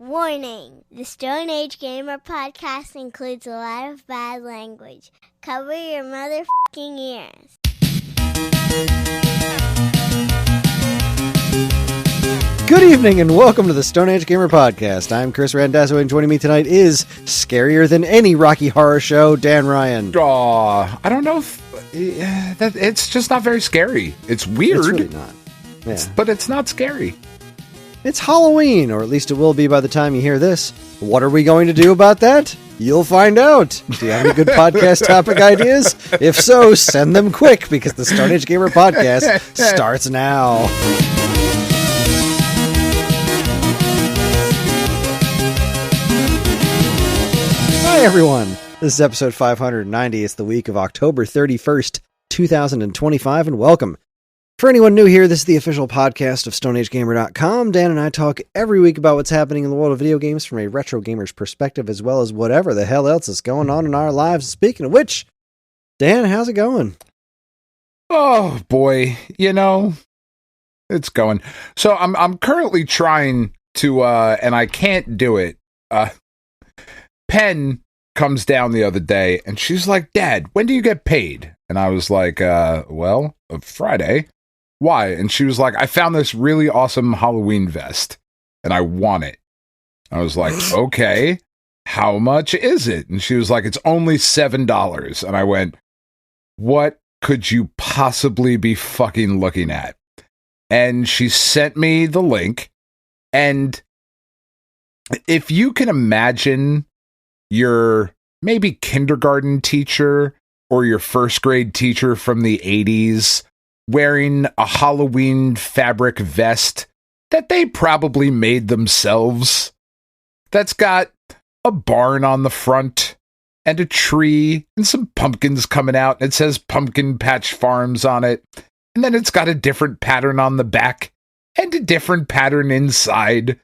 Warning! The Stone Age Gamer podcast includes a lot of bad language. Cover your motherfucking ears. Good evening and welcome to the Stone Age Gamer podcast. I'm Kris Randazzo and joining me tonight is scarier than any Rocky Horror Show, Dan Ryan. I don't know if it's just not very scary. It's weird. It's really not. Yeah. But it's not scary. It's Halloween, or at least it will be by the time you hear this. What are we going to do about that? You'll find out. Do you have any good podcast topic ideas? If so, send them quick because the Stone Age Gamer podcast starts now. Hi, everyone. This is episode 590. It's the week of October 31st, 2025, and welcome. For anyone new here, this is the official podcast of StoneAgeGamer.com. Dan and I talk every week about what's happening in the world of video games from a retro gamer's perspective, as well as whatever the hell else is going on in our lives. Speaking of which, Dan, how's it going? Oh, boy. You know, it's going. So I'm currently trying to, and I can't do it. Pen comes down the other day, and she's like, Dad, when do you get paid? And I was like, Friday. Why? And she was like, I found this really awesome Halloween vest, and I want it. I was like, okay, how much is it? And she was like, it's only $7. And I went, what could you possibly be fucking looking at? And she sent me the link, and if you can imagine your maybe kindergarten teacher or your first grade teacher from the 80s wearing a Halloween fabric vest that they probably made themselves, that's got a barn on the front and a tree and some pumpkins coming out, and it says Pumpkin Patch Farms on it, and then it's got a different pattern on the back and a different pattern inside,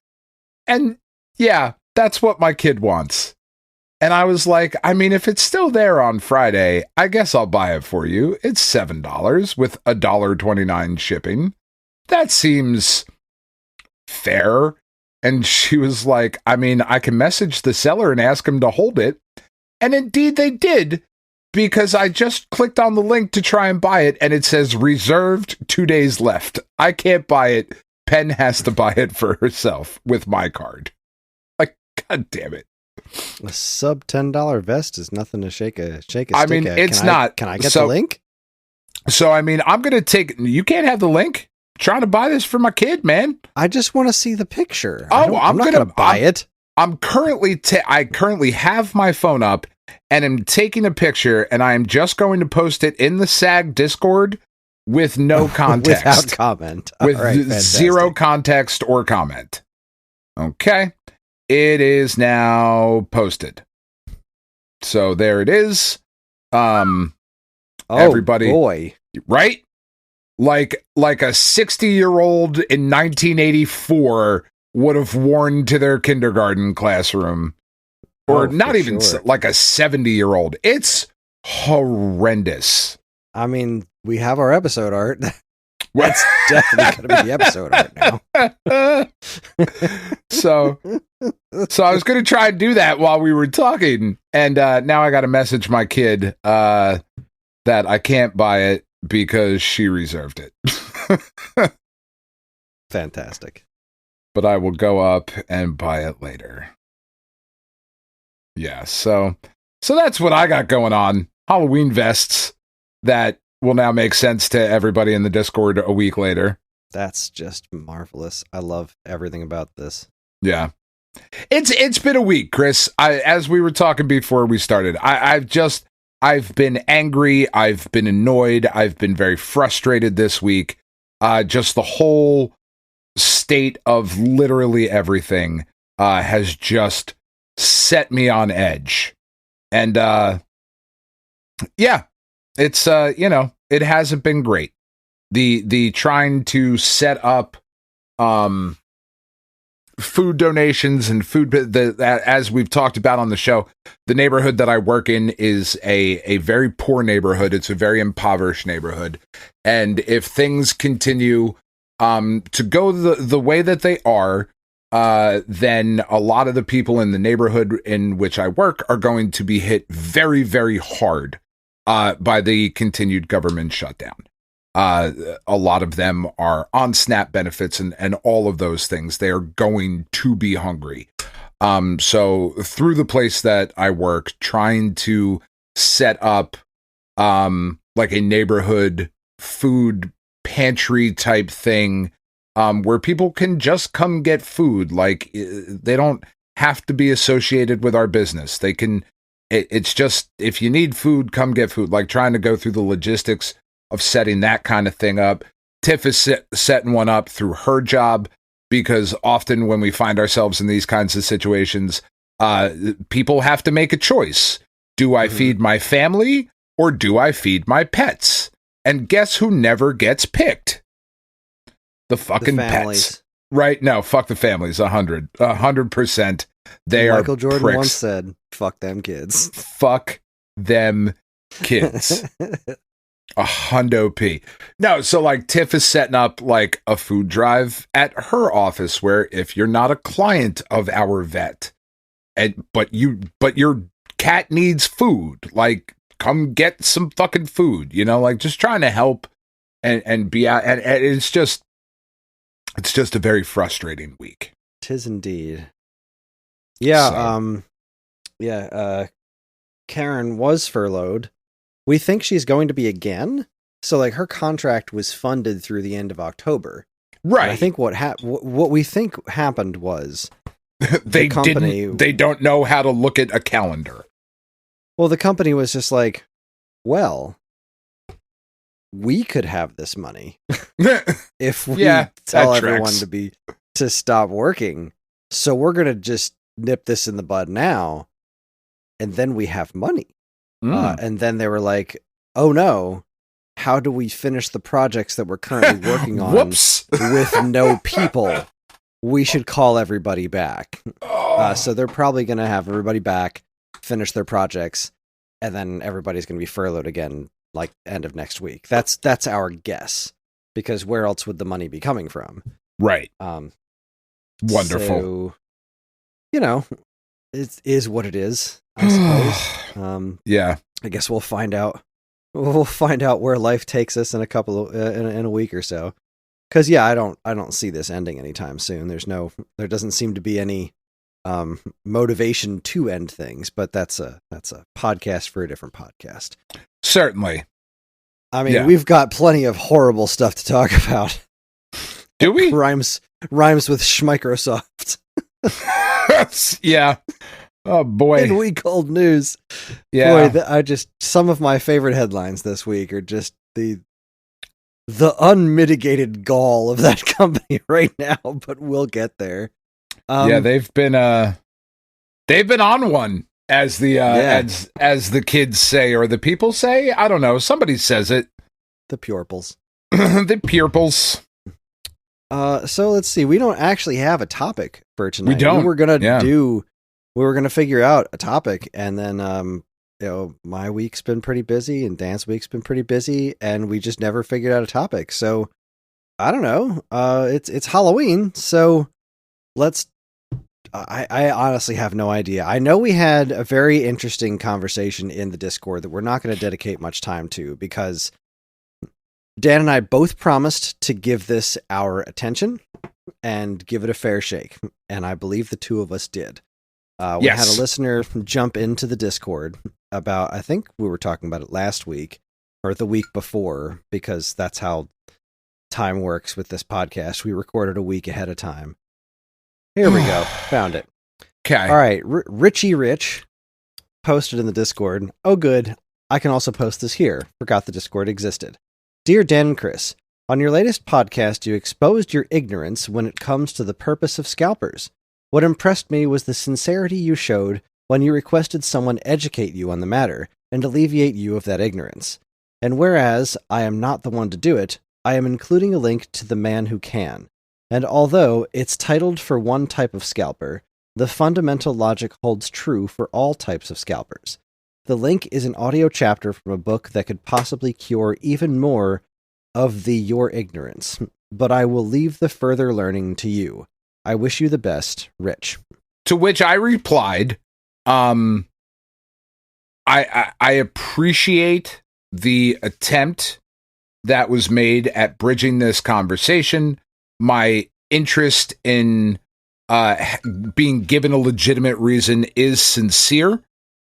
and yeah, that's what my kid wants. And I was like, I mean, if it's still there on Friday, I guess I'll buy it for you. It's $7 with $1.29 shipping. That seems fair. And she was like, I mean, I can message the seller and ask him to hold it. And indeed they did, because I just clicked on the link to try and buy it, and it says reserved, 2 days left. I can't buy it. Pen has to buy it for herself with my card. Like, God damn it. A sub $10 vest is nothing to shake a stick I mean, at. it's not. Can I get the link? So, I mean, I'm going to take... You can't have the link. I'm trying to buy this for my kid, man. I just want to see the picture. I'm not going to buy it. I currently have my phone up, and I'm taking a picture, and I am just going to post it in the SAG Discord with no context. Without comment. With zero context or comment. Okay. It is now posted. So there it is. Everybody, boy. Right? Like a 60-year-old in 1984 would have worn to their kindergarten classroom. Or not even sure. Like a 70-year-old. It's horrendous. I mean, we have our episode art. That's definitely going to be the episode art now. So I was going to try and do that while we were talking, and now I got to message my kid that I can't buy it because she reserved it. Fantastic. But I will go up and buy it later. Yeah, so that's what I got going on. Halloween vests that will now make sense to everybody in the Discord a week later. That's just marvelous. I love everything about this. Yeah. It's been a week, Kris. As we were talking before we started, I've been angry, I've been annoyed, I've been very frustrated this week. Just the whole state of literally everything has just set me on edge. And yeah, it's it hasn't been great. The trying to set up food donations and food as we've talked about on the show, the neighborhood that I work in is a very poor neighborhood. It's a very impoverished neighborhood. And if things continue to go the way that they are, then a lot of the people in the neighborhood in which I work are going to be hit very, very hard by the continued government shutdown. A lot of them are on SNAP benefits and all of those things. They are going to be hungry. So through the place that I work, trying to set up like a neighborhood food pantry type thing where people can just come get food. Like they don't have to be associated with our business. They can, it's just, if you need food, come get food. Like trying to go through the logistics of setting that kind of thing up. Tiff is setting one up through her job, because often when we find ourselves in these kinds of situations, people have to make a choice. Do I feed my family or do I feed my pets? And guess who never gets picked? The fucking pets. Right? No, fuck the families. 100%. They are Michael Jordan pricks. once said, fuck them kids. Fuck them kids. $100. No, so like Tiff is setting up like a food drive at her office where if you're not a client of our vet, but your cat needs food, like come get some fucking food, like just trying to help and be out. And it's just a very frustrating week. 'Tis indeed. Yeah. So. Karen was furloughed. We think she's going to be again. So like her contract was funded through the end of October. Right. And I think what we think happened was they don't know how to look at a calendar. Well, the company was just like, well, we could have this money if we tell everyone to stop working. So we're going to just nip this in the bud now. And then we have money. And then they were like, oh no, how do we finish the projects that we're currently working on with no people? We should call everybody back. So they're probably going to have everybody back, finish their projects, and then everybody's going to be furloughed again, like end of next week. That's our guess, because where else would the money be coming from? Right. Wonderful. So, it is what it is, I suppose. Yeah. I guess we'll find out. We'll find out where life takes us in in a week or so. Because I don't see this ending anytime soon. There doesn't seem to be any motivation to end things. But that's a podcast for a different podcast. Certainly. I mean, we've got plenty of horrible stuff to talk about. Do we? Rhymes with Schmicrosoft. Yeah. Oh boy. In week old news. Yeah. Boy, some of my favorite headlines this week are just the unmitigated gall of that company right now, but we'll get there. They've been on one, as the as the kids say, or the people say. I don't know. Somebody says it. The purples. The purples. So let's see. We don't actually have a topic for tonight. We don't. We were gonna figure out a topic, and then my week's been pretty busy, and Dan's week's been pretty busy, and we just never figured out a topic. So I don't know. It's Halloween, so let's. I honestly have no idea. I know we had a very interesting conversation in the Discord that we're not going to dedicate much time to, because Dan and I both promised to give this our attention and give it a fair shake, and I believe the two of us did. We had a listener jump into the Discord about, I think we were talking about it last week or the week before, because that's how time works with this podcast. We recorded a week ahead of time. Here we go. Found it. Okay. All right. Richie Rich posted in the Discord. Oh, good. I can also post this here. Forgot the Discord existed. Dear Dan and Kris, on your latest podcast, you exposed your ignorance when it comes to the purpose of scalpers. What impressed me was the sincerity you showed when you requested someone educate you on the matter and alleviate you of that ignorance. And whereas I am not the one to do it, I am including a link to the man who can. And although it's titled for one type of scalper, the fundamental logic holds true for all types of scalpers. The link is an audio chapter from a book that could possibly cure even more of your ignorance, but I will leave the further learning to you. I wish you the best, Rich. To which I replied, I appreciate the attempt that was made at bridging this conversation. My interest in being given a legitimate reason is sincere.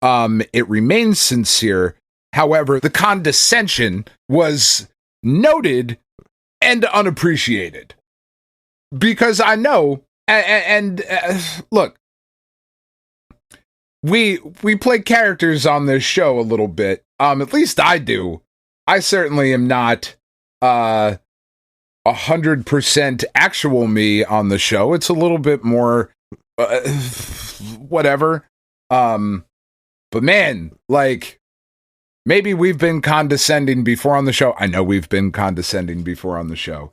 It remains sincere. However, the condescension was noted and unappreciated. Because I know, and look, we play characters on this show a little bit. At least I do. I certainly am not 100% actual me on the show. It's a little bit more whatever. But man, like, maybe we've been condescending before on the show. I know we've been condescending before on the show.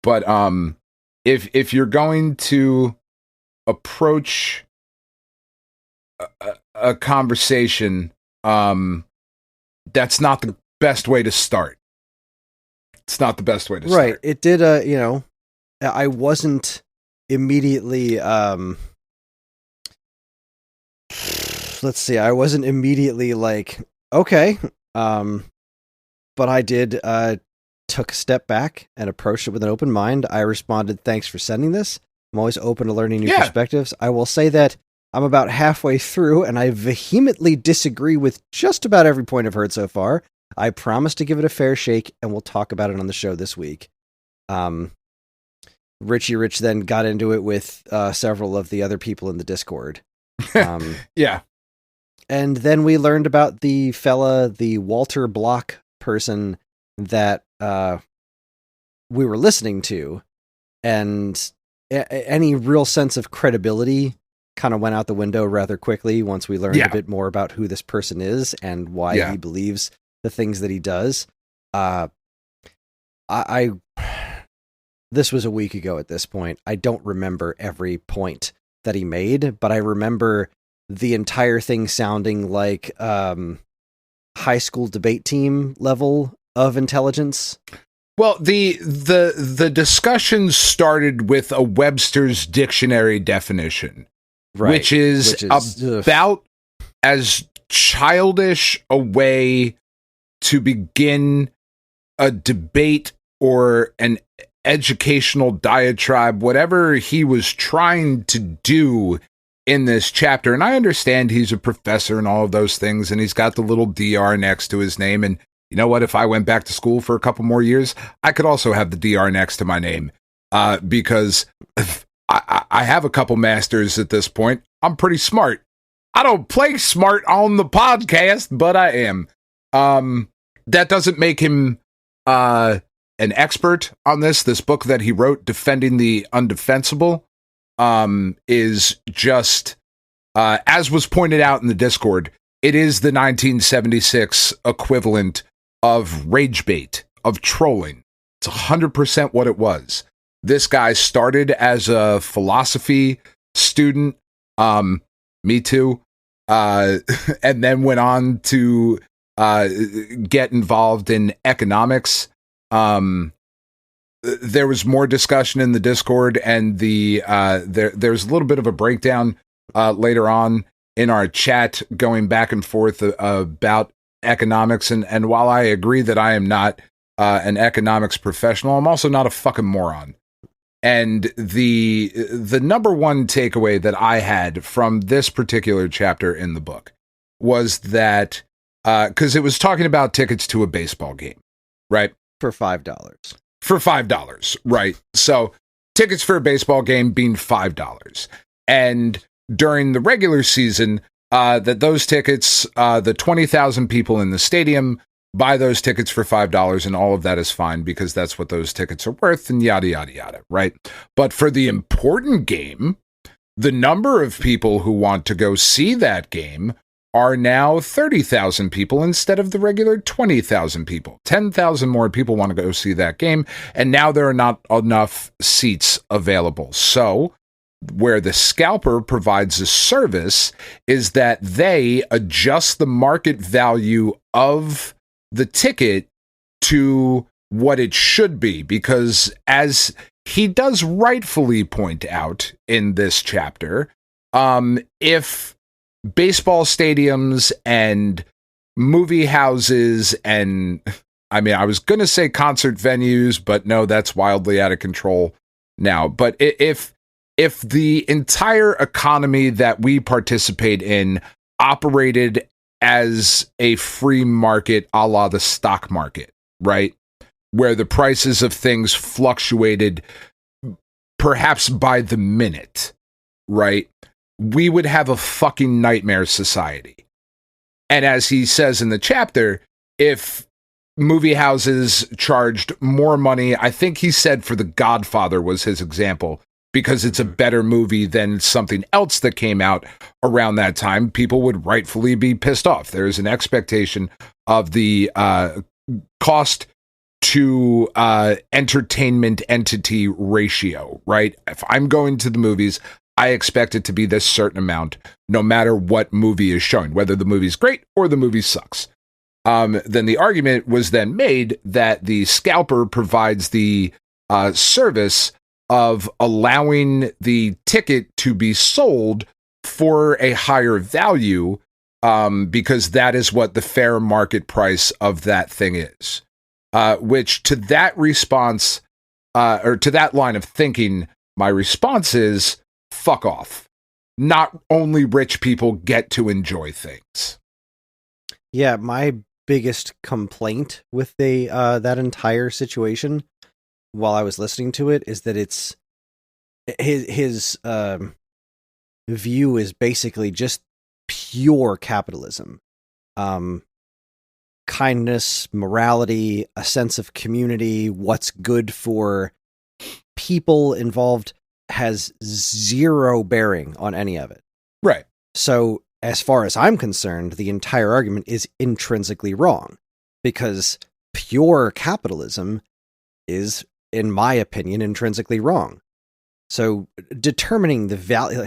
But if you're going to approach a conversation, that's not the best way to start. It's not the best way to start. Right. It did, I wasn't immediately, let's see, I wasn't immediately like, okay, but I did, took a step back and approached it with an open mind. I responded, thanks for sending this. I'm always open to learning new perspectives. I will say that I'm about halfway through and I vehemently disagree with just about every point I've heard so far. I promise to give it a fair shake and we'll talk about it on the show this week. Richie Rich then got into it with several of the other people in the Discord. Yeah. And then we learned about the Walter Block person that we were listening to, and any real sense of credibility kind of went out the window rather quickly once we learned a bit more about who this person is and why he believes the things that he does. This was a week ago at this point. I don't remember every point that he made, but I remember the entire thing sounding like high school debate team level of intelligence. Well, the discussion started with a Webster's dictionary definition, which is about as childish a way to begin a debate or an educational diatribe, whatever he was trying to do in this chapter. And I understand he's a professor and all of those things, and he's got the little DR next to his name. And you know what? If I went back to school for a couple more years, I could also have the DR next to my name, because I have a couple masters at this point. I'm pretty smart. I don't play smart on the podcast, but I am. That doesn't make him an expert on this. This book that he wrote, Defending the Undefensible, is just, as was pointed out in the Discord, it is the 1976 equivalent of rage bait, of trolling. It's 100% what it was. This guy started as a philosophy student, me too, and then went on to get involved in economics. There was more discussion in the Discord, and there's a little bit of a breakdown later on in our chat, going back and forth about economics. And while I agree that I am not an economics professional, I'm also not a fucking moron. And the number one takeaway that I had from this particular chapter in the book was that, because it was talking about tickets to a baseball game, right? For $5. For $5, right? So tickets for a baseball game being $5. And during the regular season, that those tickets, the 20,000 people in the stadium buy those tickets for $5, and all of that is fine because that's what those tickets are worth, and yada, yada, yada, right? But for the important game, the number of people who want to go see that game are now 30,000 people instead of the regular 20,000 people. 10,000 more people want to go see that game, and now there are not enough seats available. So where the scalper provides a service is that they adjust the market value of the ticket to what it should be, because as he does rightfully point out in this chapter, if baseball stadiums and movie houses and, I mean, I was going to say concert venues, but no, that's wildly out of control now. But if the entire economy that we participate in operated as a free market, a la the stock market, right? Where the prices of things fluctuated perhaps by the minute, right? We would have a fucking nightmare society. And as he says in the chapter, if movie houses charged more money, I think he said for The Godfather was his example, because it's a better movie than something else that came out around that time, people would rightfully be pissed off. There is an expectation of the cost to entertainment entity ratio, right? If I'm going to the movies, I expect it to be this certain amount, no matter what movie is showing, whether the movie's great or the movie sucks. Then the argument was then made that the scalper provides the service of allowing the ticket to be sold for a higher value, because that is what the fair market price of that thing is. Which to that response, or to that line of thinking, my response is, fuck off. Not only rich people get to enjoy things. Yeah, my biggest complaint with that entire situation while I was listening to it is that it's his view is basically just pure capitalism. Kindness, morality, a sense of community, what's good for people involved has zero bearing on any of it. Right. So, as far as I'm concerned, the entire argument is intrinsically wrong, because pure capitalism is, in my opinion, intrinsically wrong. So, determining the value,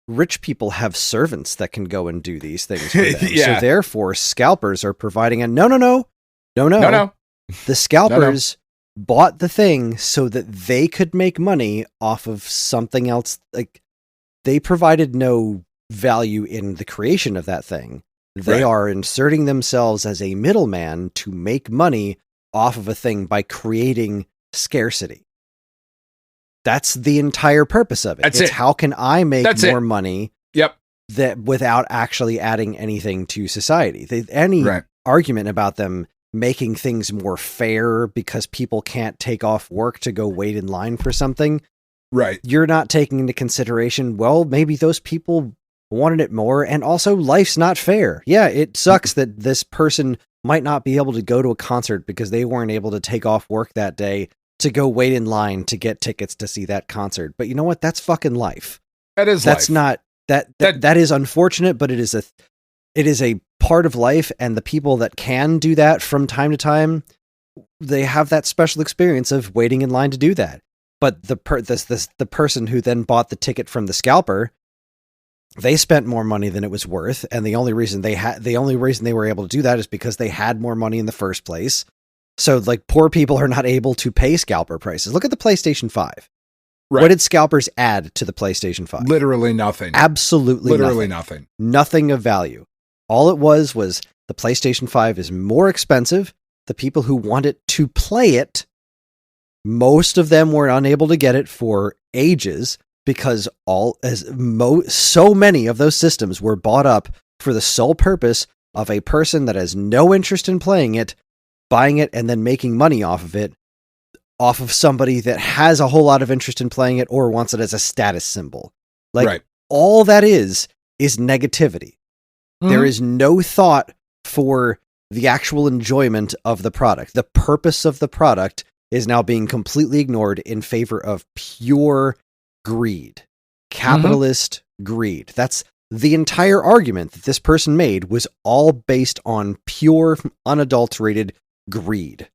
rich people have servants that can go and do these things for them. Yeah. So, therefore, scalpers are providing a no. The scalpers bought the thing so that they could make money off of something else. Like, they provided no value in the creation of that thing. They are inserting themselves as a middleman to make money off of a thing by creating scarcity. That's the entire purpose of it. It's how can I make more money that without actually adding anything to society. Any argument about them making things more fair because people can't take off work to go wait in line for something, you're not taking into consideration, well, maybe those people wanted it more, and also life's not fair. Yeah, it sucks that this person might not be able to go to a concert because they weren't able to take off work that day to go wait in line to get tickets to see that concert. But you know what? That's fucking life. That's life. Not that is unfortunate, but it is a part of life, and the people that can do that from time to time, they have that special experience of waiting in line to do that. But the person who then bought the ticket from the scalper, they spent more money than it was worth, and the only reason they were able to do that is because they had more money in the first place. So, like, poor people are not able to pay scalper prices. Look at the PlayStation 5. What did scalpers add to the PlayStation 5? Literally nothing. Absolutely nothing. Nothing of value. All it was the PlayStation 5 is more expensive. The people who want it to play it, most of them were unable to get it for ages, because so many of those systems were bought up for the sole purpose of a person that has no interest in playing it, buying it, and then making money off of it, off of somebody that has a whole lot of interest in playing it or wants it as a status symbol. Like, all that is negativity. Mm-hmm. There is no thought for the actual enjoyment of the product. The purpose of the product is now being completely ignored in favor of pure greed. Capitalist greed. That's the entire argument that this person made, was all based on pure, unadulterated greed.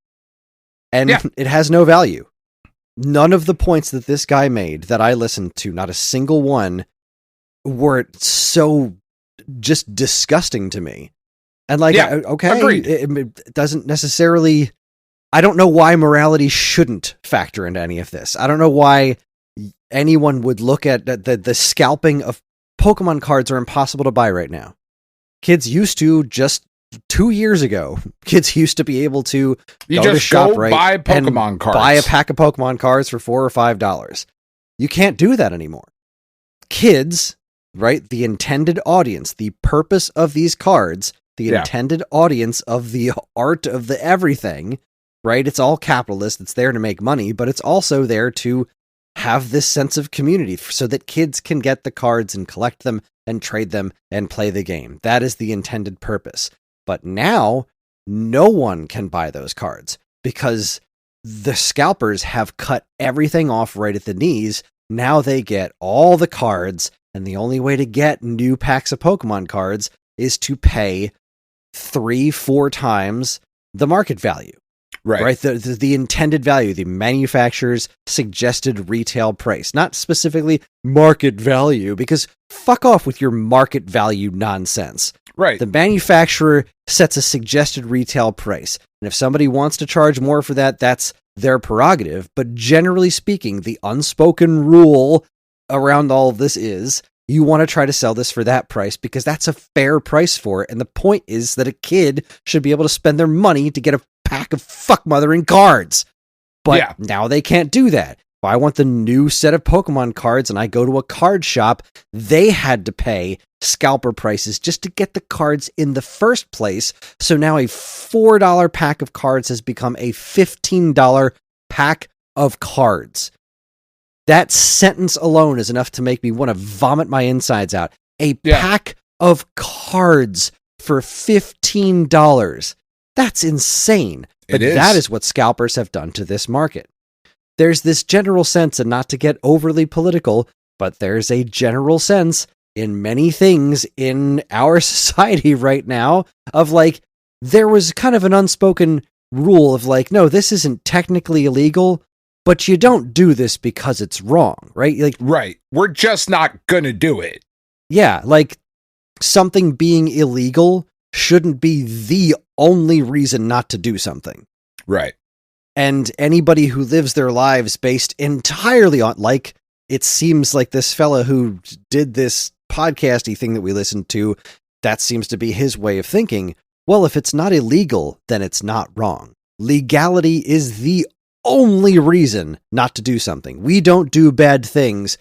And it has no value. None of the points that this guy made that I listened to, not a single one, were so just disgusting to me. And like, okay, it doesn't necessarily, I don't know why morality shouldn't factor into any of this. I don't know why anyone would look at the scalping of Pokemon cards are impossible to buy right now. Kids used to just 2 years ago. Kids used to be able to You go to just go ShopRite buy and Pokemon cards. buy a pack of Pokemon cards for $4 or $5. You can't do that anymore. Kids, right? The intended audience, the purpose of these cards, the intended audience of the art of the everything, right? It's all capitalist. It's there to make money, but it's also there to have this sense of community so that kids can get the cards and collect them and trade them and play the game. That is the intended purpose. But now, no one can buy those cards because the scalpers have cut everything off right at the knees. Now they get all the cards, and the only way to get new packs of Pokemon cards is to pay 3-4 times the market value. Right. The intended value, the manufacturer's suggested retail price, not specifically market value, because fuck off with your market value nonsense. Right. The manufacturer sets a suggested retail price. And if somebody wants to charge more for that, that's their prerogative. But generally speaking, the unspoken rule around all of this is you want to try to sell this for that price because that's a fair price for it. And the point is that a kid should be able to spend their money to get a pack of fuckmothering cards. But now they can't do that. If I want the new set of Pokemon cards and I go to a card shop, they had to pay scalper prices just to get the cards in the first place. So now a $4 pack of cards has become a $15 pack of cards. That sentence alone is enough to make me want to vomit my insides out. A pack of cards for $15. That's insane. But that is what scalpers have done to this market. There's this general sense, and not to get overly political, but there's a general sense in many things in our society right now of like, there was kind of an unspoken rule of like, no, this isn't technically illegal, but you don't do this because it's wrong, right? Like, right. We're just not gonna do it. Yeah, like something being illegal shouldn't be the only reason not to do something. Right. And anybody who lives their lives based entirely on, like, it seems like this fella who did this podcasty thing that we listened to, that seems to be his way of thinking. Well, if it's not illegal, then it's not wrong. Legality is the only reason not to do something. We don't do bad things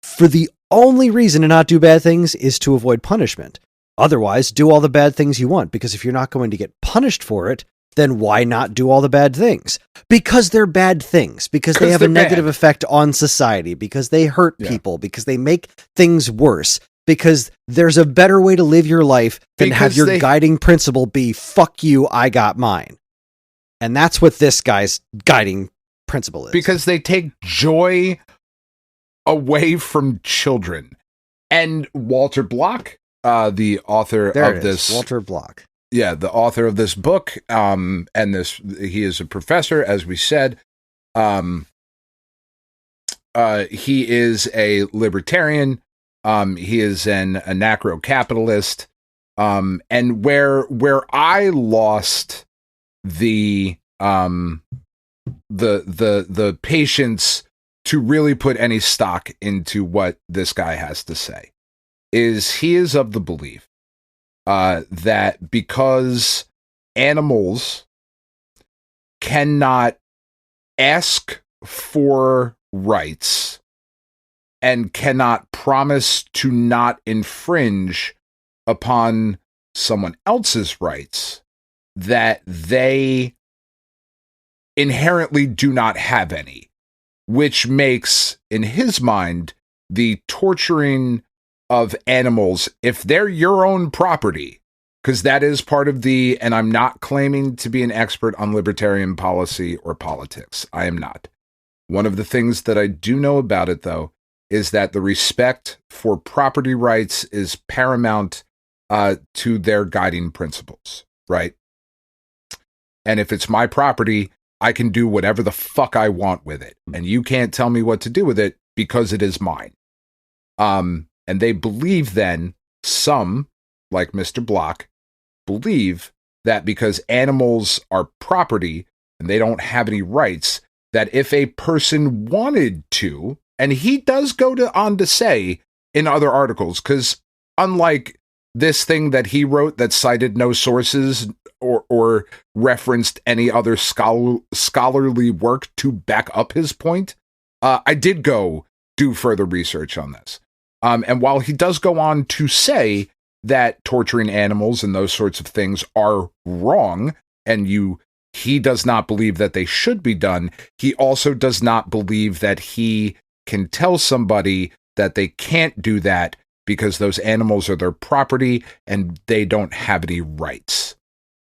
for the only reason to not do bad things is to avoid punishment. Otherwise, do all the bad things you want, because if you're not going to get punished for it, then why not do all the bad things? Because they're bad things, because they have a negative effect on society, because they hurt people, because they make things worse, because there's a better way to live your life than have your guiding principle be, fuck you, I got mine. And that's what this guy's guiding principle is. Because they take joy away from children. And Walter Block, the author of this... Walter Block. Yeah, the author of this book, and he is a professor, as we said. He is a libertarian. He is an anarcho-capitalist. And where I lost the patience to really put any stock into what this guy has to say is he is of the belief that because animals cannot ask for rights and cannot promise to not infringe upon someone else's rights, that they inherently do not have any, which makes, in his mind, the torturing of animals, if they're your own property, because that is part of and I'm not claiming to be an expert on libertarian policy or politics. I am not. One of the things that I do know about it, though, is that the respect for property rights is paramount to their guiding principles, right? And if it's my property, I can do whatever the fuck I want with it. And you can't tell me what to do with it because it is mine. And they believe then, some, like Mr. Block, believe that because animals are property, and they don't have any rights, that if a person wanted to, and he does go on to say in other articles, because unlike this thing that he wrote that cited no sources or referenced any other scholarly work to back up his point, I did go do further research on this. And while he does go on to say that torturing animals and those sorts of things are wrong, and he does not believe that they should be done, he also does not believe that he can tell somebody that they can't do that because those animals are their property and they don't have any rights.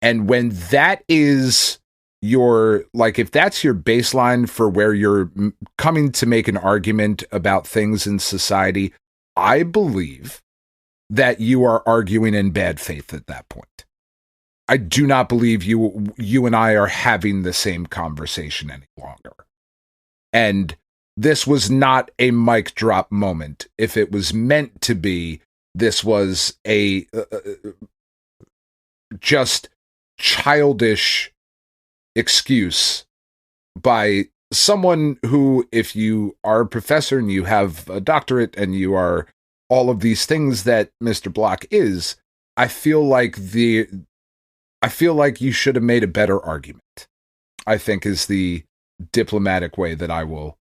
And when that is if that's your baseline for where you're coming to make an argument about things in society, I believe that you are arguing in bad faith at that point. I do not believe you and I are having the same conversation any longer. And this was not a mic drop moment. If it was meant to be, this was a just childish excuse by someone who, if you are a professor and you have a doctorate and you are all of these things that Mr. Block is, I feel like you should have made a better argument, I think, is the diplomatic way that I will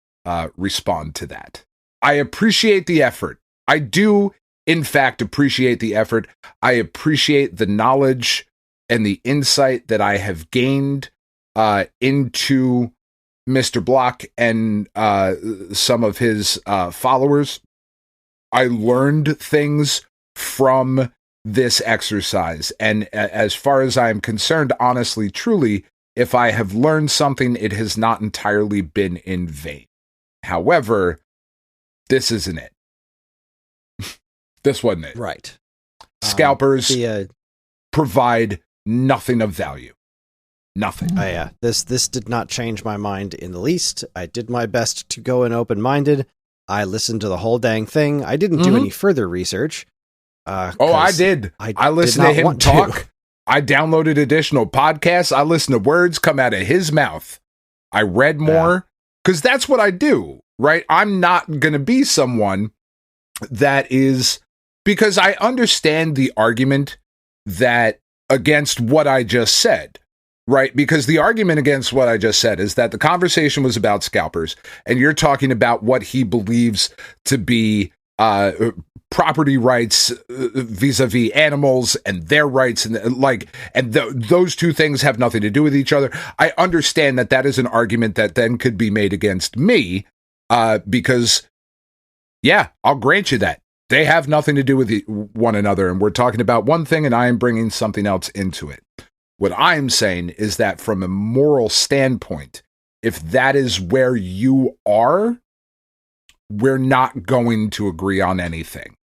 respond to that. I appreciate the effort. I do, in fact, appreciate the effort. I appreciate the knowledge and the insight that I have gained into Mr. Block and some of his followers. I learned things from this exercise. And as far as I'm concerned, honestly, truly, if I have learned something, it has not entirely been in vain. However, this isn't it. This wasn't it. Right. Scalpers provide nothing of value. Nothing. Yeah. This did not change my mind in the least. I did my best to go in open-minded. I listened to the whole dang thing. I didn't do any further research. I did. I listened to him talk. I downloaded additional podcasts. I listened to words come out of his mouth. I read more because that's what I do, right? I'm not going to be someone that is, because I understand the argument that against what I just said, right? Because the argument against what I just said is that the conversation was about scalpers, and you're talking about what he believes to be property rights vis-a-vis animals and their rights, and those two things have nothing to do with each other. I understand that is an argument that then could be made against me, because, yeah, I'll grant you that they have nothing to do with one another, and we're talking about one thing, and I am bringing something else into it. What I'm saying is that from a moral standpoint, if that is where you are, we're not going to agree on anything.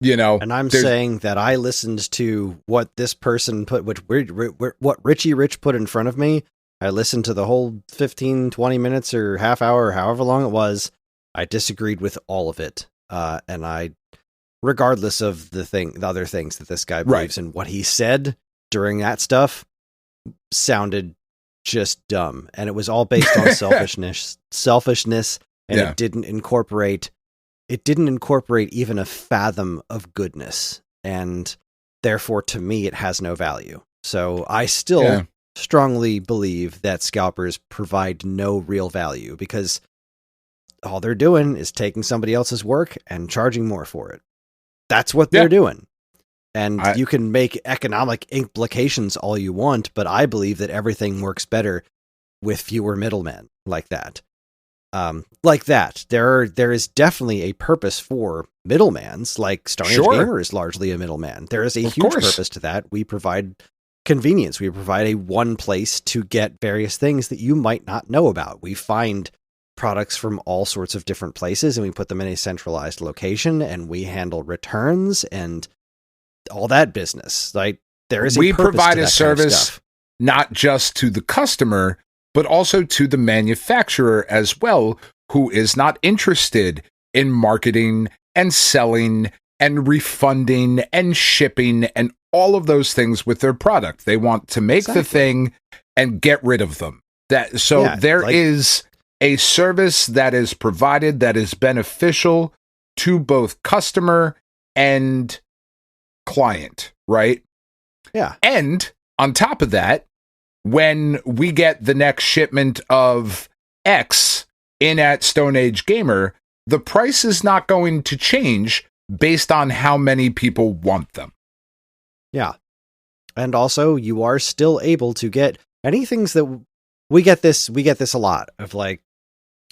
You know, and I'm saying that I listened to what this person put, what Richie Rich put in front of me. I listened to the whole 15, 20 minutes or half hour, however long it was. I disagreed with all of it. And I, regardless of the other things that this guy believes in, what he said during that stuff sounded just dumb. And it was all based on selfishness. And it didn't incorporate even a fathom of goodness. And therefore, to me, it has no value. So I still strongly believe that scalpers provide no real value, because all they're doing is taking somebody else's work and charging more for it. That's what they're doing. And you can make economic implications all you want, but I believe that everything works better with fewer middlemen like that. There is definitely a purpose for middlemans, like Stone Age Gamer is largely a middleman. There is a huge purpose to that. We provide convenience. We provide a one place to get various things that you might not know about. We find products from all sorts of different places, and we put them in a centralized location, and we handle returns and all that business. Like, there is we provide a service not just to the customer, but also to the manufacturer as well, who is not interested in marketing and selling and refunding and shipping and all of those things with their product. They want to make the thing and get rid of them. There is a service that is provided that is beneficial to both customer and client, right? Yeah. And on top of that, when we get the next shipment of X in at Stone Age Gamer, the price is not going to change based on how many people want them. Yeah. And also, you are still able to get any things that we get this a lot of, like,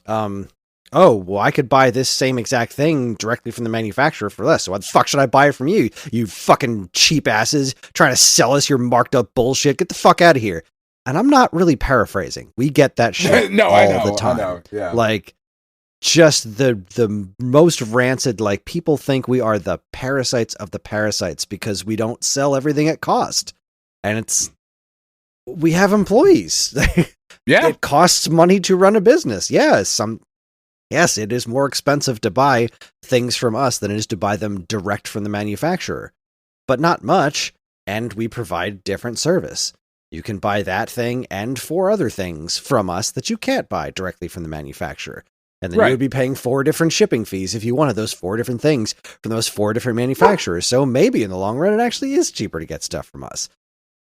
oh, well, I could buy this same exact thing directly from the manufacturer for less. So why the fuck should I buy it from you? You fucking cheap asses trying to sell us your marked up bullshit. Get the fuck out of here. And I'm not really paraphrasing. We get that shit all the time. I know, yeah. Like, just the most rancid, like, people think we are the parasites of the parasites because we don't sell everything at cost. And we have employees. Yeah. It costs money to run a business. Yes, it is more expensive to buy things from us than it is to buy them direct from the manufacturer. But not much, and we provide different service. You can buy that thing and 4 other things from us that you can't buy directly from the manufacturer. And then you would be paying 4 different shipping fees if you wanted those 4 different things from those 4 different manufacturers. So maybe in the long run, it actually is cheaper to get stuff from us.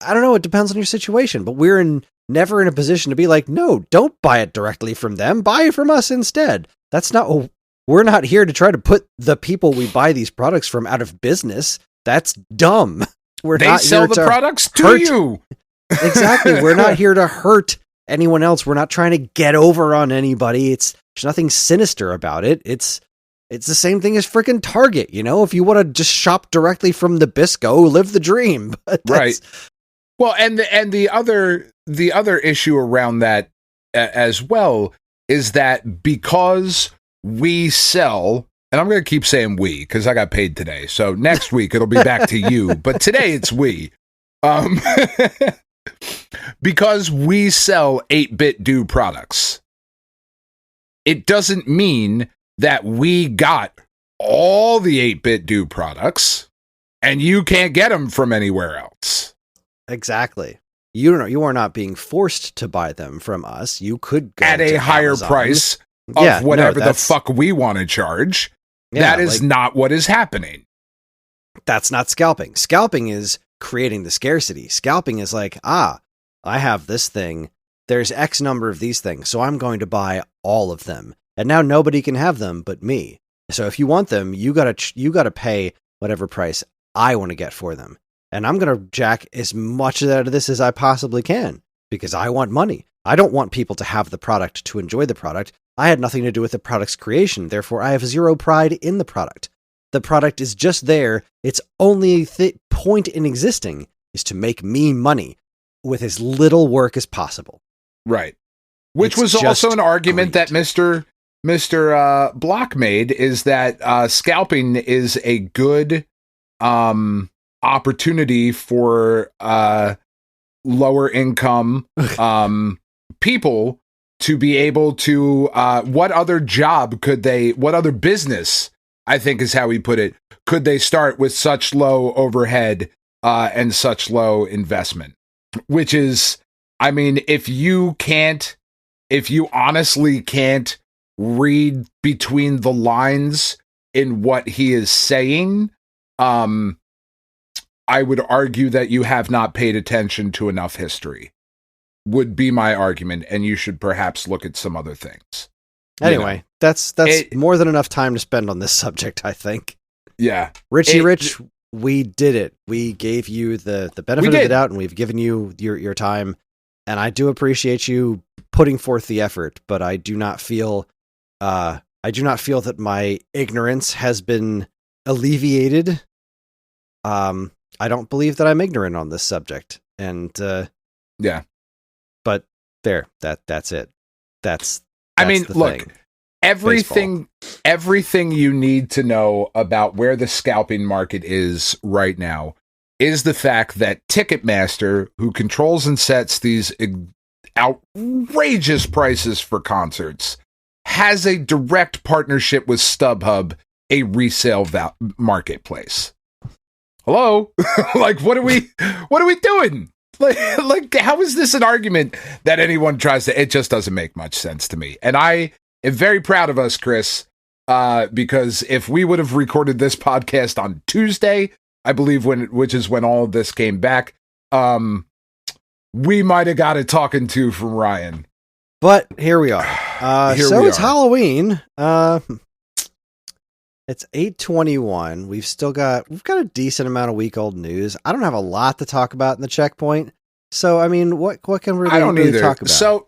I don't know. It depends on your situation, but we're never in a position to be like, no, don't buy it directly from them. Buy it from us instead. We're not here to try to put the people we buy these products from out of business. That's dumb. They sell the products to you. Exactly. We're not here to hurt anyone else. We're not trying to get over on anybody. There's nothing sinister about it. It's the same thing as freaking Target. You know, if you want to just shop directly from the Bisco, live the dream. Right. Well, and the other issue around that as well is that because we sell, and I'm going to keep saying we because I got paid today. So next week it'll be back to you, but today it's we. Because we sell 8-bit do products, it doesn't mean that we got all the 8-bit do products and you can't get them from anywhere else. Exactly. You are not being forced to buy them from us. You could go at a higher Amazon. Price of whatever the fuck we want to charge. Yeah, that is not what is happening. That's not scalping. Scalping is creating the scarcity. Scalping is like, I have this thing. There's X number of these things, so I'm going to buy all of them. And now nobody can have them but me. So if you want them, you gotta pay whatever price I want to get for them. And I'm going to jack as much out of this as I possibly can because I want money. I don't want people to have the product to enjoy the product. I had nothing to do with the product's creation. Therefore, I have zero pride in the product. The product is just there. Its only point in existing is to make me money with as little work as possible. Right. Which was also an argument that Mr. Block made, is that scalping is a good opportunity for lower income people to be able to what other business, I think is how he put it, could they start with such low overhead and such low investment? Which is, I mean, if you honestly can't read between the lines in what he is saying, I would argue that you have not paid attention to enough history, would be my argument, and you should perhaps look at some other things. Anyway, that's more than enough time to spend on this subject, I think. Yeah. Rich, we did it. We gave you the benefit of the doubt, and we've given you your time, and I do appreciate you putting forth the effort, but I do not feel that my ignorance has been alleviated. I don't believe that I'm ignorant on this subject. And yeah. But that's it. That's I mean, look, thing. Everything you need to know about where the scalping market is right now is the fact that Ticketmaster, who controls and sets these outrageous prices for concerts, has a direct partnership with StubHub, a resale marketplace. Hello? Like, what are we doing? Like, how is this an argument that anyone tries to? It just doesn't make much sense to me. And I am very proud of us, Kris, because if we would have recorded this podcast on Tuesday, I believe which is when all of this came back, we might have got a talking to from Ryan. But here we are. It's Halloween. It's 8/21. We've got a decent amount of week-old news. I don't have a lot to talk about in the checkpoint. So, I mean, what can we really talk about? So,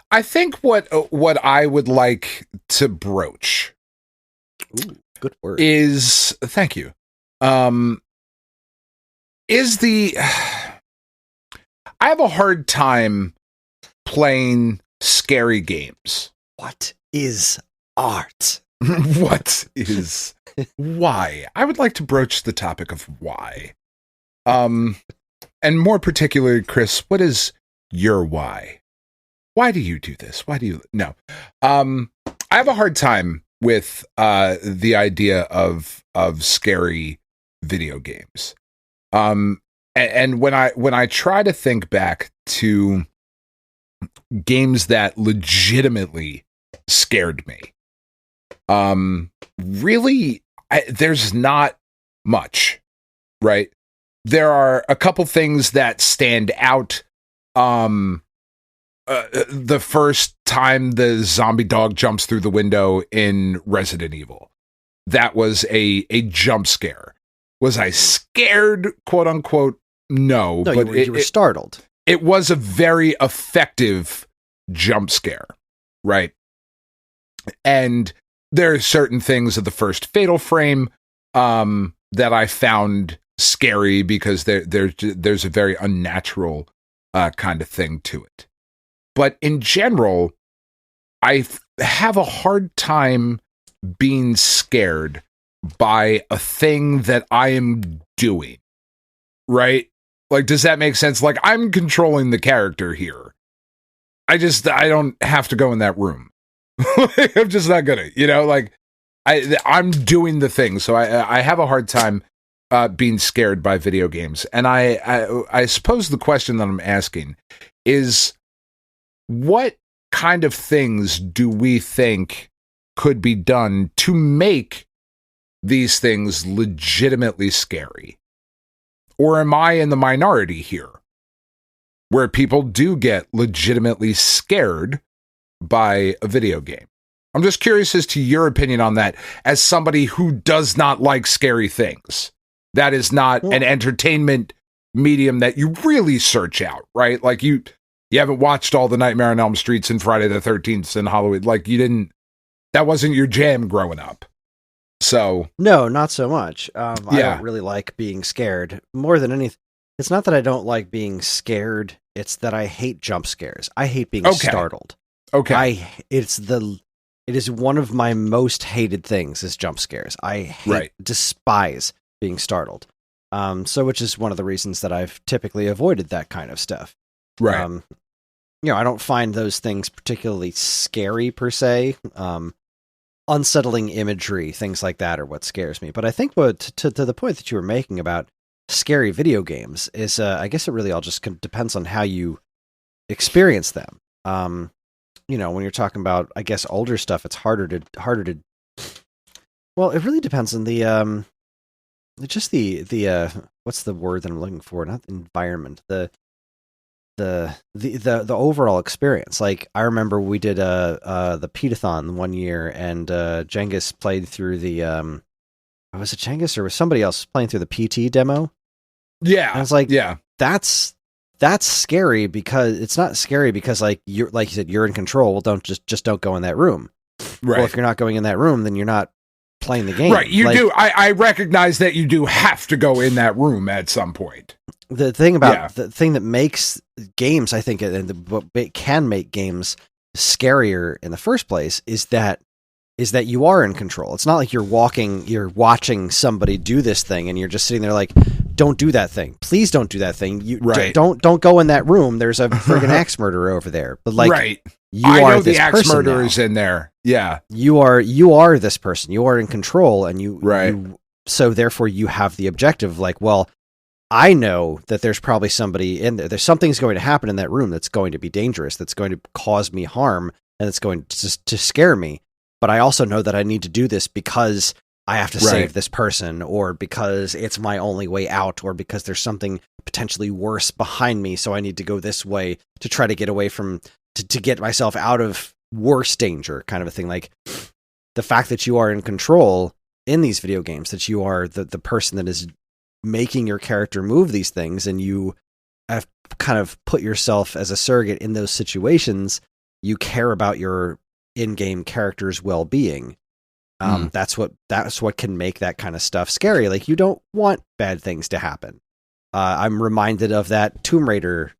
I think what I would like to broach good word. is, thank you, is I have a hard time playing scary games. What is art? What is why? I would like to broach the topic of why. And more particularly, Kris, what is your why? Why do you do this? Why do you no? I have a hard time with the idea of scary video games. And when I try to think back to games that legitimately scared me, really, there's not much, right? There are a couple things that stand out. The first time the zombie dog jumps through the window in Resident Evil, that was a jump scare. Was I scared, quote unquote? No, but you were startled. It was a very effective jump scare, right? And there are certain things of the first Fatal Frame that I found scary because there's a very unnatural kind of thing to it. But in general, I have a hard time being scared by a thing that I am doing, right? Like, does that make sense? Like, I'm controlling the character here. I don't have to go in that room. I'm just not gonna, like, I'm doing the thing. So I have a hard time being scared by video games. And I suppose the question that I'm asking is, what kind of things do we think could be done to make these things legitimately scary? Or am I in the minority here, where people do get legitimately scared by a video game? I'm just curious as to your opinion on that, as somebody who does not like scary things. That is not an entertainment medium that you really search out, right? Like you haven't watched all the Nightmare on Elm Streets and Friday the 13th and Halloween. Like that wasn't your jam growing up. So no, not so much. I don't really like being scared more than anything. It's not that I don't like being scared. It's that I hate jump scares. I hate being startled. Okay. It is one of my most hated things is jump scares. I despise being startled. So which is one of the reasons that I've typically avoided that kind of stuff. Right. I don't find those things particularly scary per se. Unsettling imagery, things like that are what scares me. But I think to the point that you were making about scary video games is, I guess it really all just depends on how you experience them. When you're talking about, I guess, older stuff, it's harder to. Well, it really depends on the what's the word that I'm looking for? Not the environment, the overall experience. Like, I remember we did the Petathon one year, and Jengus played through the was it Jengus or was somebody else playing through the PT demo? Yeah, and I was like, yeah, that's scary, because it's not scary because, like you said, you're in control. Well, don't go in that room. Right. Well, if you're not going in that room, then you're not playing the game. Right. You do. I recognize that you do have to go in that room at some point. The thing that makes games, I think, and what can make games scarier in the first place is that you are in control. It's not like you're watching somebody do this thing and you're just sitting there like, don't do that thing. Please don't do that thing. Don't go in that room. There's a friggin' axe murderer over there. But like, right. I know the axe murderer is in there. Yeah. You are this person. You are in control, and so therefore you have the objective. Like, well, I know that there's probably somebody in there. There's something's going to happen in that room that's going to be dangerous, that's going to cause me harm, and it's going to scare me. But I also know that I need to do this because I have to save this person, or because it's my only way out, or because there's something potentially worse behind me. So I need to go this way to try to get away from, to get myself out of worse danger, kind of a thing. Like the fact that you are in control in these video games, that you are the person that is making your character move these things, and you have kind of put yourself as a surrogate in those situations. You care about your in-game character's well-being. That's what can make that kind of stuff scary. Like, you don't want bad things to happen. I'm reminded of that Tomb Raider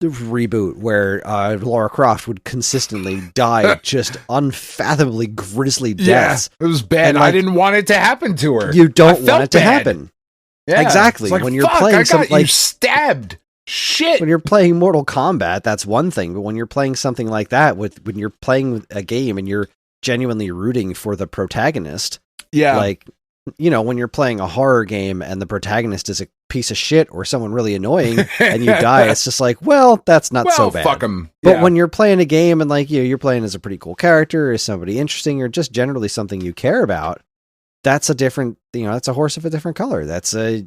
reboot where Lara Croft would consistently die just unfathomably grisly deaths. Yeah, it was bad. And, like, I didn't want it to happen to her. You don't want it to happen. Yeah. Exactly. Like, when you're playing something like stabbed. Shit. When you're playing Mortal Kombat, that's one thing. But when you're playing something like that, when you're playing a game and you're genuinely rooting for the protagonist, like, you know, when you're playing a horror game and the protagonist is a piece of shit or someone really annoying and you die, it's just like, well, that's not so bad. Fuck 'em. But when you're playing a game and, like, you're playing as a pretty cool character, or somebody interesting, or just generally something you care about, that's a different, that's a horse of a different color.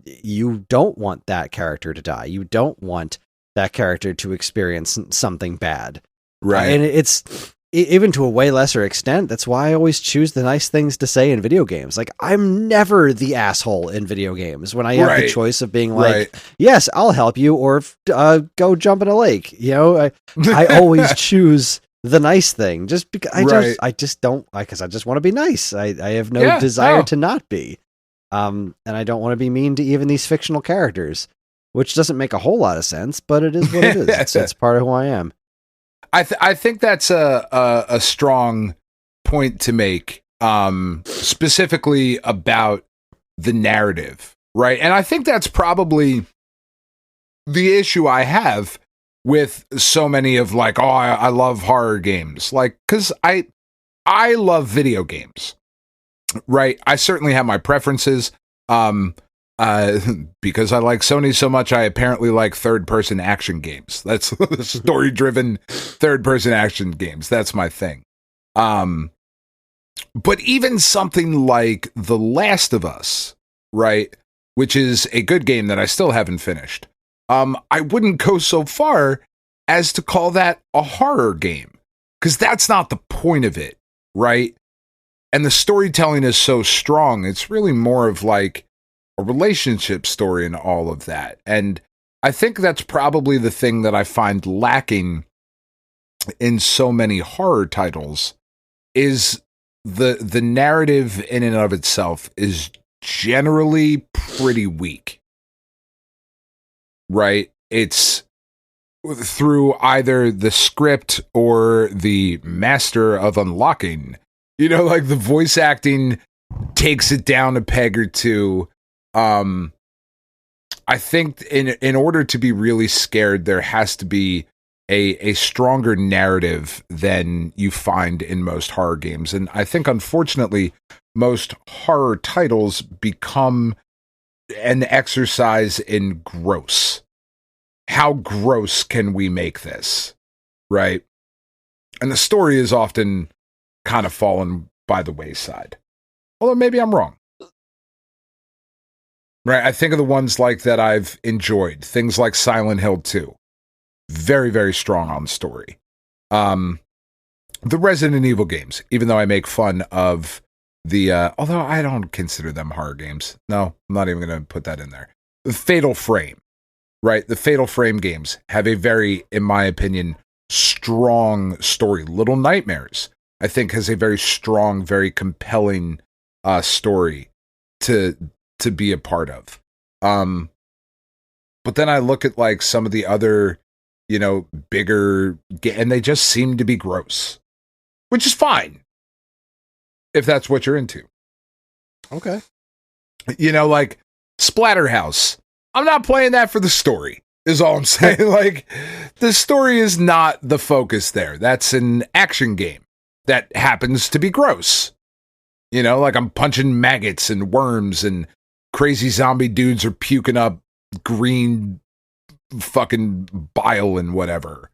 You don't want that character to die. You don't want that character to experience something bad. Right. And it's, even to a way lesser extent, that's why I always choose the nice things to say in video games. Like, I'm never the asshole in video games when I have the choice of being like, yes, I'll help you, or go jump in a lake. I always choose the nice thing, just because I just want to be nice. I have no desire to not be. And I don't want to be mean to even these fictional characters, which doesn't make a whole lot of sense, but it is what it is. It's part of who I am. I think that's a strong point to make, specifically about the narrative, right? And I think that's probably the issue I have with so many of, like, I love horror games, like, because I love video games, right? I certainly have my preferences, because I like Sony so much. I apparently like third-person action games. That's story-driven third-person action games. That's my thing. But even something like The Last of Us, right, which is a good game that I still haven't finished, I wouldn't go so far as to call that a horror game, because that's not the point of it, right? And the storytelling is so strong. It's really more of like a relationship story and all of that. And I think that's probably the thing that I find lacking in so many horror titles, is the narrative in and of itself is generally pretty weak. Right? It's through either the script or the master of unlocking. Like, the voice acting takes it down a peg or two. I think in order to be really scared, there has to be a stronger narrative than you find in most horror games. And I think, unfortunately, most horror titles become an exercise in gross. How gross can we make this? Right? And the story is often kind of fallen by the wayside. Although maybe I'm wrong. Right? I think of the ones like that I've enjoyed. Things like Silent Hill 2. Very, very strong on story. The Resident Evil games, even though I make fun of although I don't consider them horror games. No, I'm not even going to put that in there. The Fatal Frame, right? The Fatal Frame games have a very, in my opinion, strong story. Little Nightmares, I think, has a very strong, very compelling story to be a part of. But then I look at, like, some of the other, bigger, and they just seem to be gross, which is fine if that's what you're into. Okay. Like Splatterhouse. I'm not playing that for the story, is all I'm saying. Like, the story is not the focus there. That's an action game that happens to be gross. Like, I'm punching maggots and worms and crazy zombie dudes are puking up green fucking bile and whatever,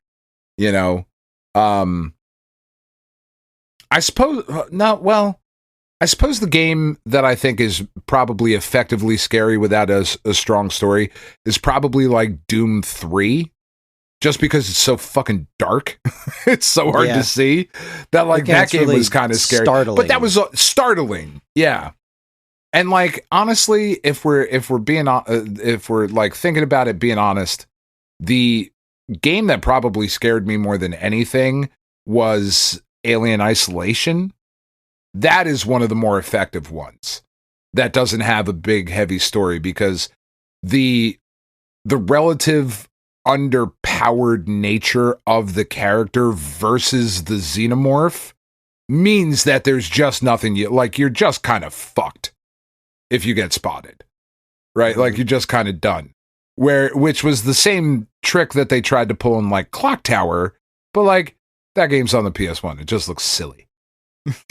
you know. I suppose I suppose the game that I think is probably effectively scary without a strong story is probably like Doom 3, just because it's so fucking dark. It's so hard to see that like that game was kind of scary, but that was startling. Yeah. And like, honestly, if we're like thinking about it, being honest, the game that probably scared me more than anything was Alien Isolation. That is one of the more effective ones that doesn't have a big, heavy story, because the relative underpowered nature of the character versus the xenomorph means that there's just nothing you're just kind of fucked if you get spotted, right? Like you're just kind of done. Which was the same trick that they tried to pull in like Clock Tower, but like that game's on the PS1. It just looks silly.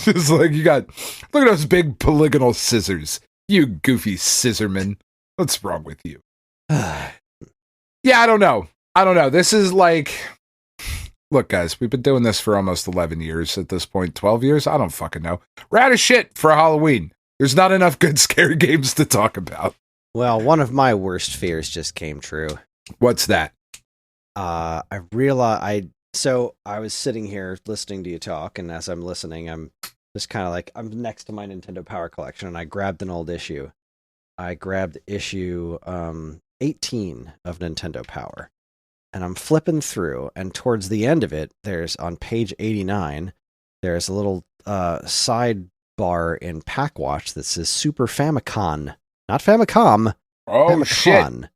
Just like look at those big polygonal scissors. You goofy scissorman. What's wrong with you? Yeah, I don't know. This is like, look, guys, we've been doing this for almost 11 years at this point. 12 years? I don't fucking know. We're out of shit for Halloween. There's not enough good scary games to talk about. Well, one of my worst fears just came true. What's that? I realized So I was sitting here listening to you talk, and as I'm listening, I'm just kind of like, I'm next to my Nintendo Power Collection, and I grabbed an old issue. I grabbed issue 18 of Nintendo Power, and I'm flipping through, and towards the end of it, there's, on page 89, there's a little sidebar in Pack Watch that says Super Famicom. Not Famicom. Oh, Famicom. shit.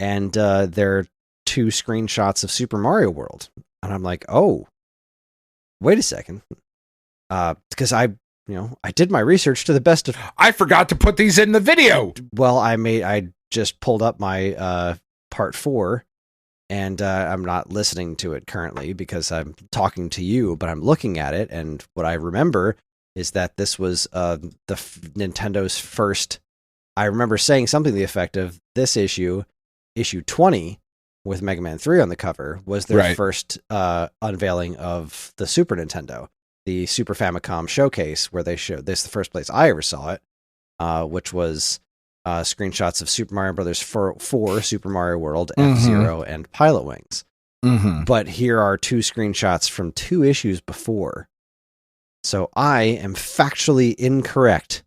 And they're 2 screenshots of Super Mario World. And I'm like, oh, wait a second. Because I did my research to the best of... I forgot to put these in the video. Well, I just pulled up my part 4, and I'm not listening to it currently because I'm talking to you, but I'm looking at it, and what I remember is that this was Nintendo's first... I remember saying something to the effect of this issue 20, with Mega Man 3 on the cover, was their first unveiling of the Super Nintendo, the Super Famicom showcase, where they showed this, the first place I ever saw it, which was screenshots of Super Mario Brothers 4, Super Mario World, F-Zero, and Pilot Wings. Mm-hmm. But here are 2 screenshots from 2 issues before. So I am factually incorrect.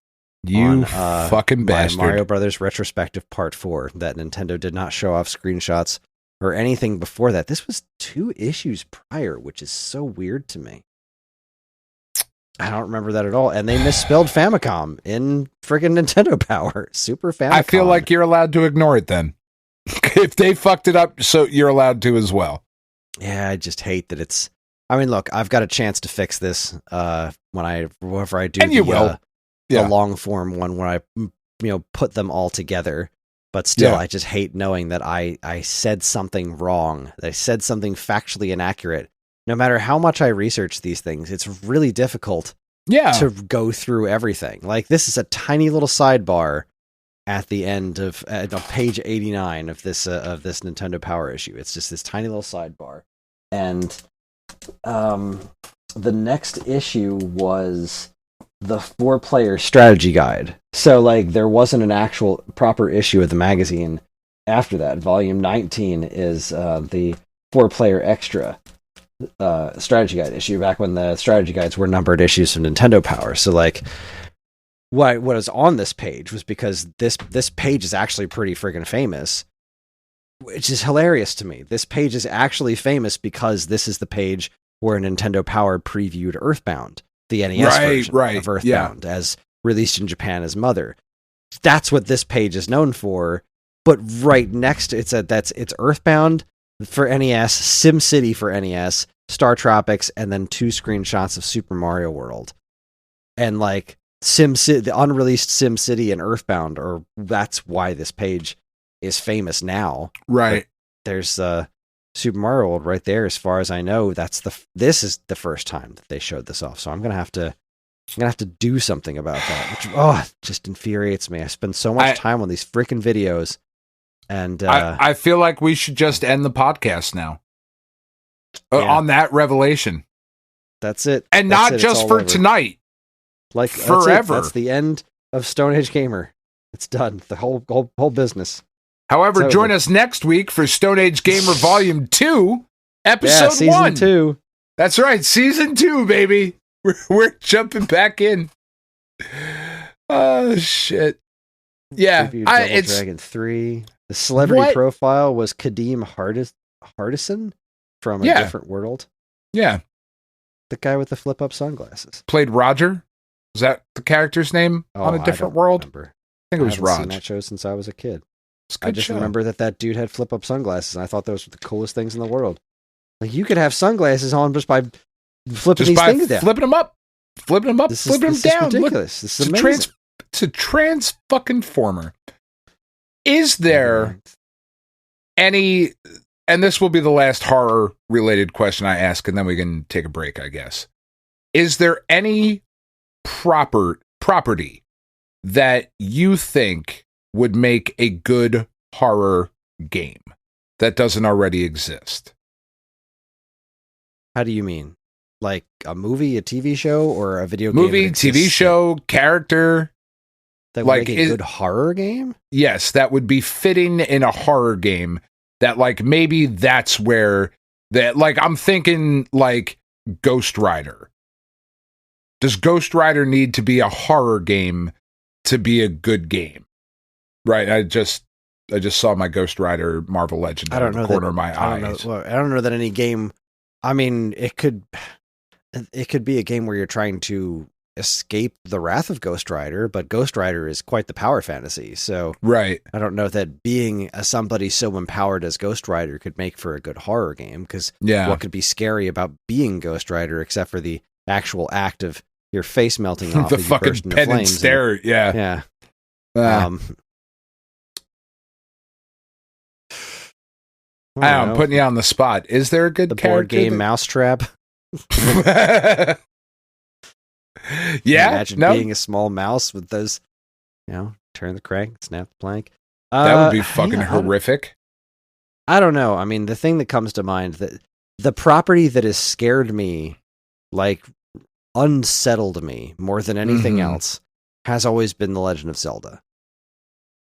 You fucking bastard. Mario Brothers Retrospective Part 4, that Nintendo did not show off screenshots or anything before that. This was 2 issues prior, which is so weird to me. I don't remember that at all. And they misspelled Famicom in friggin' Nintendo Power. Super Famicom. I feel like you're allowed to ignore it then. If they fucked it up, so you're allowed to as well. Yeah, I just hate that it's... I mean, look, I've got a chance to fix this whenever I do and you will. The long form one where I put them all together. But still, I just hate knowing that I said something wrong, that I said something factually inaccurate. No matter how much I research these things, it's really difficult to go through everything. Like, this is a tiny little sidebar at the end of page 89 of this Nintendo Power issue. It's just this tiny little sidebar. And the next issue was the 4-player strategy guide. So, like, there wasn't an actual proper issue of the magazine after that. Volume 19 is the 4-player extra strategy guide issue, back when the strategy guides were numbered issues from Nintendo Power. So, like, what was on this page was because this page is actually pretty friggin' famous, which is hilarious to me. This page is actually famous because this is the page where Nintendo Power previewed Earthbound, the NES version of Earthbound, as released in Japan as Mother. That's what this page is known for. But right next to it's Earthbound for NES, SimCity for NES, Star Tropics, and then 2 screenshots of Super Mario World. And like SimCity, the unreleased SimCity and Earthbound, or that's why this page is famous now. Right. But there's Super Mario World right there. As far as I know, this is the first time that they showed this off. So I'm gonna have to I'm gonna have to do something about that, which it just infuriates me. I spend so much time on these freaking videos, and I feel like we should just end the podcast now on that revelation. That's it, and that's not just for tonight. Like forever. That's the end of Stone Age Gamer. It's done. The whole business. However, join us next week for Stone Age Gamer Volume 2, Episode 1. Season 2. That's right, Season 2, baby. We're jumping back in. Oh, shit. Yeah. Double Dragon 3. The celebrity profile was Kadeem Hardison from A Different World. Yeah. The guy with the flip-up sunglasses. Played Roger. Was that the character's name on A Different World? Remember. I think it was Roger. I've seen that show since I was a kid. I just remember that dude had flip-up sunglasses, and I thought those were the coolest things in the world. Like, you could have sunglasses on just by flipping these things down. Flipping them up, flipping them down. This is ridiculous. This is amazing. It's a trans-fucking-former. Is there any, and this will be the last horror-related question I ask, and then we can take a break, I guess. Is there any property that you think would make a good horror game that doesn't already exist? How do you mean? Like a movie, a TV show, or a video game? Movie, TV show, character. That would make a good horror game? Yes, that would be fitting in a horror game. That, like, maybe that's where that, like, I'm thinking like Ghost Rider. Does Ghost Rider need to be a horror game to be a good game? Right. I just saw my Ghost Rider Marvel Legend out of the corner of my eyes. I don't know that any game. I mean, it could be a game where you're trying to escape the wrath of Ghost Rider, but Ghost Rider is quite the power fantasy. So right. I don't know that being somebody so empowered as Ghost Rider could make for a good horror game, because what could be scary about being Ghost Rider except for the actual act of your face melting off the fucking pen and stare. Yeah. I'm putting you on the spot. Is there a good board game Mousetrap? Imagine being a small mouse with those, turn the crank, snap the plank. That would be fucking horrific. I don't know. I mean, the thing that comes to mind, that the property that has scared me, like unsettled me more than anything else, has always been The Legend of Zelda.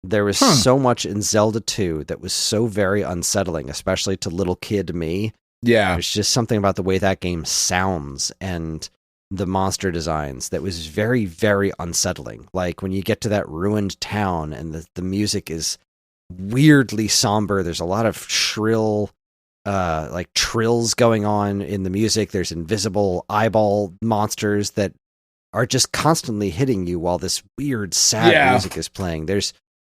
There was so much in Zelda 2 that was so very unsettling, especially to little kid me. Yeah. There's just something about the way that game sounds and the monster designs that was very, very unsettling. Like when you get to that ruined town and the music is weirdly somber. There's a lot of shrill, like trills going on in the music. There's invisible eyeball monsters that are just constantly hitting you while this weird, sad music is playing.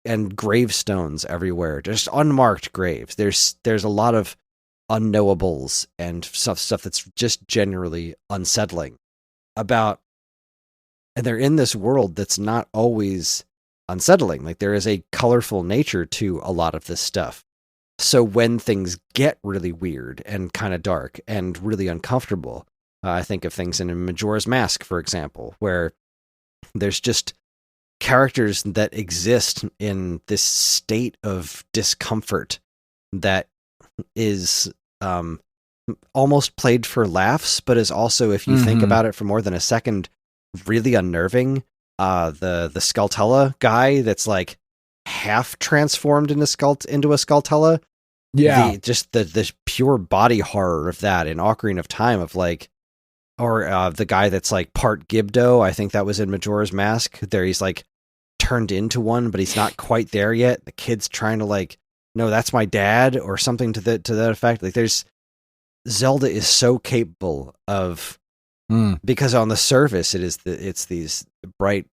And gravestones everywhere, just unmarked graves. There's a lot of unknowables and stuff that's just generally unsettling about, and they're in this world that's not always unsettling. Like there is a colorful nature to a lot of this stuff. So when things get really weird and kind of dark and really uncomfortable, I think of things in Majora's Mask, for example, where there's just characters that exist in this state of discomfort that is almost played for laughs, but is also, if you think about it for more than a second, really unnerving. The Skulltula guy that's like half transformed into a Skulltula. Yeah. The pure body horror of that in Ocarina of Time, of like, or the guy that's like part Gibdo, I think that was in Majora's Mask. There he's like turned into one, but he's not quite there yet. The kid's trying to like, no, that's my dad, or something to that effect. Like Zelda is so capable of, because on the surface it's these bright,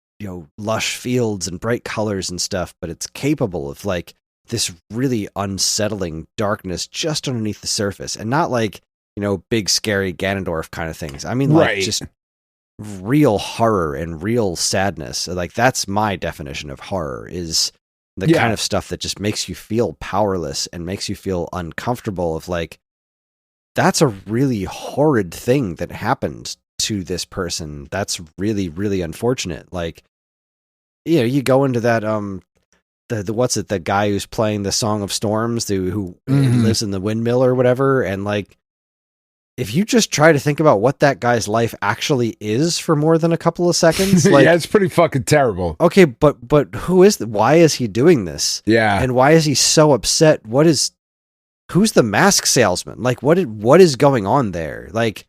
lush fields and bright colors and stuff, but it's capable of like this really unsettling darkness just underneath the surface, and not like, big scary Ganondorf kind of things. I mean, like just real horror and real sadness. Like that's my definition of horror, is the kind of stuff that just makes you feel powerless and makes you feel uncomfortable, of like, that's a really horrid thing that happened to this person. That's really, really unfortunate. Like, you know, you go into that, the what's it, the guy who's playing the Song of Storms, who lives in the windmill or whatever, and like, if you just try to think about what that guy's life actually is for more than a couple of seconds, like, yeah, it's pretty fucking terrible. Okay, but who is why is he doing this? Yeah. And why is he so upset? Who's the mask salesman? Like, what is going on there? Like,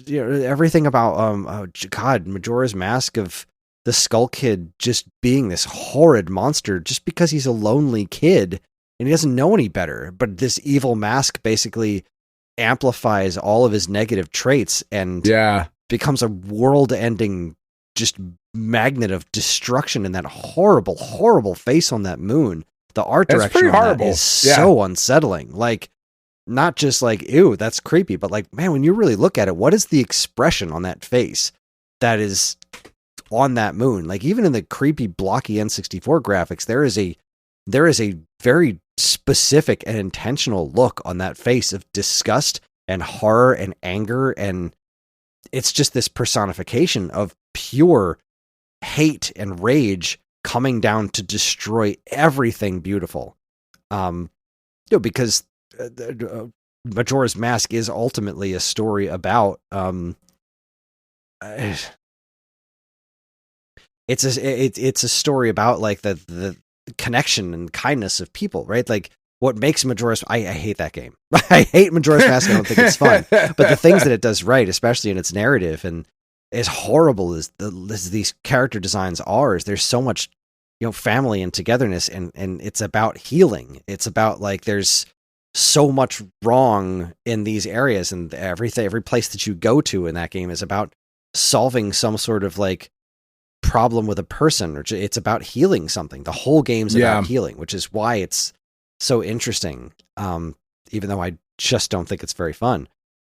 everything about God, Majora's Mask of the Skull Kid just being this horrid monster just because he's a lonely kid and he doesn't know any better. But this evil mask basically amplifies all of his negative traits and becomes a world-ending just magnet of destruction in that horrible, horrible face on that moon. The art direction on that is so unsettling. Like, not just like, ew, that's creepy, but like, man, when you really look at it, what is the expression on that face that is on that moon? Like, even in the creepy, blocky N64 graphics, there is a very specific and intentional look on that face of disgust and horror and anger, and it's just this personification of pure hate and rage coming down to destroy everything beautiful. Because Majora's Mask is ultimately a story about it's a story about like the connection and kindness of people, right? Like, what makes Majora's... I hate that game. I hate Majora's Mask. I don't think it's fun. But the things that it does right, especially in its narrative, and as horrible as these character designs are, is there's so much, family and togetherness, and it's about healing. It's about, like, there's so much wrong in these areas, and every place that you go to in that game is about solving some sort of, like, problem with a person, or it's about healing something. The whole game's about healing, which is why it's so interesting, even though I just don't think it's very fun.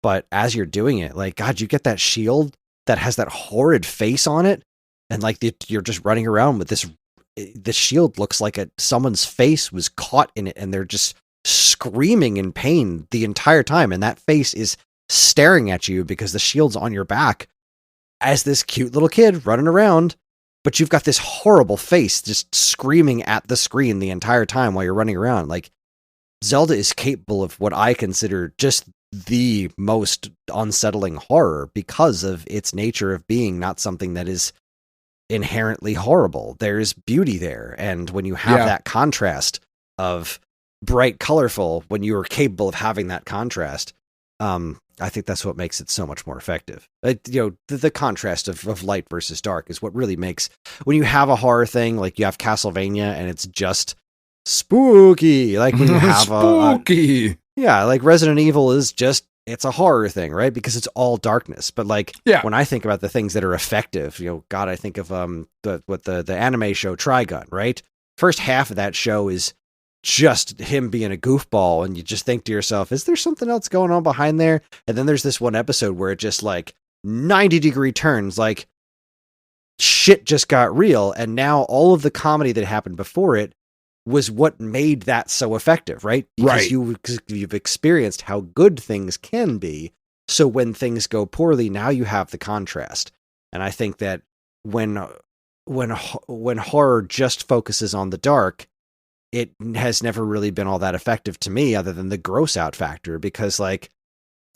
But as you're doing it, like, God, you get that shield that has that horrid face on it, and like you're just running around with this shield looks like someone's face was caught in it, and they're just screaming in pain the entire time, and that face is staring at you because the shield's on your back as this cute little kid running around, but you've got this horrible face just screaming at the screen the entire time while you're running around. Like, Zelda is capable of what I consider just the most unsettling horror because of its nature of being not something that is inherently horrible. There's beauty there. And when you have that contrast of bright, colorful, when you are capable of having that contrast, I think that's what makes it so much more effective. The contrast of light versus dark is what really makes, when you have a horror thing, like you have Castlevania and it's just spooky. Like when you have spooky. Like Resident Evil is just, it's a horror thing, right? Because it's all darkness. But like, when I think about the things that are effective, God, I think of the anime show Trigun, right? First half of that show is just him being a goofball, and you just think to yourself, is there something else going on behind there? And then there's this one episode where it just like 90-degree turns, like shit just got real, and now all of the comedy that happened before it was what made that so effective, right? Because you've experienced how good things can be, so when things go poorly, now you have the contrast. And I think that when horror just focuses on the dark, it has never really been all that effective to me, other than the gross out factor, because like,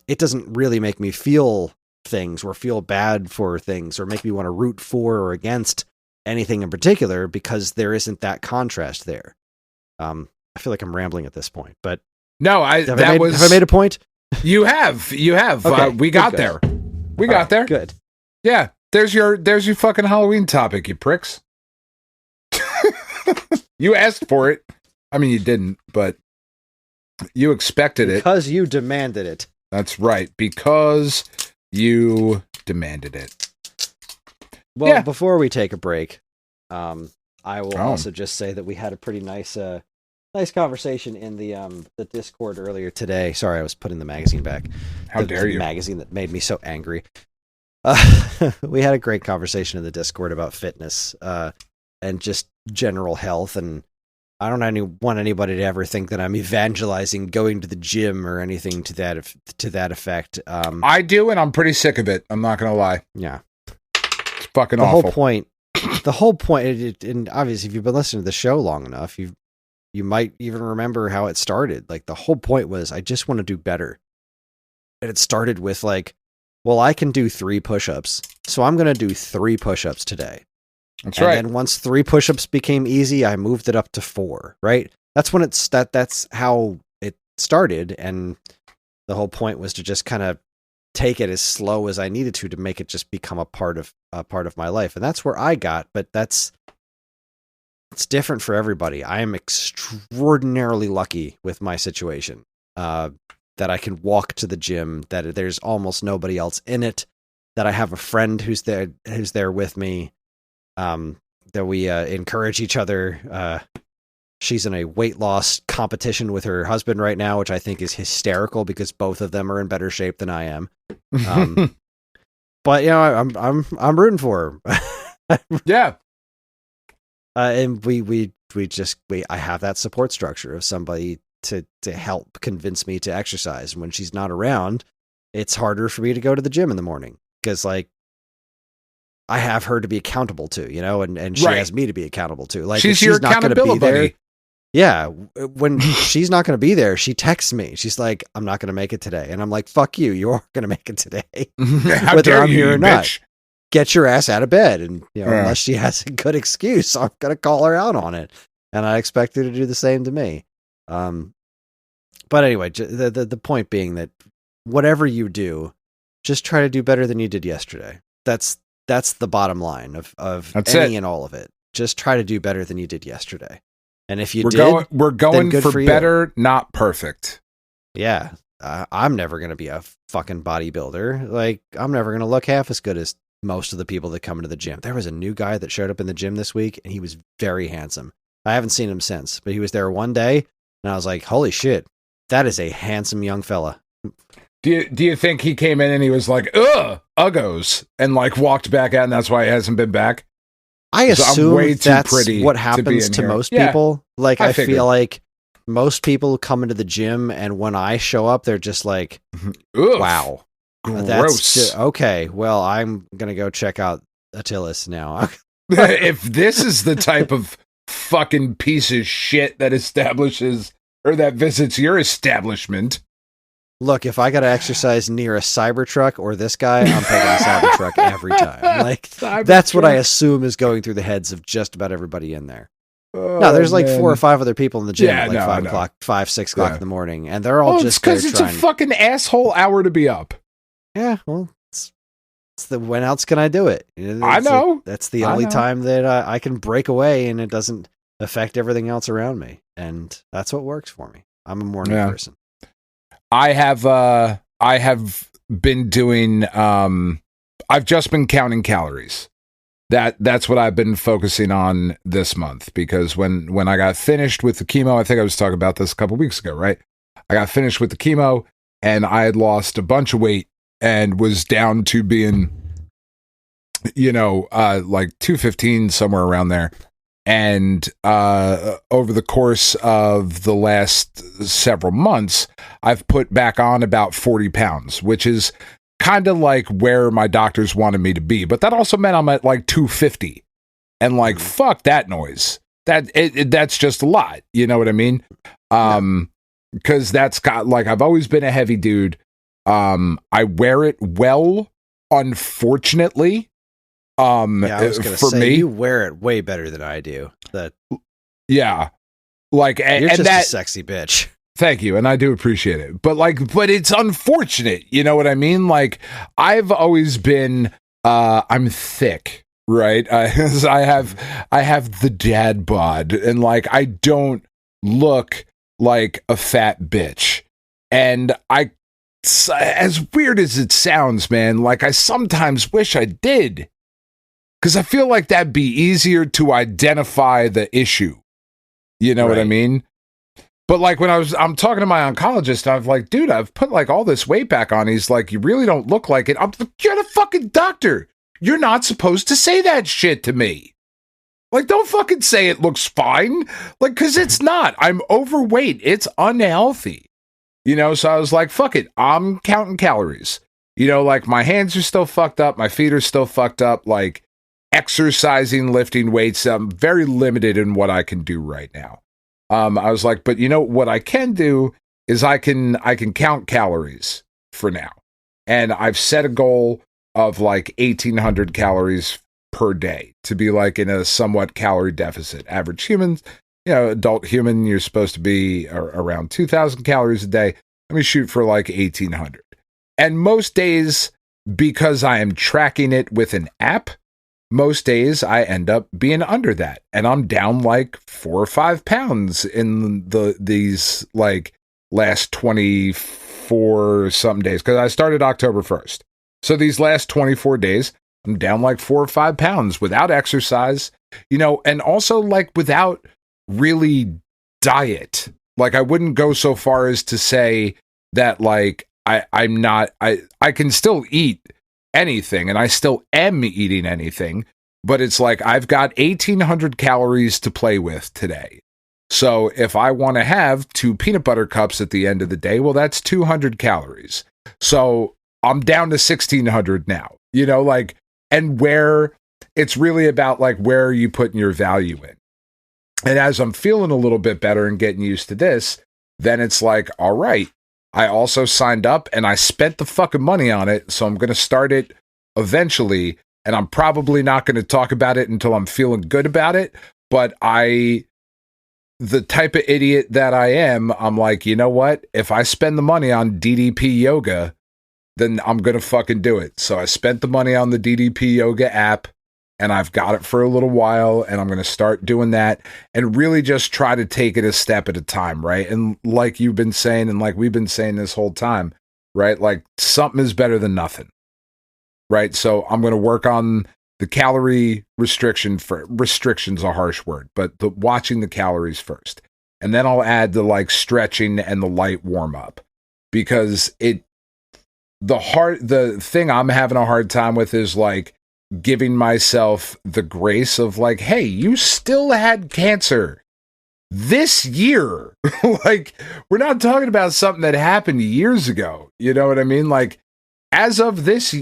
it doesn't really make me feel things or feel bad for things or make me want to root for or against anything in particular, because there isn't that contrast there. I feel like I'm rambling at this point, but no, have I made a point? You have. Okay, we got there. We got there. Good. Yeah. There's your fucking Halloween topic, you pricks. You asked for it. I mean, you didn't, but you expected it. Because you demanded it. That's right. Because you demanded it. Well, before we take a break, I will also just say that we had a pretty nice conversation in the Discord earlier today. Sorry, I was putting the magazine back. How dare you? The magazine that made me so angry. We had a great conversation in the Discord about fitness, and just general health, and I don't want anybody to ever think that I'm evangelizing going to the gym or anything to that effect. I do, and I'm pretty sick of it. I'm not going to lie. Yeah. It's fucking awful. The whole point, and obviously if you've been listening to the show long enough, you might even remember how it started. Like, the whole point was, I just want to do better. And it started with like, well, I can do 3 push-ups, so I'm going to do 3 push-ups today. That's right. And then once 3 push-ups became easy, I moved it up to 4, right? That's when that's how it started. And the whole point was to just kind of take it as slow as I needed to make it just become a part of my life. And that's where I got, but it's different for everybody. I am extraordinarily lucky with my situation, that I can walk to the gym, that there's almost nobody else in it, that I have a friend who's there with me, that we encourage each other. She's in a weight loss competition with her husband right now, which I think is hysterical because both of them are in better shape than I am. But you know, I'm rooting for her. Yeah. And I have that support structure of somebody to help convince me to exercise. And when she's not around, it's harder for me to go to the gym in the morning because, like, I have her to be accountable to, you know, and she has me to be accountable to. Like, she's your not going to be there. buddy. Yeah. When she's not going to be there, she texts me. She's like, I'm not going to make it today. And I'm like, fuck you. You are going to make it today. How whether dare I'm you, here or not. bitch. Get your ass out of bed. And, you know, unless she has a good excuse, I'm going to call her out on it. And I expect her to do the same to me. But anyway, the point being that whatever you do, just try to do better than you did yesterday. That's the bottom line of any and all of it. Just try to do better than you did yesterday. And if we're going for better, not perfect. Yeah. I'm never going to be a fucking bodybuilder. Like, I'm never going to look half as good as most of the people that come into the gym. There was a new guy that showed up in the gym this week, and he was very handsome. I haven't seen him since, but he was there one day, and I was like, holy shit, that is a handsome young fella. Do you think he came in and he was like, ugh, uggos, and like walked back out, and that's why he hasn't been back? I assume that's what happens to most people. Like, I feel like most people come into the gym, and when I show up, they're just like, wow. Gross. Okay, well, I'm going to go check out Attilas now. If this is the type of fucking piece of shit that establishes or that visits your establishment. Look, if I got to exercise near a Cybertruck or this guy, I'm taking a Cybertruck every time. Like, that's what I assume is going through the heads of just about everybody in there. No, there's like 4 or 5 other people in the gym at like 6 o'clock in the morning, and they're all just because it's a fucking asshole hour to be up. Yeah, well, it's when else can I do it? I know. That's the only time that I can break away and it doesn't affect everything else around me. And that's what works for me. I'm a morning person. I have been doing, I've just been counting calories. That's what I've been focusing on this month, because when I got finished with the chemo, I think I was talking about this a couple weeks ago, right? I got finished with the chemo and I had lost a bunch of weight and was down to being, like 215, somewhere around there. And over the course of the last several months, I've put back on about 40 pounds, which is kind of like where my doctors wanted me to be. But that also meant I'm at like 250. And like, fuck that noise. That's just a lot. You know what I mean? Because that's got, like, I've always been a heavy dude. I wear it well, unfortunately. I was gonna for say, me, you wear it way better than I do. Yeah, like, you're and just that, a sexy bitch. Thank you, and I do appreciate it. But it's unfortunate. You know what I mean? Like, I've always been, I'm thick, right? I have the dad bod, and like, I don't look like a fat bitch, and as weird as it sounds, man, like, I sometimes wish I did. Because I feel like that'd be easier to identify the issue. You know what I mean? But like, when I'm talking to my oncologist, I'm like, dude, I've put like all this weight back on. He's like, you really don't look like it. I'm like, you're the fucking doctor. You're not supposed to say that shit to me. Like, don't fucking say it looks fine. Like, because it's not. I'm overweight. It's unhealthy. You know, so I was like, fuck it. I'm counting calories. You know, like, my hands are still fucked up. My feet are still fucked up. Like, exercising, lifting weights, I'm very limited in what I can do right now. I was like, but you know, what I can do is I can count calories for now. And I've set a goal of like 1,800 calories per day to be like in a somewhat calorie deficit. Average humans, you know, adult human, you're supposed to be around 2,000 calories a day. Let me shoot for like 1,800. And most days, because I am tracking it with an app, most days I end up being under that. And I'm down like 4 or 5 pounds in these like last 24 something days. Because I started October 1st. So these last 24 days, I'm down like 4 or 5 pounds without exercise, you know, and also like without really diet. Like, I wouldn't go so far as to say that like I can still eat anything, and I still am eating anything, but it's like I've got 1,800 calories to play with today. So if I want to have 2 peanut butter cups at the end of the day, well, that's 200 calories. So I'm down to 1,600 now, you know, like, and where it's really about like where are you putting your value in. And as I'm feeling a little bit better and getting used to this, then it's like, all right, I also signed up and I spent the fucking money on it. So I'm going to start it eventually. And I'm probably not going to talk about it until I'm feeling good about it. But the type of idiot that I am, I'm like, you know what? If I spend the money on DDP yoga, then I'm going to fucking do it. So I spent the money on the DDP yoga app. And I've got it for a little while, and I'm going to start doing that and really just try to take it a step at a time, right? And like you've been saying, and like we've been saying this whole time, right? Like, something is better than nothing, right? So I'm going to work on the calorie restriction's a harsh word, but watching the calories first. And then I'll add the like stretching and the light warm up, because the thing I'm having a hard time with is like, giving myself the grace of like, hey, you still had cancer this year. Like, we're not talking about something that happened years ago. You know what I mean? Like, as of this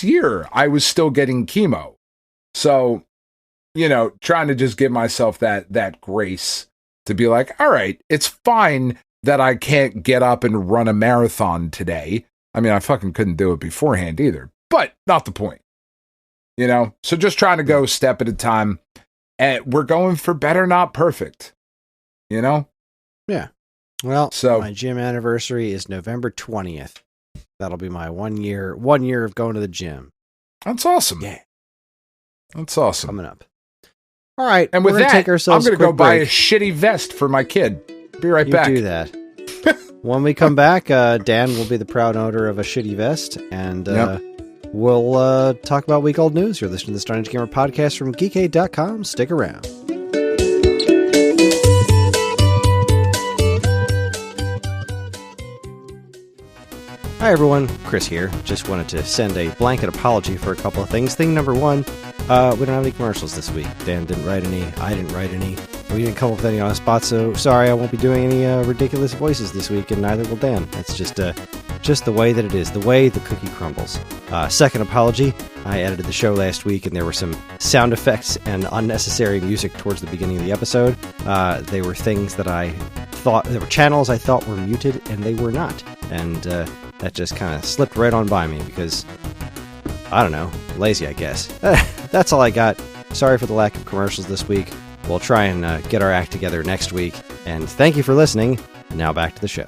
year, I was still getting chemo. So, you know, trying to just give myself that grace to be like, all right, it's fine that I can't get up and run a marathon today. I mean, I fucking couldn't do it beforehand either, but not the point. You know, so just trying to go step at a time, and we're going for better, not perfect, you know? Yeah. Well, so my gym anniversary is November 20th. That'll be my 1 year of going to the gym. That's awesome. Yeah. That's awesome. Coming up. All right. And with that, take ourselves I'm going to go buy a break. shitty vest for my kid. Be right back. Do that. When we come back, Dan will be the proud owner of a shitty vest, and we'll talk about week-old news. You're listening to the Stone Age Gamer podcast from geekade.com. Stick around. Hi, everyone. Kris here. Just wanted to send a blanket apology for a couple of things. Thing number one, we don't have any commercials this week. Dan didn't write any. I didn't write any. We didn't come up with any on the spot, so sorry I won't be doing any ridiculous voices this week, and neither will Dan. That's just the way that it is, the way the cookie crumbles. Second apology, I edited the show last week, and there were some sound effects and unnecessary music towards the beginning of the episode. They were things that there were channels I thought were muted, and they were not. And that just kind of slipped right on by me because, I don't know, lazy, I guess. That's all I got. Sorry for the lack of commercials this week. We'll try and get our act together next week. And thank you for listening. Now back to the show.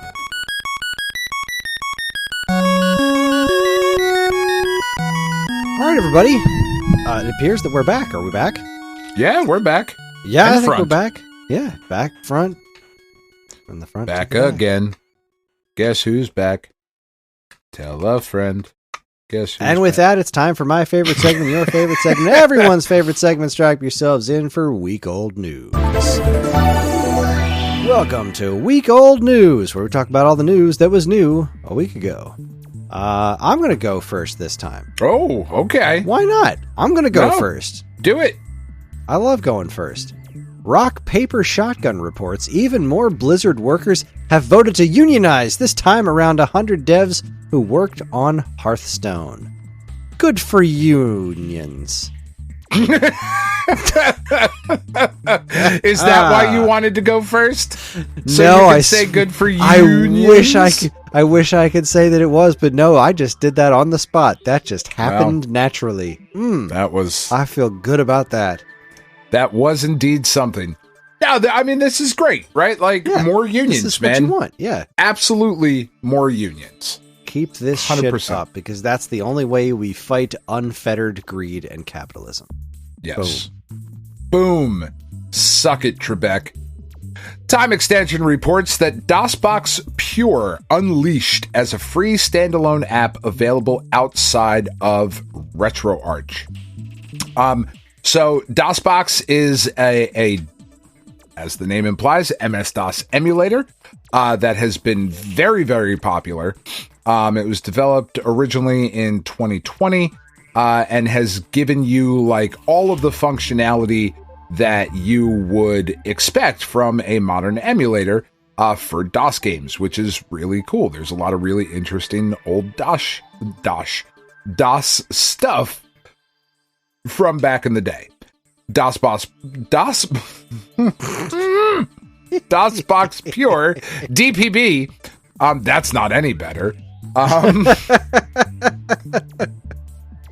All right, everybody. It appears that we're back. Are we back? Yeah, we're back. Yeah, and I think front. we're back. Yeah, back, front. From the front. Back to the back. again. Guess who's back? Tell a friend. Guess who's And with back? that, it's time for my favorite segment, your favorite segment, everyone's favorite segment. Strap yourselves in for Week Old News. Welcome to Week Old News, where we talk about all the news that was new a week ago. I'm going to go first this time. Oh, okay. Why not? I'm going to go No. first. Do it. I love going first. Rock Paper Shotgun reports even more Blizzard workers have voted to unionize, this time around 100 devs who worked on Hearthstone. Good for unions. Is that why you wanted to go first? So no, I say good for unions. I wish I could say that it was, but no, I just did that on the spot. That just happened naturally. I feel good about that. That was indeed something. Now, I mean, this is great, right? Like, more unions, this is man. What you want, yeah. Absolutely more unions. Keep this 100%. shit up, because that's the only way we fight unfettered greed and capitalism. Yes. Boom. Suck it, Trebek. Time Extension reports that DOSBox Pure unleashed as a free standalone app available outside of RetroArch. So DOSBox is a as the name implies, MS-DOS emulator that has been very, very popular. It was developed originally in 2020 and has given you like all of the functionality that you would expect from a modern emulator for DOS games, which is really cool. There's a lot of really interesting old DOS stuff from back in the day. DOSBox Pure DPB. That's not any better.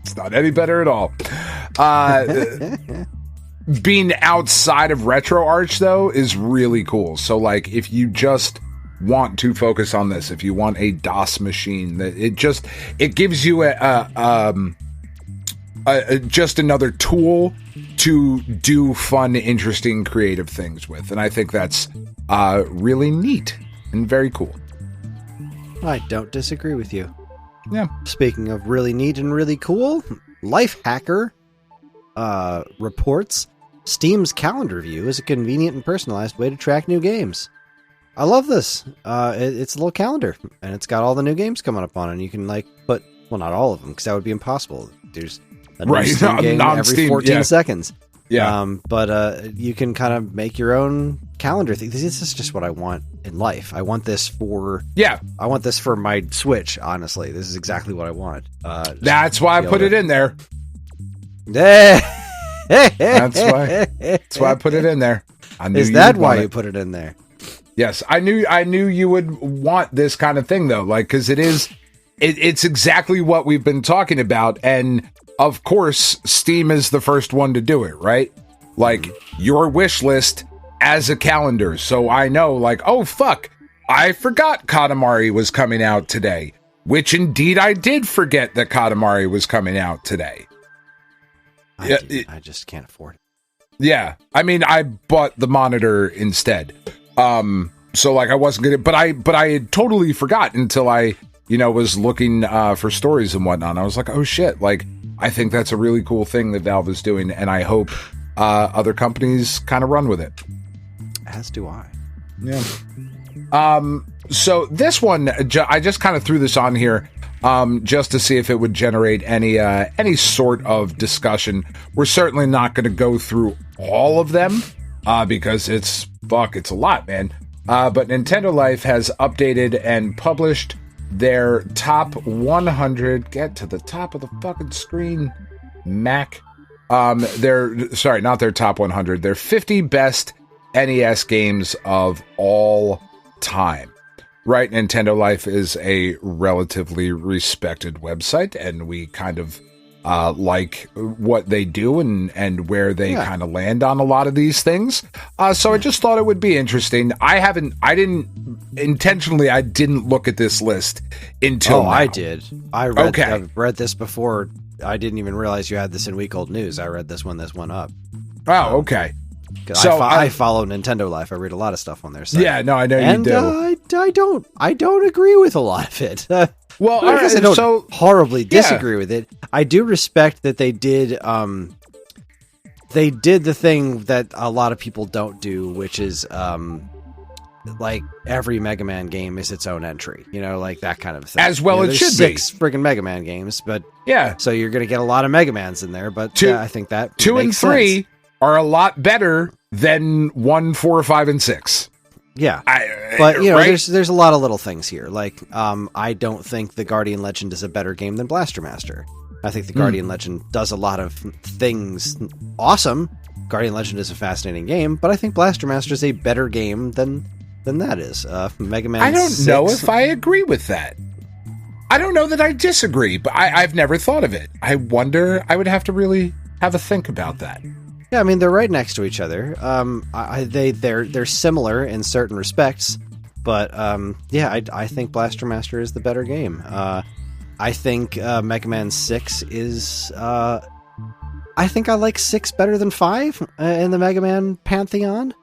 It's not any better at all. Being outside of RetroArch though is really cool. So like if you just want to focus on this, if you want a DOS machine, that it gives you just another tool to do fun, interesting, creative things with. And I think that's really neat and very cool. I don't disagree with you. Yeah. Speaking of really neat and really cool, Lifehacker reports Steam's calendar view is a convenient and personalized way to track new games. I love this. It's a little calendar, and it's got all the new games coming up on it. And you can put, well, not all of them, because that would be impossible. There's a new Steam game every 14 seconds. Yeah. But you can kind of make your own calendar thing. This is just what I want in life. I want this for my Switch, honestly. This is exactly what I want. That's why I put it in there. That's why I put it in there. Is that why you put it in there? Yes, I knew you would want this kind of thing though, because it's exactly what we've been talking about, and of course, Steam is the first one to do it, right? Like your wish list as a calendar, so I know, oh fuck, I forgot Katamari was coming out today, which indeed I did forget that Katamari was coming out today. I just can't afford it. Yeah, I mean, I bought the monitor instead. So I wasn't gonna, but I had totally forgot until I, was looking for stories and whatnot. And I was like, oh shit, I think that's a really cool thing that Valve is doing, and I hope other companies kind of run with it. As do I. Yeah. So this one, I just kind of threw this on here just to see if it would generate any sort of discussion. We're certainly not going to go through all of them because it's a lot, man. But Nintendo Life has updated and published their top 100. Get to the top of the fucking screen, Mac. Not their top 100. Their 50 best NES games of all time. Right, Nintendo Life is a relatively respected website, and we kind of like what they do and where they kind of land on a lot of these things. So I just thought it would be interesting. I didn't look at this list until now. I did. I've read this before. I didn't even realize you had this in Week Old News. I read this when this went up. Oh, okay. So I follow Nintendo Life. I read a lot of stuff on their site. Yeah, no, I know you do. I don't agree with a lot of it. Well, I guess I don't horribly disagree with it. I do respect that they did the thing that a lot of people don't do, which is every Mega Man game is its own entry, that kind of thing. As well, it should be 6 friggin' Mega Man games, but yeah, so you're going to get a lot of Mega Mans in there. But I think that 2 and 3. sense. are a lot better than 1, 4, 5, and 6. Yeah, but you know, right? there's a lot of little things here. Like, I don't think the Guardian Legend is a better game than Blaster Master. I think the Guardian Legend does a lot of things awesome. Guardian Legend is a fascinating game, but I think Blaster Master is a better game than that is. Mega Man. I don't 6, know if I agree with that. I don't know that I disagree, but I've never thought of it. I wonder. I would have to really have a think about that. Yeah, I mean, they're right next to each other. They're similar in certain respects, but I think Blaster Master is the better game. I think Mega Man 6 is... I think I like 6 better than 5 in the Mega Man pantheon.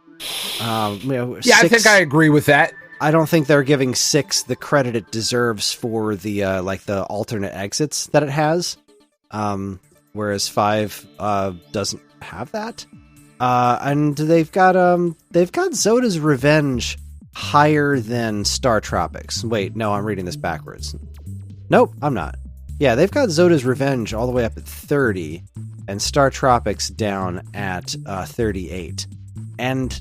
Yeah, 6, I think I agree with that. I don't think they're giving 6 the credit it deserves for the the alternate exits that it has. Whereas 5 doesn't have that. And they've got Zoda's Revenge higher than Star Tropics. Wait, no, I'm reading this backwards. Nope, I'm not. Yeah, they've got Zoda's Revenge all the way up at 30 and Star Tropics down at 38. And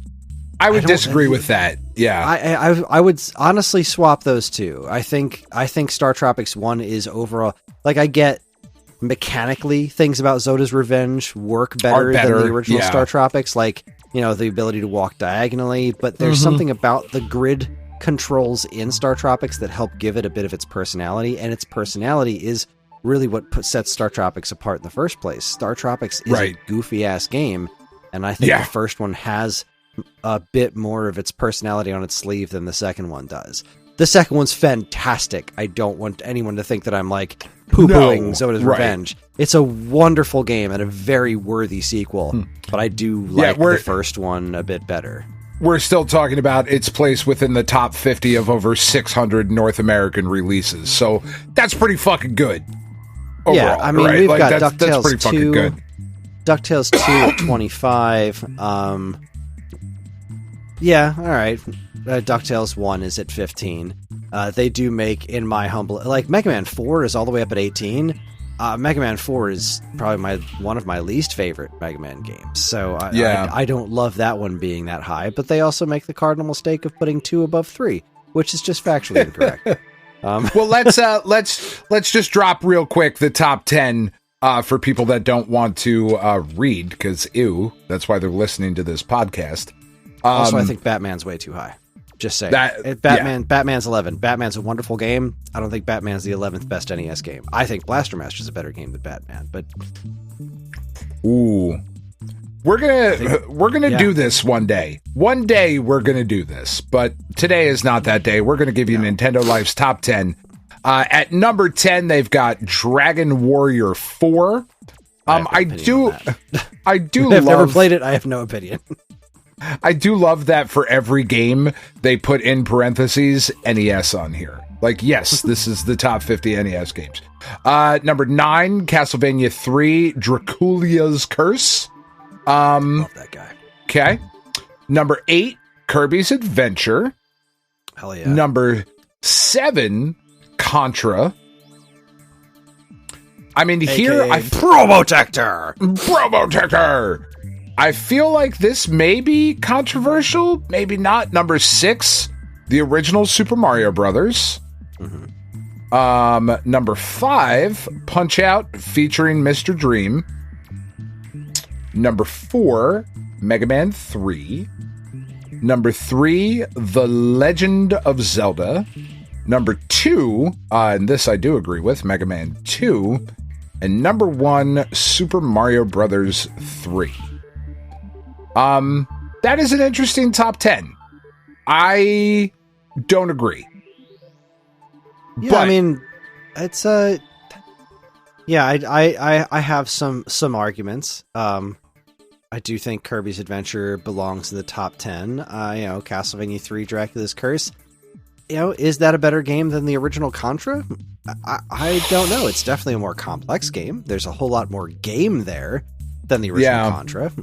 I would disagree with that. Yeah. I would honestly swap those two. I think Star Tropics 1 is overall, like, I get mechanically things about Zoda's Revenge work better than the original Star Tropics, like, you know, the ability to walk diagonally, but there's something about the grid controls in Star Tropics that help give it a bit of its personality, and its personality is really what sets Star Tropics apart in the first place. Star Tropics is a goofy ass game, and I think the first one has a bit more of its personality on its sleeve than the second one does. The second one's fantastic. I don't want anyone to think that I'm like poo-pooing Zoda's Revenge. It's a wonderful game and a very worthy sequel, but I do like the first one a bit better. We're still talking about its place within the top 50 of over 600 North American releases, so that's pretty fucking good. Overall, yeah, I mean, we've got DuckTales pretty 2, fucking good. DuckTales 2 at 25. Yeah, all right. DuckTales 1 is at 15. They do make, in my humble... Like, Mega Man 4 is all the way up at 18. Mega Man 4 is probably one of my least favorite Mega Man games. So I don't love that one being that high, but they also make the cardinal mistake of putting 2 above 3, which is just factually incorrect. Well, let's just drop real quick the top 10 for people that don't want to read, because that's why they're listening to this podcast. Also, I think Batman's way too high. Just saying. Batman's 11. Batman's a wonderful game. I don't think Batman's the 11th best NES game. I think Blaster Master's a better game than Batman, but... Ooh. We're gonna do this one day. One day we're gonna do this, but today is not that day. We're gonna give you Nintendo Life's top 10. At number 10, they've got Dragon Warrior 4. I do I've never played it. I have no opinion. I do love that for every game they put in parentheses NES on here. Like, yes, this is the top 50 NES games. Number 9, Castlevania 3, Draculia's Curse. Love that guy. Okay. Number 8, Kirby's Adventure. Hell yeah. Number 7, Contra. I mean, here Probotector. I feel like this may be controversial, maybe not. Number 6, the original Super Mario Brothers. Number 5, Punch Out featuring Mr. Dream. Number 4, Mega Man 3. Number 3, The Legend of Zelda. Number 2, and this I do agree with, Mega Man 2. And number 1, Super Mario Brothers 3. That is an interesting top 10. I don't agree. Yeah, but, I mean, it's I have some arguments. I do think Kirby's Adventure belongs in the top 10. Castlevania 3, Dracula's Curse. Is that a better game than the original Contra? I don't know. It's definitely a more complex game. There's a whole lot more game there than the original Contra.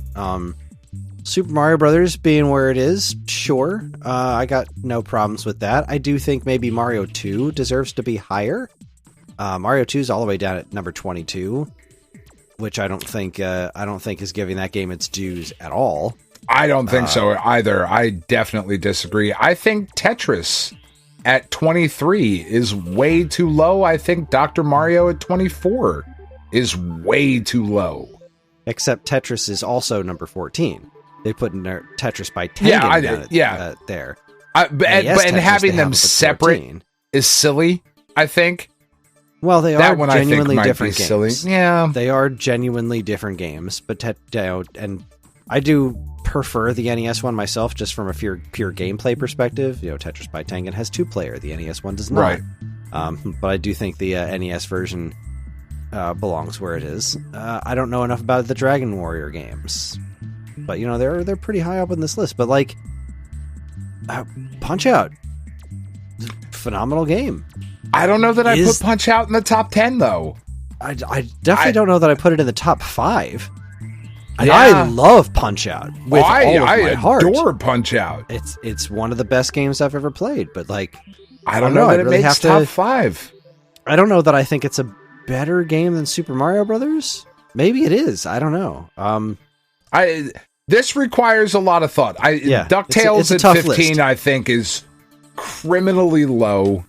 Super Mario Brothers being where it is, sure. I got no problems with that. I do think maybe Mario 2 deserves to be higher. Mario 2 is all the way down at number 22. which I don't think is giving that game its dues at all. I don't think so either. I definitely disagree. I think Tetris at 23 is way too low. I think Dr. Mario at 24 is way too low. Except Tetris is also number 14. They put in their Tetris by Tangen there. And having them separate 14 is silly, I think. Well, they are genuinely different games. Silly. Yeah. They are genuinely different games, but and I do prefer the NES one myself, just from a pure gameplay perspective. Tetris by Tangen has 2-player. The NES one does not. Right. But I do think the NES version belongs where it is. I don't know enough about the Dragon Warrior games, but they're pretty high up on this list. But like, Punch-Out, phenomenal game. I don't know that I put Punch-Out in the top 10 though. I definitely don't know that I put it in the top 5. And I love Punch-Out with all of my heart. I adore Punch-Out. It's one of the best games I've ever played, but like, I don't know that it makes top 5. I don't know that I think it's a better game than Super Mario Brothers. Maybe it is. I don't know. This requires a lot of thought. DuckTales it's at 15, list. I think, is criminally low.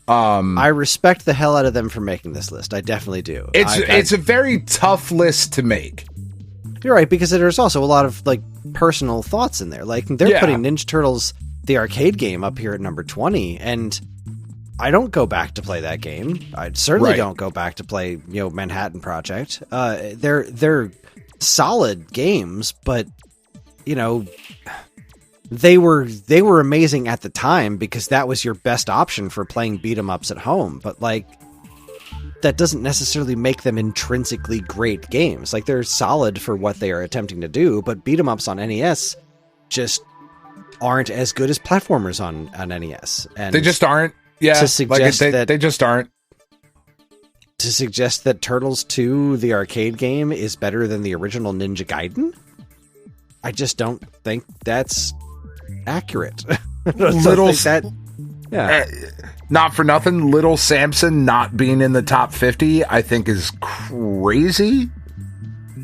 I respect the hell out of them for making this list. I definitely do. It's a very tough list to make. You're right, because there's also a lot of like personal thoughts in there. Like they're putting Ninja Turtles, the arcade game, up here at number 20, and I don't go back to play that game. I certainly don't go back to play Manhattan Project. They're solid games, but they were amazing at the time because that was your best option for playing beat 'em ups at home. But like, that doesn't necessarily make them intrinsically great games. Like, they're solid for what they are attempting to do, but beat 'em ups on NES just aren't as good as platformers on NES. And they just aren't. Yeah, to suggest they just aren't. To suggest that Turtles 2, the arcade game, is better than the original Ninja Gaiden, I just don't think that's accurate. Not for nothing, Little Samson not being in the top 50, I think, is crazy.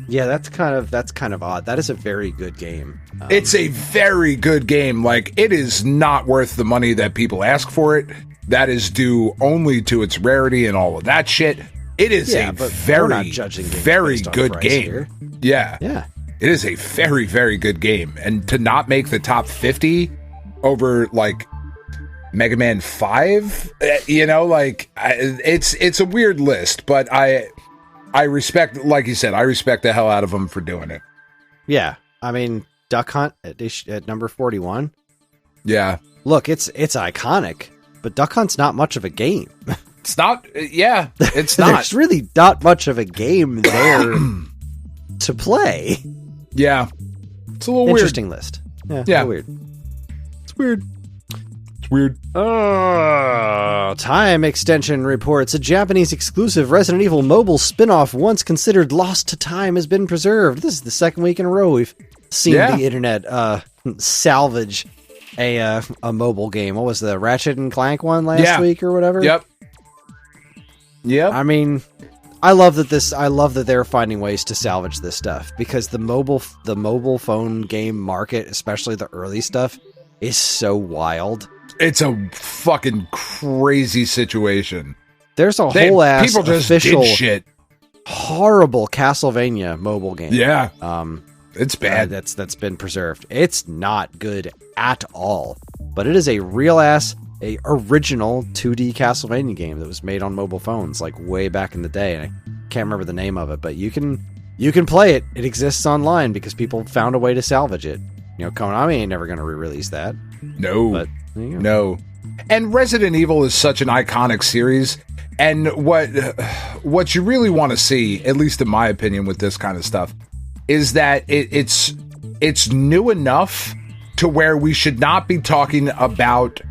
Yeah, that's kind of odd. That is a very good game. It's a very good game. Like, it is not worth the money that people ask for it. That is due only to its rarity and all of that shit. It is a very good game. Here. Yeah. It is a very, very good game. And to not make the top 50 over, like, Mega Man 5, it's a weird list, but I respect, like you said, I respect the hell out of them for doing it. Yeah. I mean, Duck Hunt at number 41. Yeah. Look, it's iconic, but Duck Hunt's not much of a game. It's not. Yeah, it's not. There's really not much of a game there to play. Yeah. It's a little interesting list. Yeah. Weird. It's weird. Time Extension reports a Japanese exclusive Resident Evil mobile spin-off once considered lost to time has been preserved. This is the second week in a row we've seen the internet salvage a mobile game. What was the Ratchet and Clank one last week or whatever? Yep. I mean, I love that they're finding ways to salvage this stuff, because the mobile phone game market, especially the early stuff, is so wild. It's a fucking crazy situation. There's a whole ass people just official did shit. Horrible Castlevania mobile game. Yeah. It's bad. That's been preserved. It's not good at all. But it is a real ass, a original 2D Castlevania game that was made on mobile phones like way back in the day. And I can't remember the name of it, but you can play it. It exists online because people found a way to salvage it. Konami ain't never going to re-release that. No. But no. And Resident Evil is such an iconic series, and what you really want to see, at least in my opinion with this kind of stuff, is that it's new enough to where we should not be talking about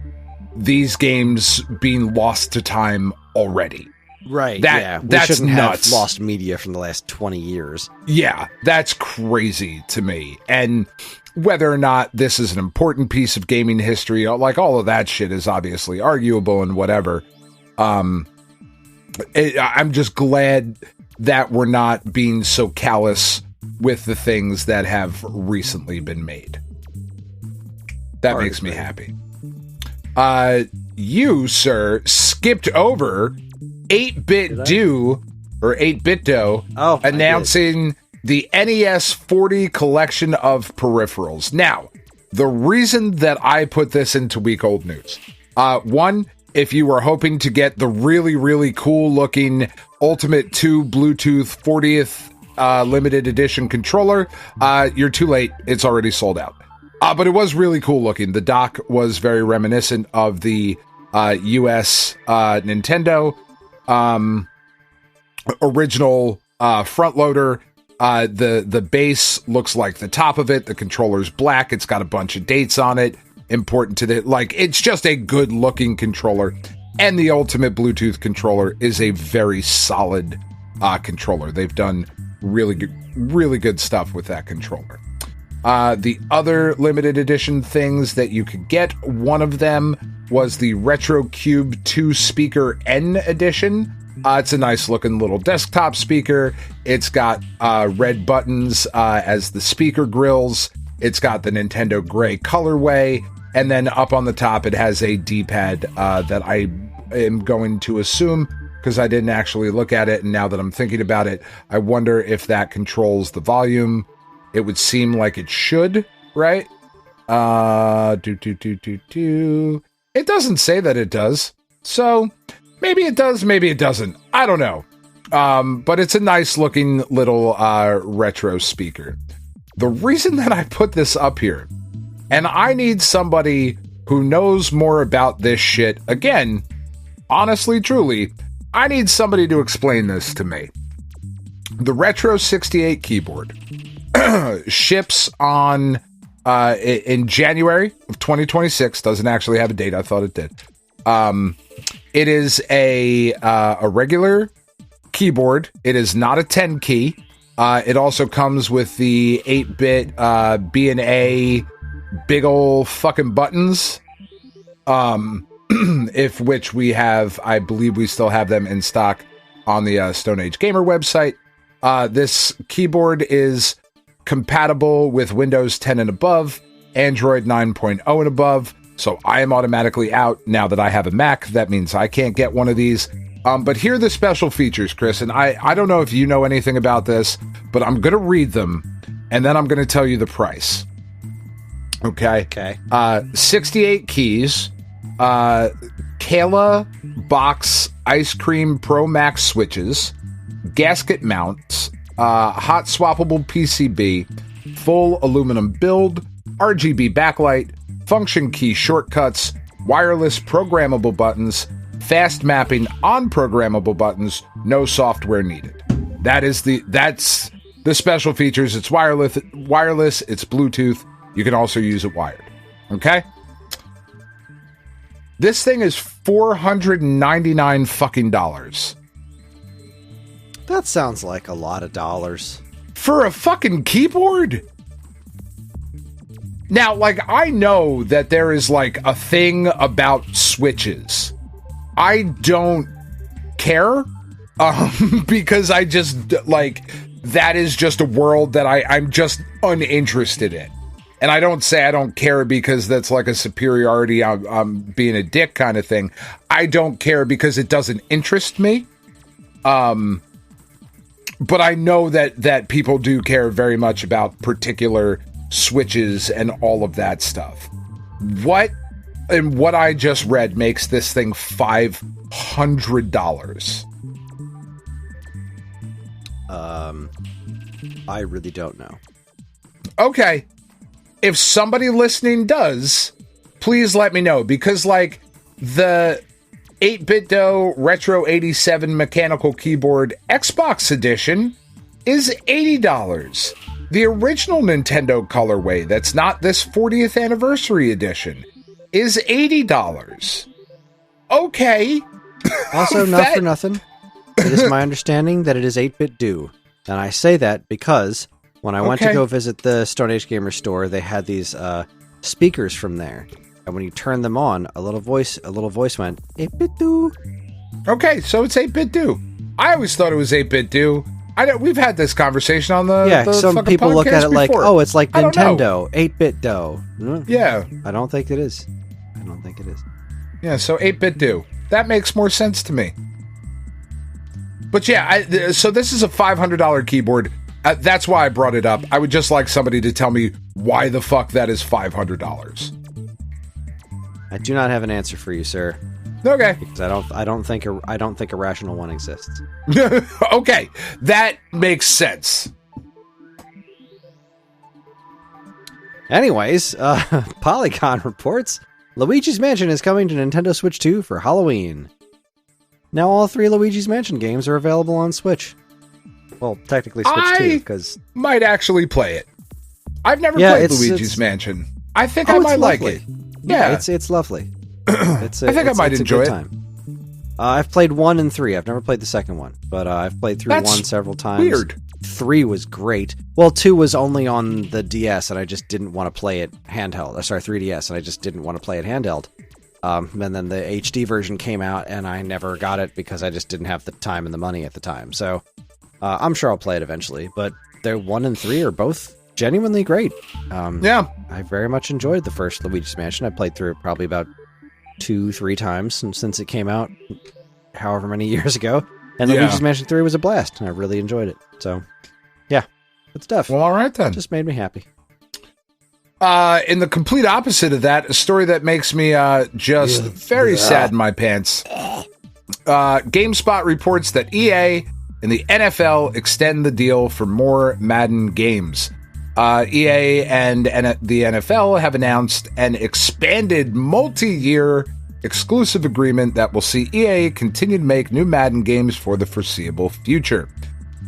these games being lost to time already. Right. That's we shouldn't nuts. have lost media from the last 20 years. Yeah, that's crazy to me. And whether or not this is an important piece of gaming history, like all of that shit is obviously arguable and whatever. I'm just glad that we're not being so callous with the things that have recently been made. That makes me happy. You, sir, skipped over 8-Bit Do, or 8-Bit Do, announcing the NES 40 collection of peripherals. Now, the reason that I put this into week old news, one, if you were hoping to get the really, really cool looking Ultimate 2 Bluetooth 40th limited edition controller, you're too late. It's already sold out. But it was really cool looking. The dock was very reminiscent of the US Nintendo original front loader. The base looks like the top of it. The controller's black. It's got a bunch of dates on it. Important to it's just a good looking controller. And the Ultimate Bluetooth controller is a very solid controller. They've done really good stuff with that controller. The other limited edition things that you could get, one of them was the Retro Cube 2 Speaker N edition. It's a nice looking little desktop speaker. It's got red buttons as the speaker grills. It's got the Nintendo gray colorway. And then up on the top, it has a D-pad that I am going to assume, because I didn't actually look at it, and now that I'm thinking about it, I wonder if that controls the volume. It would seem like it should, right? It doesn't say that it does. So maybe it does, maybe it doesn't. I don't know. But it's a nice looking little retro speaker. The reason that I put this up here, and I need somebody who knows more about this shit, again, honestly, truly, I need somebody to explain this to me. The Retro 68 keyboard ships on in January of 2026. Doesn't actually have a date. I thought it did. It is a regular keyboard. It is not a 10 key. It also comes with the 8-bit B&A big ol' fucking buttons. If which we have, I believe we still have them in stock on the Stone Age Gamer website. This keyboard is compatible with Windows 10 and above, Android 9.0 and above, so I am automatically out. Now that I have a Mac, that means I can't get one of these. But here are the special features, Chris, and I don't know if you know anything about this, but I'm going to read them, and then I'm going to tell you the price. Okay. 68 keys, Kayla Box Ice Cream Pro Max switches, gasket mounts, hot swappable PCB, full aluminum build, RGB backlight, function key shortcuts, wireless programmable buttons, fast mapping on programmable buttons, no software needed. That's the special features. It's wireless, it's Bluetooth. You can also use it wired. Okay? This thing is $499 fucking dollars. That sounds like a lot of dollars. For a fucking keyboard? Now, I know that there is, a thing about switches. I don't care, because I just, that is just a world that I'm just uninterested in. And I don't say I don't care because that's a superiority, I'm being a dick kind of thing. I don't care because it doesn't interest me. But I know that people do care very much about particular switches and all of that stuff. What I just read makes this thing $500. I really don't know. Okay. If somebody listening does, please let me know, because the 8-Bit Do Retro 87 mechanical keyboard Xbox edition is $80. The original Nintendo colorway, that's not this 40th anniversary edition, is $80. Okay. Also, not for nothing, it is my understanding that it is 8-Bit Do. And I say that because when I went to go visit the Stone Age Gamer store, they had these speakers from there. And when you turn them on, a little voice went, 8-Bit Do. Okay, so it's 8-Bit Do. I always thought it was 8-bit do. I know we've had this conversation on the some people look at it like, before. oh, it's like Nintendo, 8-bit do. Yeah. I don't think it is. Yeah, so 8-bit do. That makes more sense to me. But yeah, so this is a $500 keyboard. That's why I brought it up. I would just like somebody to tell me why the fuck that is $500. I do not have an answer for you, sir. Okay. Because I don't think a rational one exists. Okay, that makes sense. Anyways, Polygon reports Luigi's Mansion is coming to Nintendo Switch 2 for Halloween. Now all 3 Luigi's Mansion games are available on Switch. Well, technically Switch 2, because... might actually play it. I've never played Luigi's Mansion. I think I might like it. Yeah, it's lovely. I think I might enjoy it. Time. I've played 1 and 3. I've never played the second one, but I've played through 1 several times. Weird. 3 was great. Well, 2 was only on the DS, and I just didn't want to play it handheld. Sorry, 3DS, and I just didn't want to play it handheld. And then the HD version came out, and I never got it because I just didn't have the time and the money at the time. So I'm sure I'll play it eventually. But they're 1 and 3 are both genuinely great. Yeah, I very much enjoyed the first Luigi's Mansion. I played through it probably about 2-3 times since it came out, however many years ago. And Luigi's Mansion 3 was a blast, and I really enjoyed it. So, yeah, good stuff. Well, all right then. Just made me happy. In the complete opposite of that, a story that makes me just very sad in my pants. GameSpot reports that EA and the NFL extend the deal for more Madden games. EA and the NFL have announced an expanded multi-year exclusive agreement that will see EA continue to make new Madden games for the foreseeable future.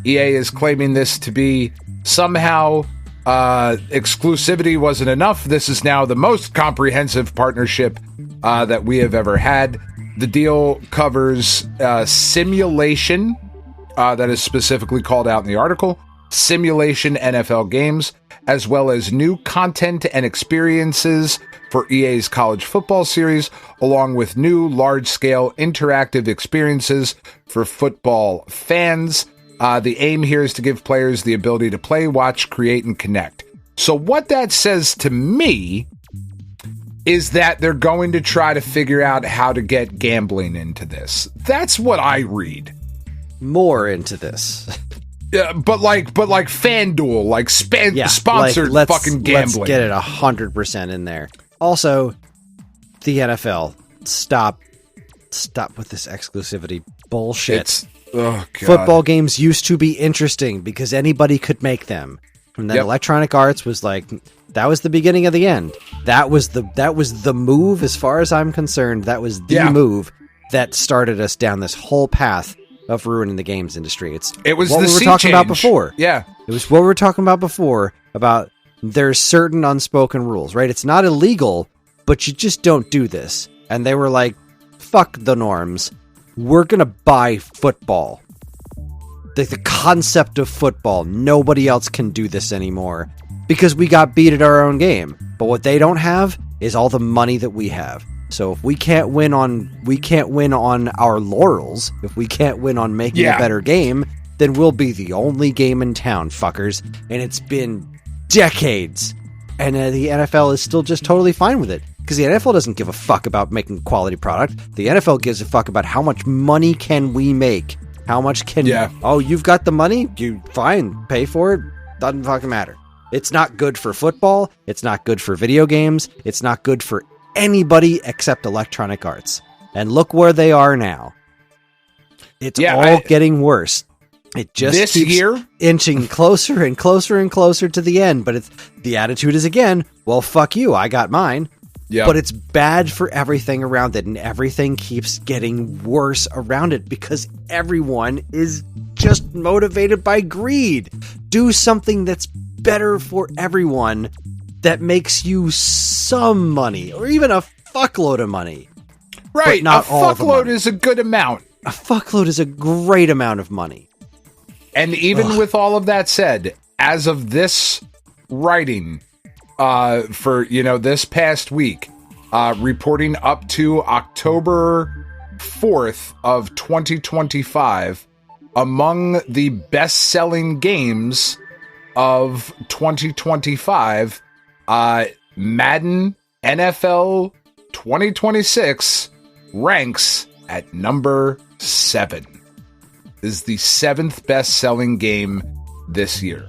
EA is claiming this to be somehow exclusivity wasn't enough. This is now the most comprehensive partnership that we have ever had. The deal covers simulation, that is specifically called out in the article, simulation NFL games, as well as new content and experiences for EA's college football series, along with new large-scale interactive experiences for football fans. The aim here is to give players the ability to play, watch, create, and connect. So what that says to me is that they're going to try to figure out how to get gambling into this. That's what I read. More into this. But like FanDuel, like sponsored fucking gambling. Let's get it 100% in there. Also, the NFL, stop with this exclusivity bullshit. Football games used to be interesting because anybody could make them. And then Electronic Arts was like, that was the beginning of the end. That was the move, as far as I'm concerned. That was the move that started us down this whole path of ruining the games industry. It was what we were talking about before. Yeah. It was what we were talking about before, about there's certain unspoken rules, right? It's not illegal, but you just don't do this. And they were like, fuck the norms. We're going to buy football. The concept of football. Nobody else can do this anymore because we got beat at our own game. But what they don't have is all the money that we have. So if we can't win on our laurels, if we can't win on making a better game, then we'll be the only game in town, fuckers. And it's been decades. And the NFL is still just totally fine with it. Because the NFL doesn't give a fuck about making quality product. The NFL gives a fuck about how much money can we make. How much can... Oh, you've got the money? You fine. Pay for it. Doesn't fucking matter. It's not good for football. It's not good for video games. It's not good for anybody except Electronic Arts. And look where they are now. It's all getting worse. It just keeps inching closer and closer and closer to the end. But the attitude is again, well, fuck you. I got mine. Yeah. But it's bad for everything around it, and everything keeps getting worse around it because everyone is just motivated by greed. Do something that's better for everyone that makes you some money, or even a fuckload of money. Right, not a fuckload is a good amount. A fuckload is a great amount of money. And even with all of that said, as of this writing... for this past week, reporting up to October 4th of 2025, among the best-selling games of 2025, Madden NFL 2026 ranks at number 7. Is the 7th best-selling game this year.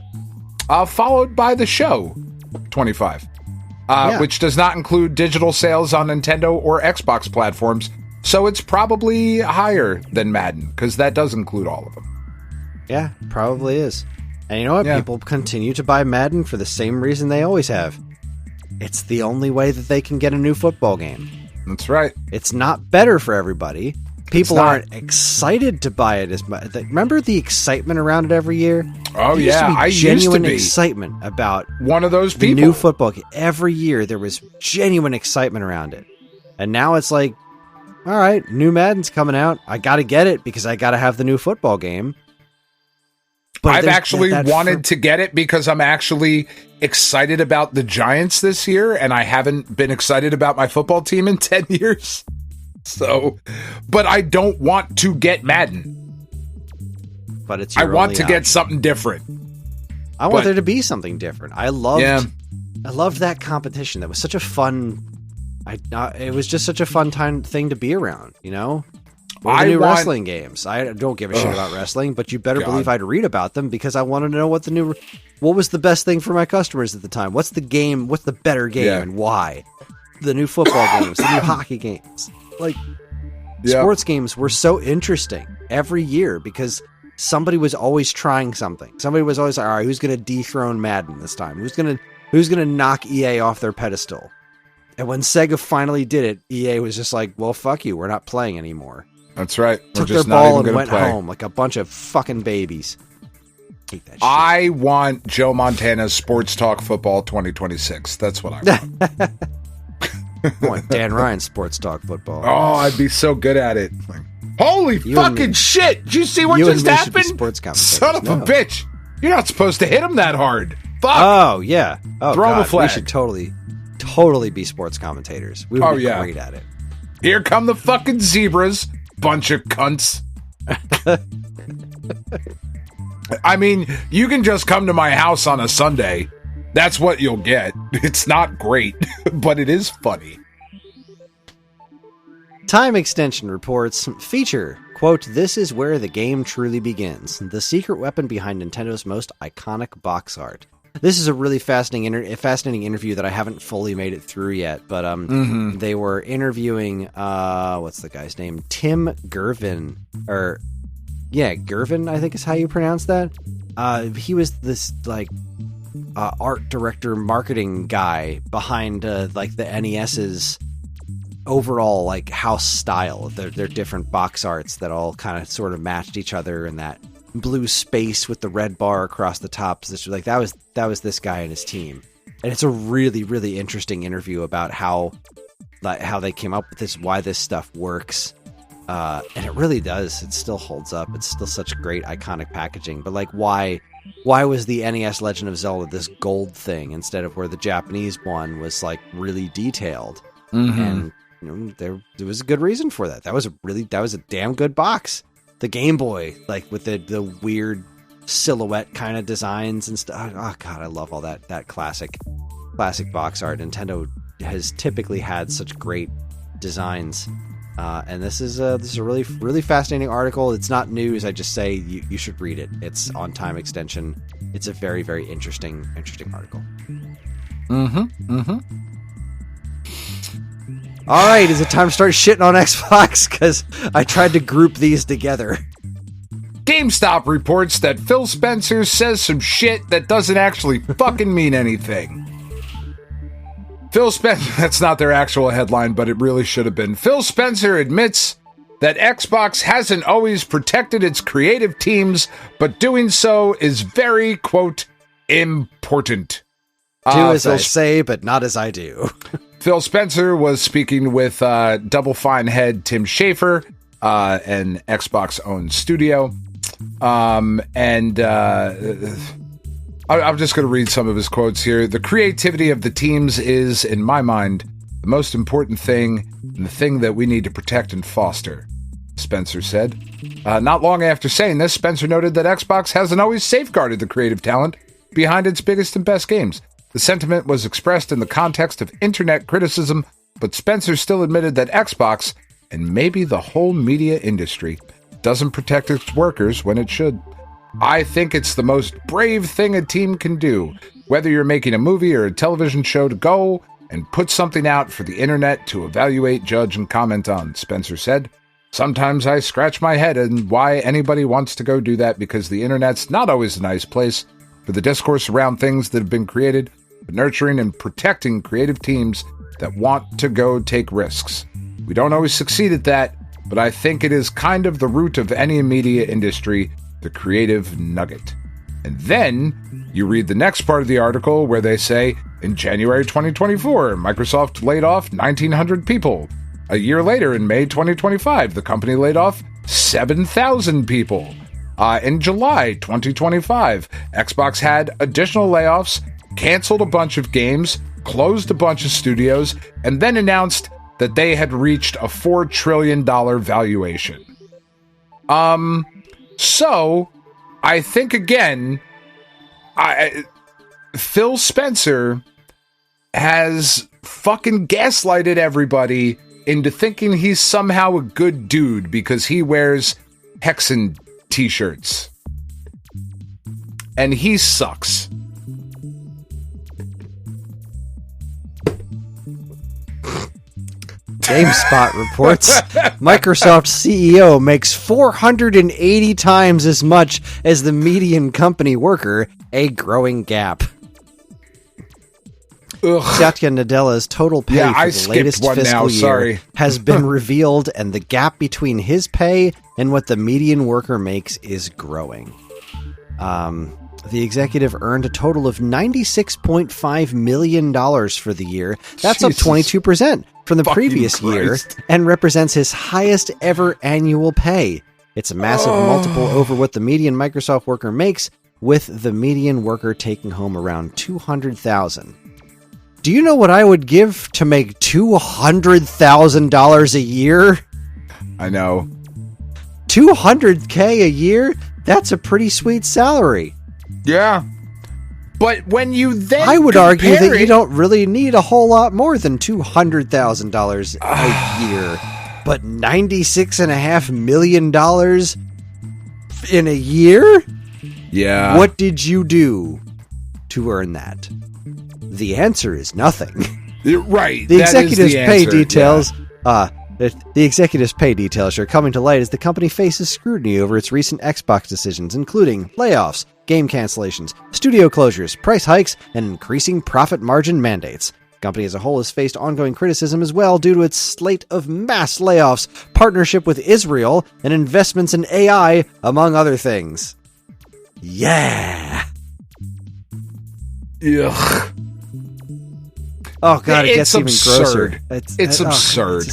Followed by The Show 25, which does not include digital sales on Nintendo or Xbox platforms, so it's probably higher than Madden, because that does include all of them. Yeah, probably is. And you know what? Yeah. People continue to buy Madden for the same reason they always have. It's the only way that they can get a new football game. That's right. It's not better for everybody. People aren't excited to buy it as much. Remember the excitement around it every year? Oh, there used to be I genuine used to be excitement about one of those the people. new football game. Every year there was genuine excitement around it. And now it's like, all right, new Madden's coming out. I got to get it because I got to have the new football game. But I've actually wanted to get it because I'm actually excited about the Giants this year, and I haven't been excited about my football team in 10 years. So, but I don't want to get Madden. But it's I your want only to option. get something different. I want there to be something different. I loved that competition. That was such a fun. It was just such a fun thing to be around. You know, or the new wrestling games. I don't give a shit about wrestling, but you better believe I'd read about them because I wanted to know what was the best thing for my customers at the time. What's the game? What's the better game and why? The new football games, the new hockey games. Sports games were so interesting every year because somebody was always trying something. Somebody was always like, all right, who's going to dethrone Madden this time? Who's going to knock EA off their pedestal? And when Sega finally did it, EA was just like, well, fuck you. We're not playing anymore. That's right. Took their ball and went home like a bunch of fucking babies. Hate that shit. I want Joe Montana's Sports Talk Football 2026. That's what I want. I want Dan Ryan's Sports Talk Football. Oh, I'd be so good at it. Like, holy fucking shit! Did you see what just happened? Son of a bitch! You're not supposed to hit him that hard. Fuck! Oh yeah. Oh, throw him a flag. We should totally be sports commentators. We would be great at it. Here come the fucking zebras, bunch of cunts. I mean, you can just come to my house on a Sunday. That's what you'll get. It's not great, but it is funny. Time Extension reports, feature, quote, "This is where the game truly begins. The secret weapon behind Nintendo's most iconic box art." This is a really fascinating interview that I haven't fully made it through yet, but they were interviewing, what's the guy's name? Tim Gervin, Gervin, I think is how you pronounce that. He was this, art director, marketing guy behind, the NES's overall, house style. They're different box arts that all kind of sort of matched each other, and that blue space with the red bar across the top. That was this guy and his team, and it's a really, really interesting interview about how they came up with this, why this stuff works, and it really does. It still holds up. It's still such great iconic packaging. But why was the NES Legend of Zelda this gold thing instead of where the Japanese one was really detailed? And there was a good reason for that. That was a damn good box. The Game Boy, with the weird silhouette kind of designs and stuff. Oh god, I love all that classic box art. Nintendo has typically had such great designs, and this is a really, really fascinating article. It's not news. I just say you should read it. It's on Time Extension. It's a very, very interesting article. All right, is it time to start shitting on Xbox? Because I tried to group these together. GameStop reports that Phil Spencer says some shit that doesn't actually fucking mean anything. Phil Spencer, that's not their actual headline, but it really should have been. Phil Spencer admits that Xbox hasn't always protected its creative teams, but doing so is very, quote, important. Do as I say, but not as I do. Phil Spencer was speaking with Double Fine head Tim Schafer, an Xbox-owned studio. I'm just going to read some of his quotes here. "The creativity of the teams is, in my mind, the most important thing and the thing that we need to protect and foster. Spencer said. Not long after saying this, Spencer noted that Xbox hasn't always safeguarded the creative talent behind its biggest and best games. The sentiment was expressed in the context of internet criticism, but Spencer still admitted that Xbox, and maybe the whole media industry, doesn't protect its workers when it should. I think it's the most brave thing a team can do, whether you're making a movie or a television show, to go and put something out for the internet to evaluate, judge, and comment on, Spencer said. Sometimes I scratch my head on why anybody wants to go do that, because the internet's not always a nice place for the discourse around things that have been created, but nurturing and protecting creative teams that want to go take risks. We don't always succeed at that, but I think it is kind of the root of any media industry, the creative nugget. And then you read the next part of the article where they say, in January 2024, Microsoft laid off 1,900 people. A year later, in May 2025, the company laid off 7,000 people. In July 2025, Xbox had additional layoffs, canceled a bunch of games, closed a bunch of studios, and then announced that they had reached a $4 trillion valuation. So, I think, again, Phil Spencer has fucking gaslighted everybody into thinking he's somehow a good dude because he wears Hexen t-shirts. And he sucks. GameSpot reports Microsoft CEO makes 480 times as much as the median company worker, a growing gap. Satya Nadella's total pay for the latest fiscal year has been revealed, and the gap between his pay and what the median worker makes is growing. The executive earned a total of $96.5 million for the year. That's up 22% from the previous year and represents his highest ever annual pay. It's a massive multiple over what the median Microsoft worker makes, with the median worker taking home around $200,000. Do you know what I would give to make $200,000 a year? I know. $200K a year? That's a pretty sweet salary. Yeah. But when you then I would argue that you don't really need a whole lot more than $200,000 a year. But $96.5 million in a year? Yeah. What did you do to earn that? The answer is nothing. Right. The executive's pay details... The executive's pay details are coming to light as the company faces scrutiny over its recent Xbox decisions, including layoffs, game cancellations, studio closures, price hikes, and increasing profit margin mandates. The company as a whole has faced ongoing criticism as well due to its slate of mass layoffs, partnership with Israel, and investments in AI, among other things. Yeah! Ugh. Oh god, it gets even grosser. It's absurd.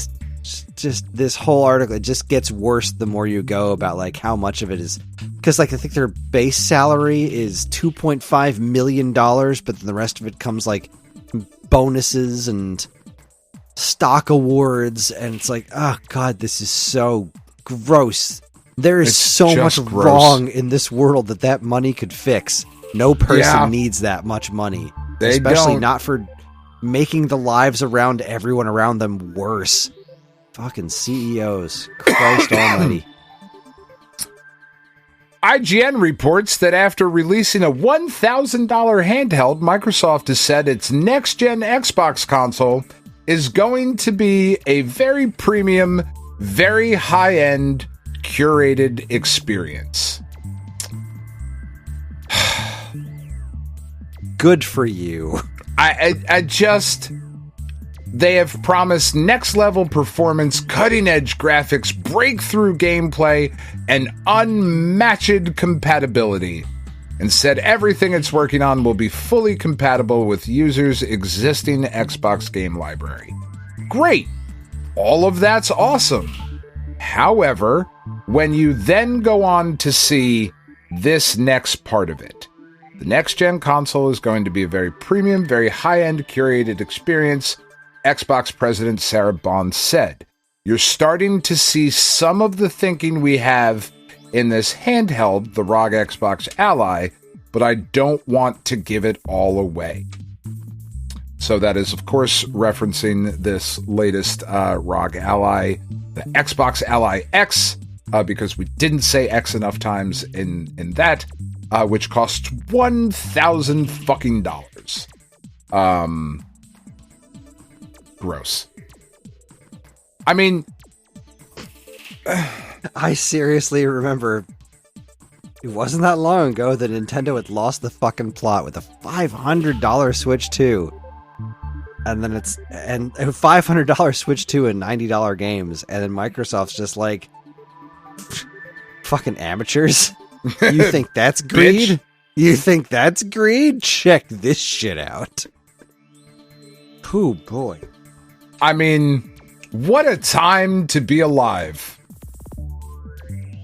Just this whole article, it just gets worse the more you go about like how much of it is, because like I think their base salary is $2.5 million, but then the rest of it comes like bonuses and stock awards, and it's like, oh god, this is so gross. There is so much wrong in this world that money could fix. No person needs that much money, especially not for making the lives around everyone around them worse. Fucking CEOs. Christ almighty. IGN reports that after releasing a $1,000 handheld, Microsoft has said its next-gen Xbox console is going to be a very premium, very high-end, curated experience. Good for you. I just... They have promised next-level performance, cutting-edge graphics, breakthrough gameplay, and unmatched compatibility, and said everything it's working on will be fully compatible with users' existing Xbox game library. Great! All of that's awesome. However, when you then go on to see this next part of it, the next-gen console is going to be a very premium, very high-end curated experience, Xbox President Sarah Bond said. You're starting to see some of the thinking we have in this handheld, the ROG Xbox Ally, but I don't want to give it all away. So that is, of course, referencing this latest ROG Ally, the Xbox Ally X, because we didn't say X enough times in that, which costs $1,000 fucking dollars. Gross. I mean, I seriously remember it wasn't that long ago that Nintendo had lost the fucking plot with a $500 Switch 2. And then a $500 Switch 2 and $90 games. And then Microsoft's just like, fucking amateurs. You think that's greed? You think that's greed? Check this shit out. Oh boy. I mean, what a time to be alive.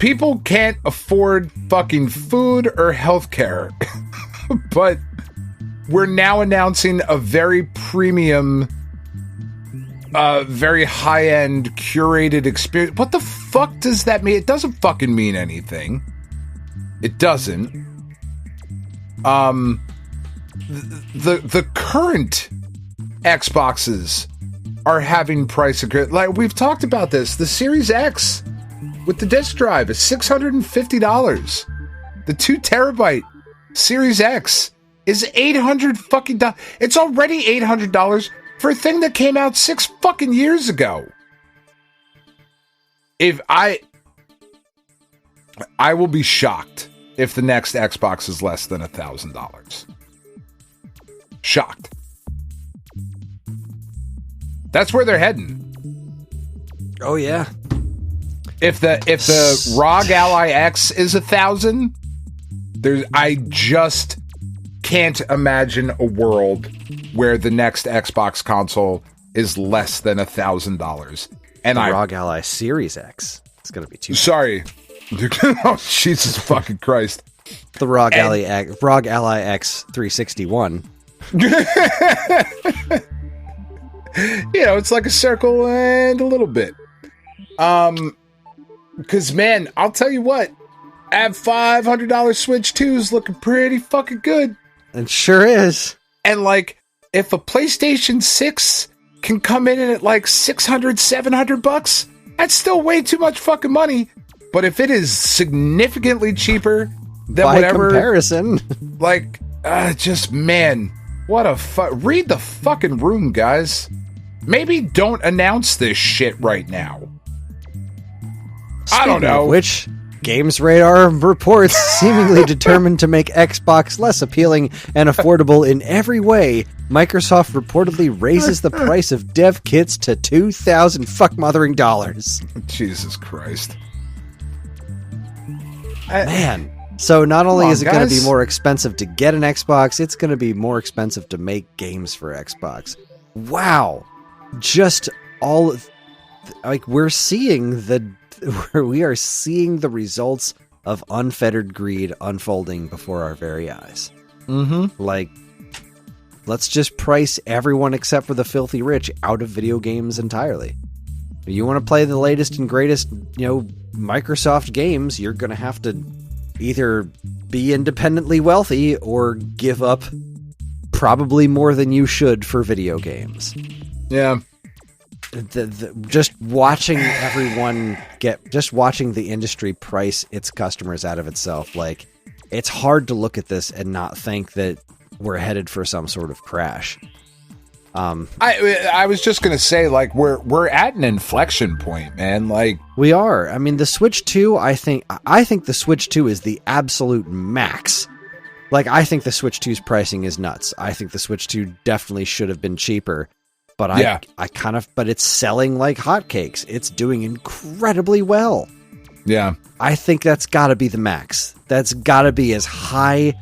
People can't afford fucking food or healthcare, but we're now announcing a very premium, very high-end curated experience. What the fuck does that mean? It doesn't fucking mean anything. It doesn't. The current Xboxes are having price like we've talked about this. The Series X with the disk drive is $650. The 2 terabyte Series X is $800 fucking dollars. It's already $800 for a thing that came out 6 fucking years ago. If I will be shocked if the next Xbox is less than $1,000. Shocked. That's where they're heading. Oh yeah. If the ROG Ally X is $1,000, I just can't imagine a world where the next Xbox console is less than $1,000. And the ROG Ally Series X. It's gonna be too. Sorry. Oh, Jesus fucking Christ. The ROG Ally X 361. It's like a circle and a little bit. Because, man, I'll tell you what, at $500 Switch 2's looking pretty fucking good. It sure is. And, like, if a PlayStation 6 can come in at, like, $600, $700, that's still way too much fucking money. But if it is significantly cheaper than by whatever... comparison. Like, just, man, what a read the fucking room, guys. Maybe don't announce this shit right now. I don't know. Which Games Radar reports seemingly determined to make Xbox less appealing and affordable in every way. Microsoft reportedly raises the price of dev kits to $2,000 fuck-mothering dollars. Jesus Christ. Man. So not only is it going to be more expensive to get an Xbox, it's going to be more expensive to make games for Xbox. Wow. Just all... Like, we are seeing the results of unfettered greed unfolding before our very eyes. Mm-hmm. Like, let's just price everyone except for the filthy rich out of video games entirely. If you want to play the latest and greatest, Microsoft games, you're going to have to either be independently wealthy or give up probably more than you should for video games. Yeah. Just watching the industry price its customers out of itself, like, it's hard to look at this and not think that we're headed for some sort of crash. I was just gonna say, like, we're at an inflection point, man. Like, we are. I mean, the Switch 2, I think the Switch 2 is the absolute max. Like, I think the Switch 2's pricing is nuts. I think the Switch 2 definitely should have been cheaper. But but it's selling like hotcakes. It's doing incredibly well. Yeah. I think that's got to be the max. That's got to be as high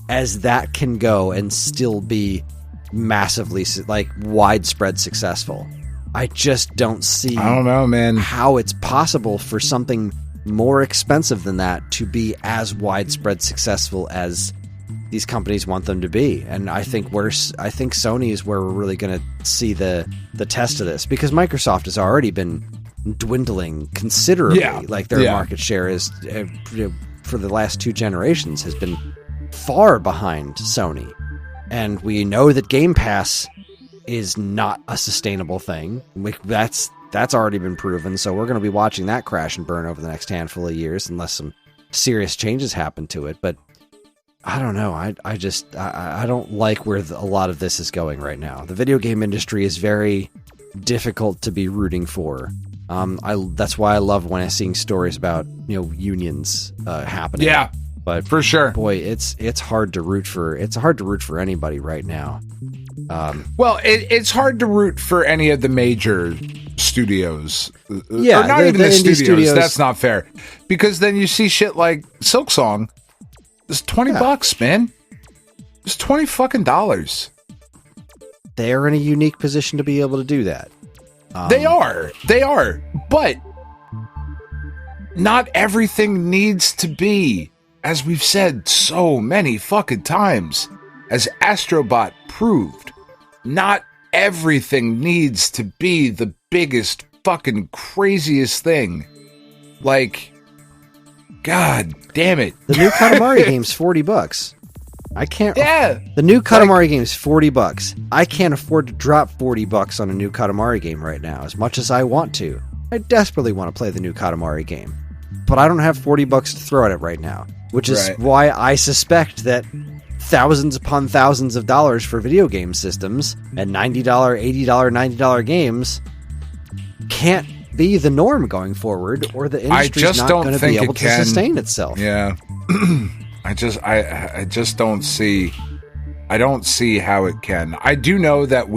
as that can go and still be massively, like, widespread successful. I just don't see. I don't know, man, how it's possible for something more expensive than that to be as widespread successful as these companies want them to be. And I think Sony is where we're really going to see the test of this, because Microsoft has already been dwindling considerably. Yeah. Like their market share is, for the last 2 generations, has been far behind Sony. And we know that Game Pass is not a sustainable thing. That's already been proven. So we're going to be watching that crash and burn over the next handful of years, unless some serious changes happen to it. But I don't know. I don't like where a lot of this is going right now. The video game industry is very difficult to be rooting for. That's why I love when I'm seeing stories about unions happening. Yeah, but for sure, boy, it's hard to root for. It's hard to root for anybody right now. Well, it's hard to root for any of the major studios. Yeah, or not even the indie studios. That's not fair, because then you see shit like Silksong. It's $20, man. It's $20 fucking dollars. They're in a unique position to be able to do that. They are, but not everything needs to be, as we've said so many fucking times, as Astrobot proved, not everything needs to be the biggest fucking craziest thing. Like, God damn it. The new Katamari game's $40. I can't. Yeah. The new Katamari game's $40. I can't afford to drop $40 on a new Katamari game right now, as much as I want to. I desperately want to play the new Katamari game, but I don't have $40 to throw at it right now, which is why I suspect that thousands upon thousands of dollars for video game systems and $90, $80, $90 games can't be the norm going forward, or the industry's not going to be able to sustain itself. Yeah. I just don't see how it can. I do know that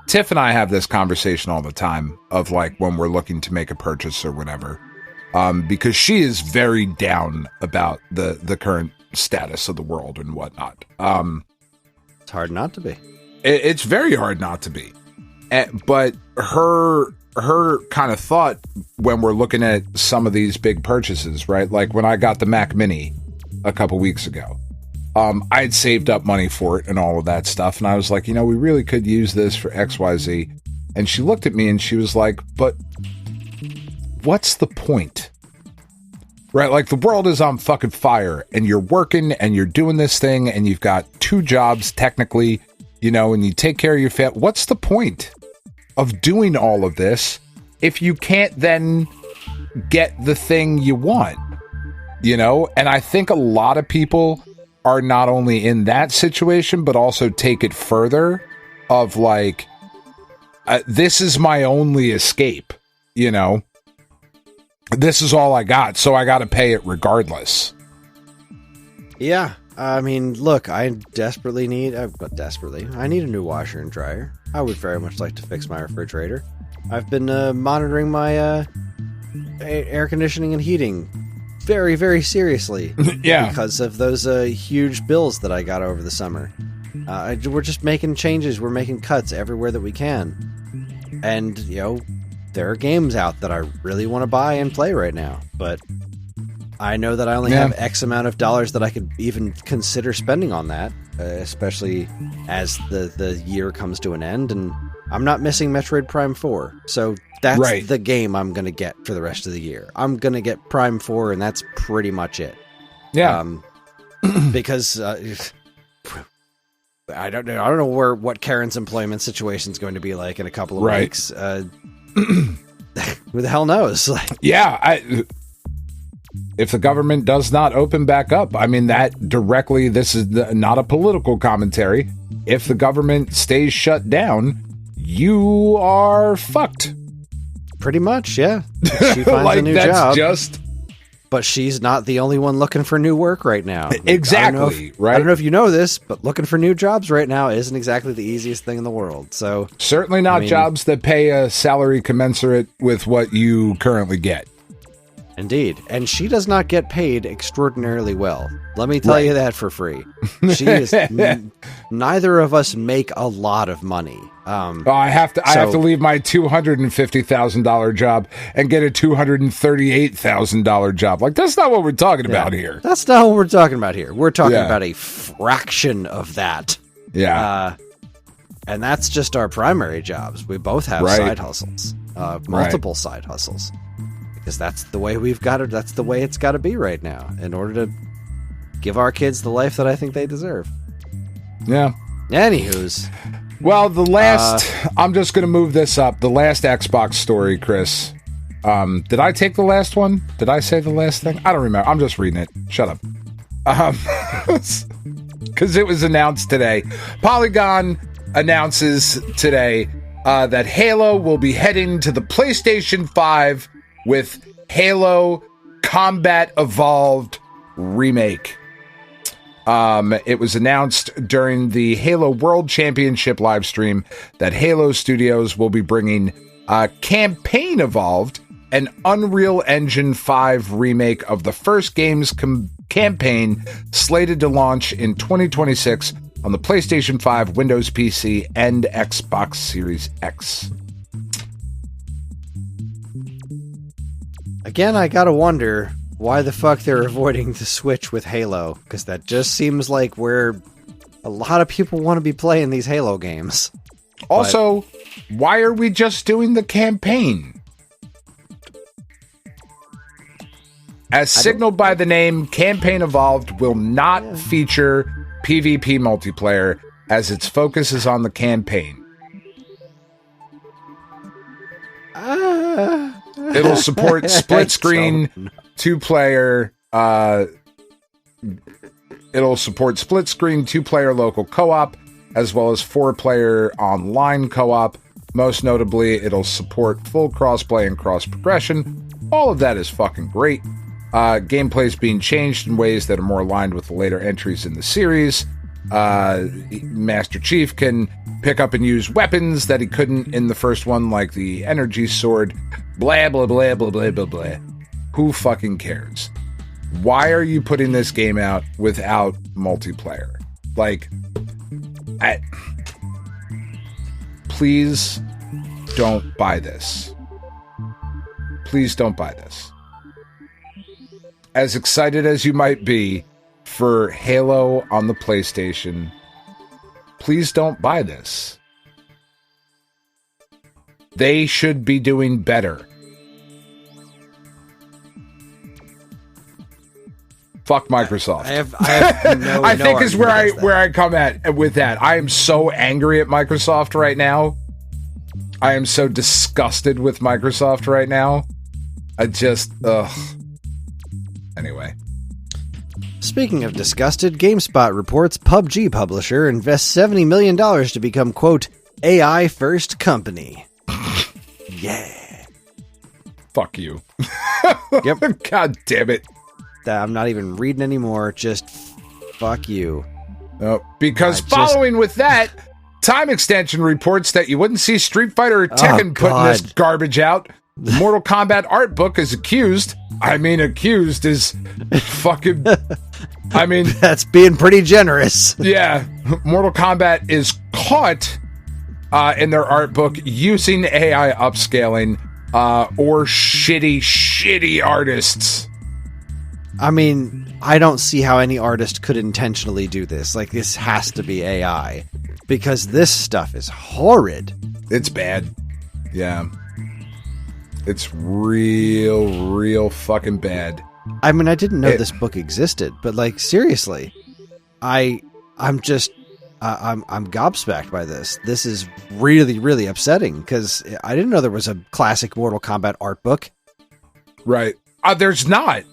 Tiff and I have this conversation all the time of like when we're looking to make a purchase or whatever, because she is very down about the current status of the world and whatnot. It's hard not to be. It's very hard not to be. But her kind of thought when we're looking at some of these big purchases, right? Like when I got the Mac Mini a couple weeks ago, I'd saved up money for it and all of that stuff. And I was like, we really could use this for XYZ. And she looked at me and she was like, but what's the point? Right? Like the world is on fucking fire and you're working and you're doing this thing and you've got 2 jobs technically, and you take care of your family. What's the point of doing all of this if you can't then get the thing you want? And I think a lot of people are not only in that situation, but also take it further of like, this is my only escape, this is all I got, so I got to pay it regardless. Yeah. I mean, look, I need a new washer and dryer. I would very much like to fix my refrigerator. I've been monitoring my air conditioning and heating very, very seriously. Yeah. Because of those huge bills that I got over the summer. We're just making changes. We're making cuts everywhere that we can. And, there are games out that I really want to buy and play right now. But I know that I only have X amount of dollars that I could even consider spending on that, especially as the year comes to an end. And I'm not missing Metroid Prime 4. So that's the game I'm going to get for the rest of the year. I'm going to get Prime 4, and that's pretty much it. Yeah. Because I don't know what Karen's employment situation is going to be like in a couple of weeks. Who the hell knows? If the government does not open back up, I mean, that directly, this is not a political commentary. If the government stays shut down, you are fucked. Pretty much, yeah. She finds a new job. Just... But she's not the only one looking for new work right now. Exactly, I don't know if you know this, but looking for new jobs right now isn't exactly the easiest thing in the world. So certainly not jobs that pay a salary commensurate with what you currently get. Indeed. And she does not get paid extraordinarily well. Let me tell you that for free. She is neither of us make a lot of money. I have to leave my $250,000 job and get a $238,000 job. Like, that's not what we're talking about here. That's not what we're talking about here. We're talking about a fraction of that. Yeah. And that's just our primary jobs. We both have side hustles. multiple side hustles, because that's the way we've got it. That's the way it's got to be right now in order to give our kids the life that I think they deserve. Yeah. Anywho's. Well, the last, I'm just going to move this up. The last Xbox story, Chris. Did I take the last one? Did I say the last thing? I don't remember. I'm just reading it. Shut up. Because it was announced today. Polygon announces today that Halo will be heading to the PlayStation 5 with Halo Combat Evolved Remake. It was announced during the Halo World Championship live stream that Halo Studios will be bringing Campaign Evolved, an Unreal Engine 5 remake of the first game's campaign, slated to launch in 2026 on the PlayStation 5, Windows PC, and Xbox Series X. Again, I gotta wonder why the fuck they're avoiding the Switch with Halo, because that just seems like where a lot of people want to be playing these Halo games. Also, why are we just doing the campaign? As signaled by the name, Campaign Evolved will not feature PvP multiplayer, as its focus is on the campaign. It'll support split screen, two-player. It'll support split screen, two-player local co-op, as well as four-player online co-op. Most notably, it'll support full crossplay and cross progression. All of that is fucking great. Gameplay is being changed in ways that are more aligned with the later entries in the series. Master Chief can pick up and use weapons that he couldn't in the first one, like the energy sword. Blah, blah, blah, blah, blah, blah, blah. Who fucking cares? Why are you putting this game out without multiplayer? Like, please don't buy this. Please don't buy this. As excited as you might be for Halo on the PlayStation, please don't buy this. They should be doing better. Fuck Microsoft. I think is where I come at with that. I am so angry at Microsoft right now. I am so disgusted with Microsoft right now. I just Anyway. Speaking of disgusted, GameSpot reports PUBG publisher invests $70 million to become, quote, AI first company. Yeah. Fuck you. Yep. God damn it. I'm not even reading anymore. Just fuck you. Because following with that, Time Extension reports that you wouldn't see Street Fighter or Tekken putting this garbage out. The Mortal Kombat art book is accused. I mean, accused is fucking... I mean... That's being pretty generous. Yeah. Mortal Kombat is caught in their art book using AI upscaling or shitty artists. I mean, I don't see how any artist could intentionally do this. Like, this has to be AI. Because this stuff is horrid. It's bad. Yeah. It's real fucking bad. I mean, I didn't know this book existed, but like, seriously, I'm gobsmacked by this. This is really upsetting because I didn't know there was a classic Mortal Kombat art book. Right. There's not.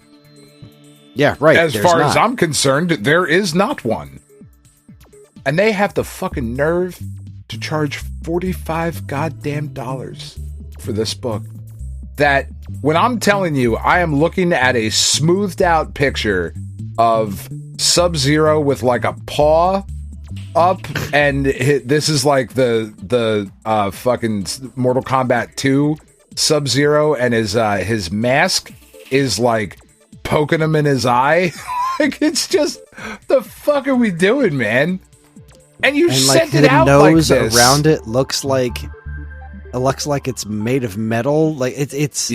Yeah, right. As far as I'm concerned, there is not one. And they have the fucking nerve to charge $45 goddamn dollars for this book. That when I'm telling you, I am looking at a smoothed out picture of Sub-Zero with like a paw up, and this is like the fucking Mortal Kombat 2 Sub-Zero, and his mask is like poking him in his eye. Like, it's just, the fuck are we doing, man? And you sent it out like this. The nose around it looks like it's made of metal. Like it's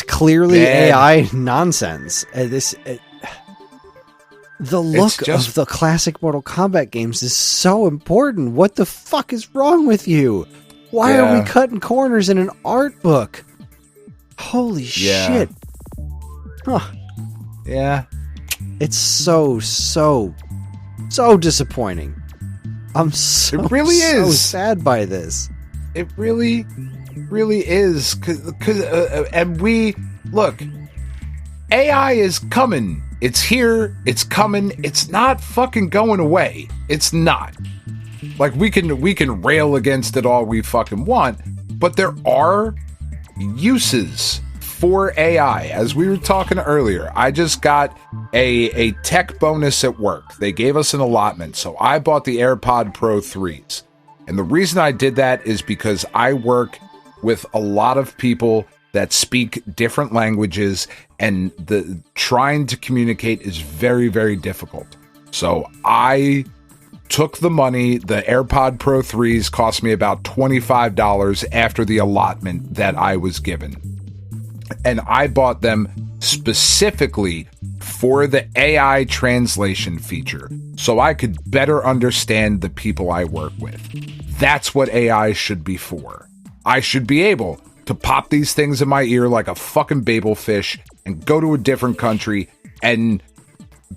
clearly bad. AI nonsense. The look of the classic Mortal Kombat games is so important. What the fuck is wrong with you? Why are we cutting corners in an art book? Holy shit. Huh. Yeah. It's so disappointing. I'm so, it really so is. sad by this. It really is. And we, look, AI is coming. It's here. It's coming. It's not fucking going away. It's not. Like, we can rail against it all we fucking want, but there are uses for AI. As we were talking earlier, I just got a tech bonus at work. They gave us an allotment, so I bought the AirPod Pro 3s. And the reason I did that is because I work with a lot of people that speak different languages, and the trying to communicate is very, very difficult. So I took the money. The AirPod Pro 3s cost me about $25 after the allotment that I was given. And I bought them specifically for the AI translation feature, so I could better understand the people I work with. That's what AI should be for. I should be able to pop these things in my ear like a fucking Babel fish and go to a different country and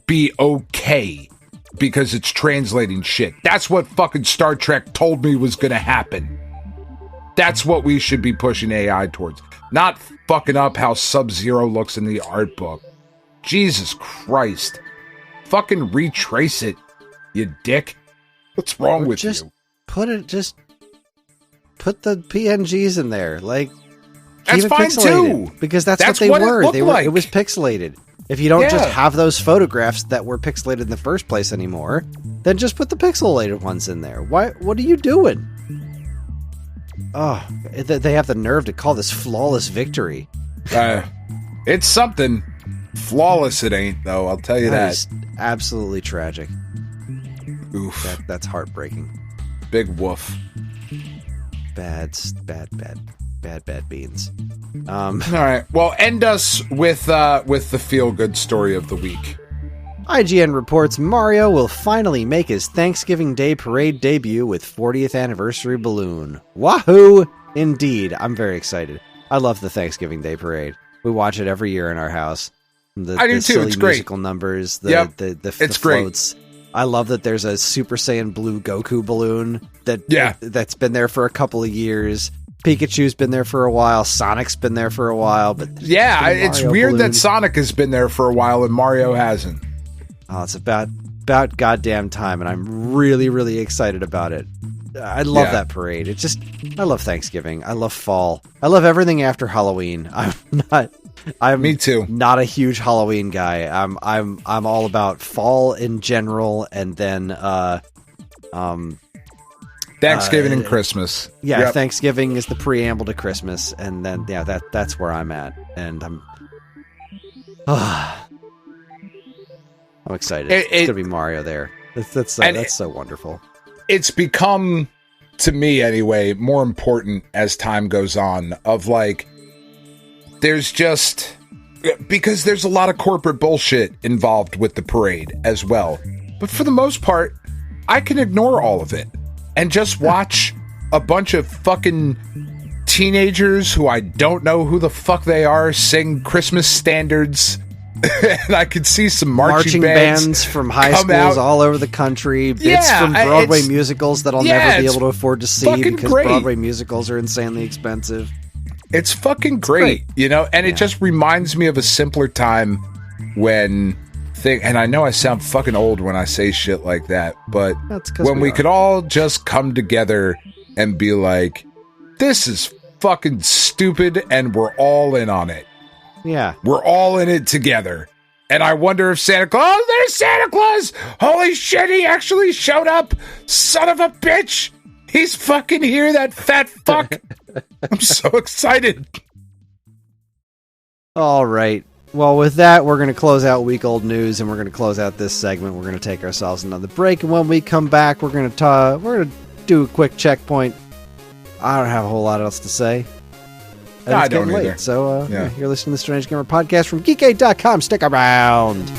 be okay because it's translating shit. That's what fucking Star Trek told me was going to happen. That's what we should be pushing AI towards. Not fucking up how Sub-Zero looks in the art book. Jesus Christ. Fucking retrace it, you dick. What's wrong with you? Just put the PNGs in there. Like, that's fine too. Because that's what they were. It was pixelated. If you don't just have those photographs that were pixelated in the first place anymore, then just put the pixelated ones in there. What are you doing? Oh, they have the nerve to call this flawless victory. It's something. Flawless it ain't, though, I'll tell you that. Is absolutely tragic. Oof. That's heartbreaking. Big woof. Bad beans. All right. Well, end us with the feel-good story of the week. IGN reports Mario will finally make his Thanksgiving Day parade debut with 40th anniversary balloon. Wahoo! Indeed. I'm very excited. I love the Thanksgiving Day parade. We watch it every year in our house. I do too. It's great. Musical numbers, the floats. Great. I love that there's a Super Saiyan Blue Goku balloon that's been there for a couple of years. Pikachu's been there for a while. Sonic's been there for a while. But it's weird that Sonic has been there for a while and Mario hasn't. Oh, it's about goddamn time, and I'm really, really excited about it. I love that parade. I love Thanksgiving. I love fall. I love everything after Halloween. Me too. Not a huge Halloween guy. I'm all about fall in general, and then Thanksgiving and Christmas. Yeah, yep. Thanksgiving is the preamble to Christmas, and then that's where I'm at, and I'm excited. It's gonna be Mario there. That's so wonderful. It's become, to me anyway, more important as time goes on. Of like, because there's a lot of corporate bullshit involved with the parade as well. But for the most part, I can ignore all of it and just watch a bunch of fucking teenagers who I don't know who the fuck they are sing Christmas standards. And I could see some marching bands from high schools all over the country. Bits from Broadway musicals that I'll never be able to afford to see because Broadway musicals are insanely expensive. It's fucking great, you know? And it just reminds me of a simpler time when and I know I sound fucking old when I say shit like that, but when we could all just come together and be like, this is fucking stupid and we're all in on it. Yeah. We're all in it together. And I wonder if Santa Claus... Oh, there's Santa Claus! Holy shit, he actually showed up! Son of a bitch! He's fucking here, that fat fuck! I'm so excited. All right. Well, with that, we're going to close out week old news, and we're going to close out this segment. We're going to take ourselves another break, and when we come back, we're going to do a quick checkpoint. I don't have a whole lot else to say. And I it's don't getting either. late, so you're listening to the Strange Gamer podcast from Geekade.com. Stick around.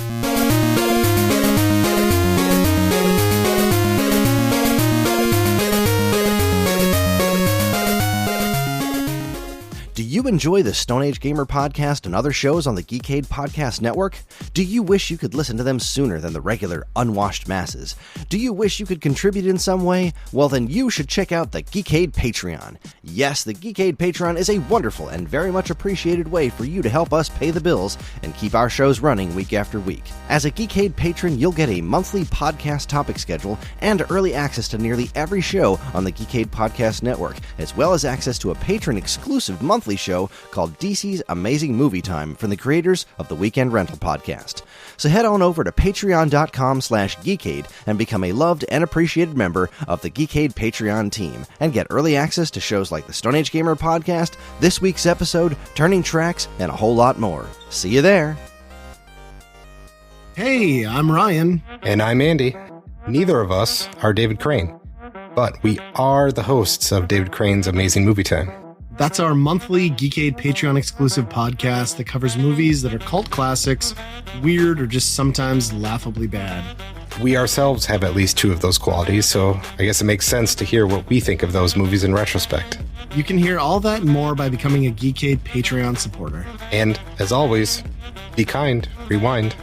you enjoy the Stone Age Gamer podcast and other shows on the Geekade Podcast Network? Do you wish you could listen to them sooner than the regular unwashed masses? Do you wish you could contribute in some way? Well, then you should check out the Geekade Patreon. Yes, the Geekade Patreon is a wonderful and very much appreciated way for you to help us pay the bills and keep our shows running week after week. As a Geekade patron, you'll get a monthly podcast topic schedule and early access to nearly every show on the Geekade Podcast Network, as well as access to a patron-exclusive monthly show called DC's Amazing Movie Time from the creators of the Weekend Rental podcast. So head on over to patreon.com/geekade and become a loved and appreciated member of the Geekade Patreon team and get early access to shows like the Stone Age Gamer podcast, this week's episode, Turning Tracks, and a whole lot more. See you there. Hey, I'm Ryan. And I'm Andy. Neither of us are David Crane, but we are the hosts of David Crane's Amazing Movie Time. That's our monthly Geekade Patreon exclusive podcast that covers movies that are cult classics, weird, or just sometimes laughably bad. We ourselves have at least two of those qualities, so I guess it makes sense to hear what we think of those movies in retrospect. You can hear all that and more by becoming a Geekade Patreon supporter. And, as always, be kind, rewind.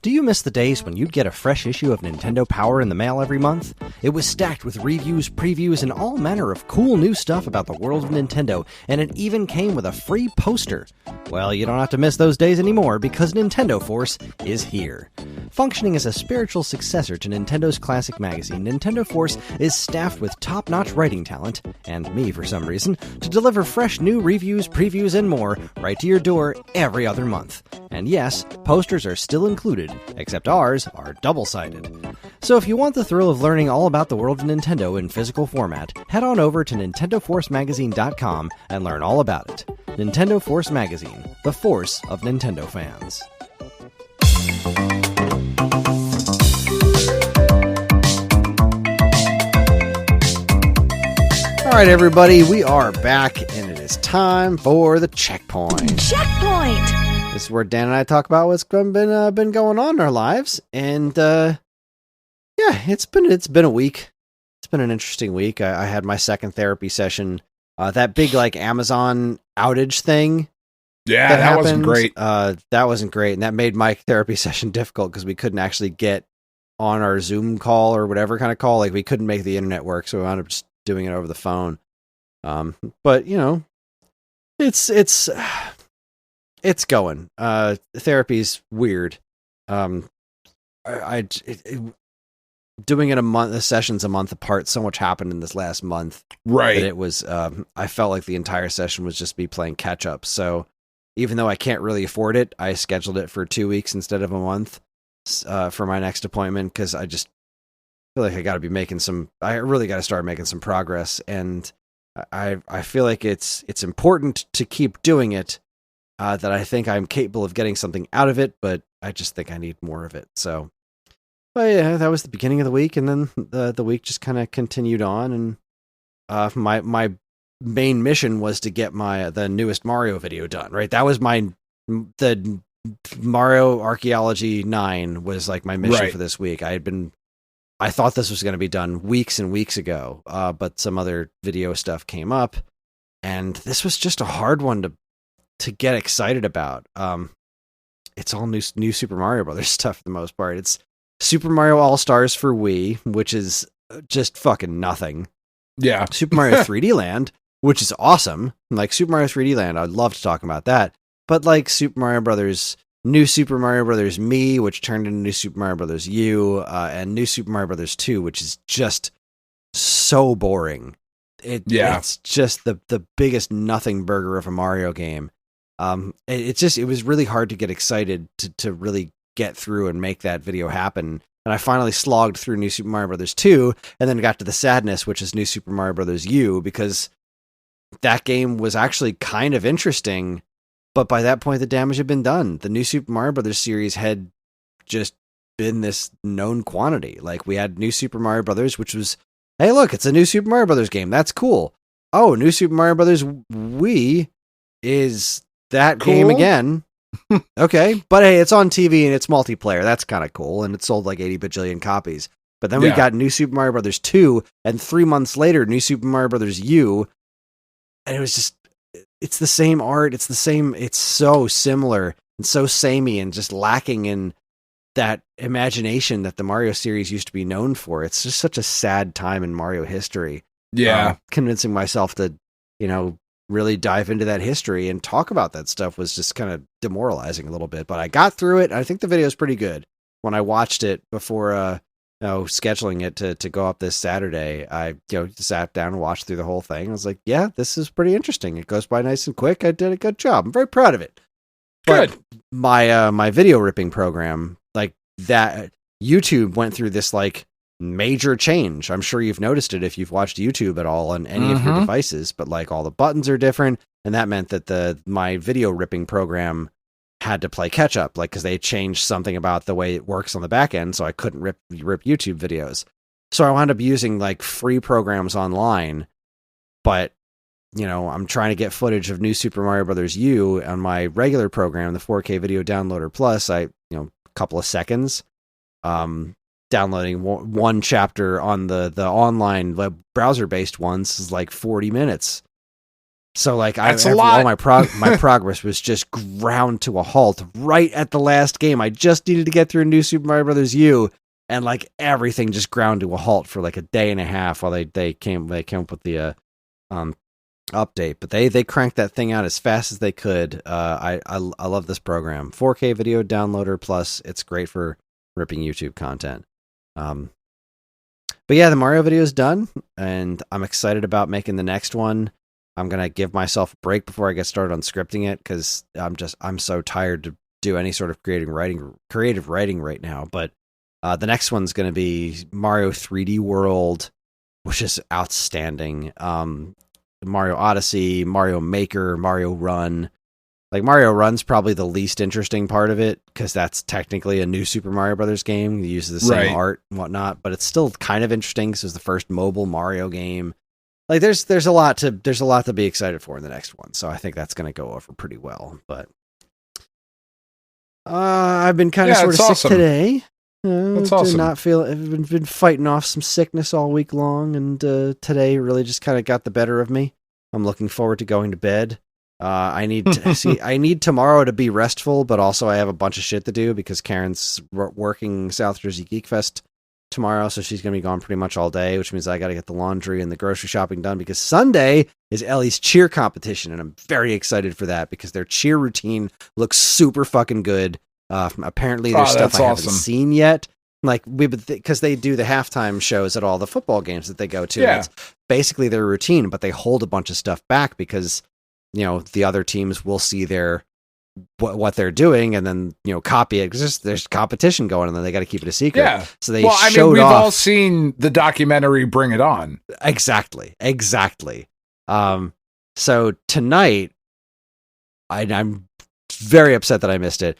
Do you miss the days when you'd get a fresh issue of Nintendo Power in the mail every month? It was stacked with reviews, previews, and all manner of cool new stuff about the world of Nintendo, and it even came with a free poster. Well, you don't have to miss those days anymore because Nintendo Force is here. Functioning as a spiritual successor to Nintendo's classic magazine, Nintendo Force is staffed with top-notch writing talent, and me for some reason, to deliver fresh new reviews, previews, and more right to your door every other month. And yes, posters are still included, except ours are double-sided. So if you want the thrill of learning all about the world of Nintendo in physical format, head on over to NintendoForceMagazine.com and learn all about it. Nintendo Force Magazine, the force of Nintendo fans. All right, everybody, we are back, and it is time for the checkpoint. Checkpoint! This is where Dan and I talk about what's been going on in our lives, and yeah, it's been a week. It's been an interesting week. I had my second therapy session. That big like Amazon outage thing. Yeah, that wasn't great. That wasn't great, and that made my therapy session difficult because we couldn't actually get on our Zoom call or whatever kind of call. Like we couldn't make the internet work, so we wound up just doing it over the phone. But you know, it's going. Therapy's weird. Doing it the sessions a month apart. So much happened in this last month, Right. that it was. I felt like the entire session was just me playing catch up. So even though I can't really afford it, I scheduled it for 2 weeks instead of a month for my next appointment because I just feel like I got to be making some. I really got to start making some progress, and I feel like it's important to keep doing it. That I think I'm capable of getting something out of it, but I just think I need more of it. So, but yeah, that was the beginning of the week, and then the week just kind of continued on. And my main mission was to get the newest Mario video done. Right, that was the Mario Archaeology 9 was like my mission for this week. I thought this was going to be done weeks and weeks ago, but some other video stuff came up, and this was just a hard one to get excited about. It's all new Super Mario Brothers stuff for the most part. It's Super Mario All-Stars for Wii, which is just fucking nothing. Yeah. Super Mario 3D Land, which is awesome. Like Super Mario 3D Land, I'd love to talk about that. But like New Super Mario Brothers Me, which turned into New Super Mario Brothers U, and New Super Mario Brothers 2, which is just so boring. It's just the biggest nothing burger of a Mario game. It was really hard to get excited to really get through and make that video happen. And I finally slogged through New Super Mario Brothers 2 and then got to the sadness, which is New Super Mario Brothers U, because that game was actually kind of interesting. But by that point, the damage had been done. The New Super Mario Brothers series had just been this known quantity. Like we had New Super Mario Brothers, which was, hey, look, it's a New Super Mario Brothers game. That's cool. Oh, New Super Mario Brothers Wii is that game again. Okay, but hey, it's on TV and it's multiplayer. That's kind of cool, and it sold like 80 bajillion copies. But then we got New Super Mario Brothers 2, and 3 months later, New Super Mario Brothers U, and it was just it's the same art. It's the same. It's so similar and so samey and just lacking in that imagination that the Mario series used to be known for. It's just such a sad time in Mario history. Yeah. Convincing myself to, really dive into that history and talk about that stuff was just kind of demoralizing a little bit, but I got through it. I think the video is pretty good. When I watched it before, scheduling it to go up this Saturday, I, sat down and watched through the whole thing. I was like, yeah, this is pretty interesting. It goes by nice and quick. I did a good job. I'm very proud of it. Good. But my video ripping program, like that, YouTube went through this like major change. I'm sure you've noticed it if you've watched YouTube at all on any of your devices, but like all the buttons are different. And that meant that my video ripping program had to play catch up, like, cause they changed something about the way it works on the back end. So I couldn't rip YouTube videos. So I wound up using like free programs online, but I'm trying to get footage of New Super Mario Brothers U on my regular program, the 4K Video Downloader Plus. A couple of seconds, downloading one chapter on the online web browser based ones is like 40 minutes. So like all my progress was just ground to a halt right at the last game. I just needed to get through New Super Mario Brothers U, and like everything just ground to a halt for like a day and a half while they came up with the update. But they cranked that thing out as fast as they could. I love this program, 4K Video Downloader Plus. It's great for ripping YouTube content. But yeah, the Mario video is done, and I'm excited about making the next one. I'm going to give myself a break before I get started on scripting it, because I'm so tired to do any sort of creative writing right now. But the next one's going to be Mario 3D World, which is outstanding. Mario Odyssey, Mario Maker, Mario Run. Like, Mario Run's probably the least interesting part of it, because that's technically a new Super Mario Brothers game. It uses the same art and whatnot, but it's still kind of interesting because it's the first mobile Mario game. Like, there's a lot to be excited for in the next one, so I think that's going to go over pretty well. But I've been kind of sort of sick today. That's awesome. I've been fighting off some sickness all week long, and today really just kind of got the better of me. I'm looking forward to going to bed. I need tomorrow to be restful, but also I have a bunch of shit to do because Karen's working South Jersey Geek Fest tomorrow, so she's going to be gone pretty much all day, which means I got to get the laundry and the grocery shopping done, because Sunday is Ellie's cheer competition, and I'm very excited for that because their cheer routine looks super fucking good. Apparently there's stuff I haven't seen yet. Like, because they do the halftime shows at all the football games that they go to. Yeah. It's basically their routine, but they hold a bunch of stuff back because the other teams will see what they're doing and then, copy it, because there's competition going on, and then they got to keep it a secret. Yeah. So we've all seen the documentary Bring It On. Exactly. So tonight, I'm very upset that I missed it.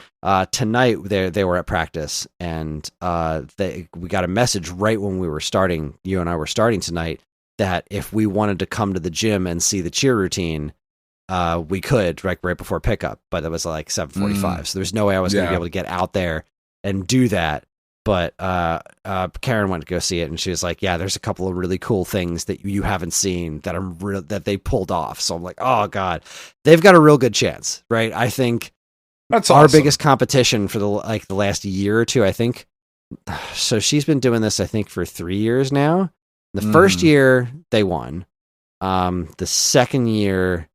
Tonight they were at practice, and we got a message right when we were starting. You and I were starting tonight, that if we wanted to come to the gym and see the cheer routine, we could, right before pickup, but it was like 7:45. So there's no way I was going to be able to get out there and do that. But Karen went to go see it, and she was like, "Yeah, there's a couple of really cool things that you haven't seen that they pulled off." So I'm like, "Oh God, they've got a real good chance, right?" I think that's our biggest competition for the last year or two. I think so. She's been doing this, I think, for 3 years now. The first year they won. The second year,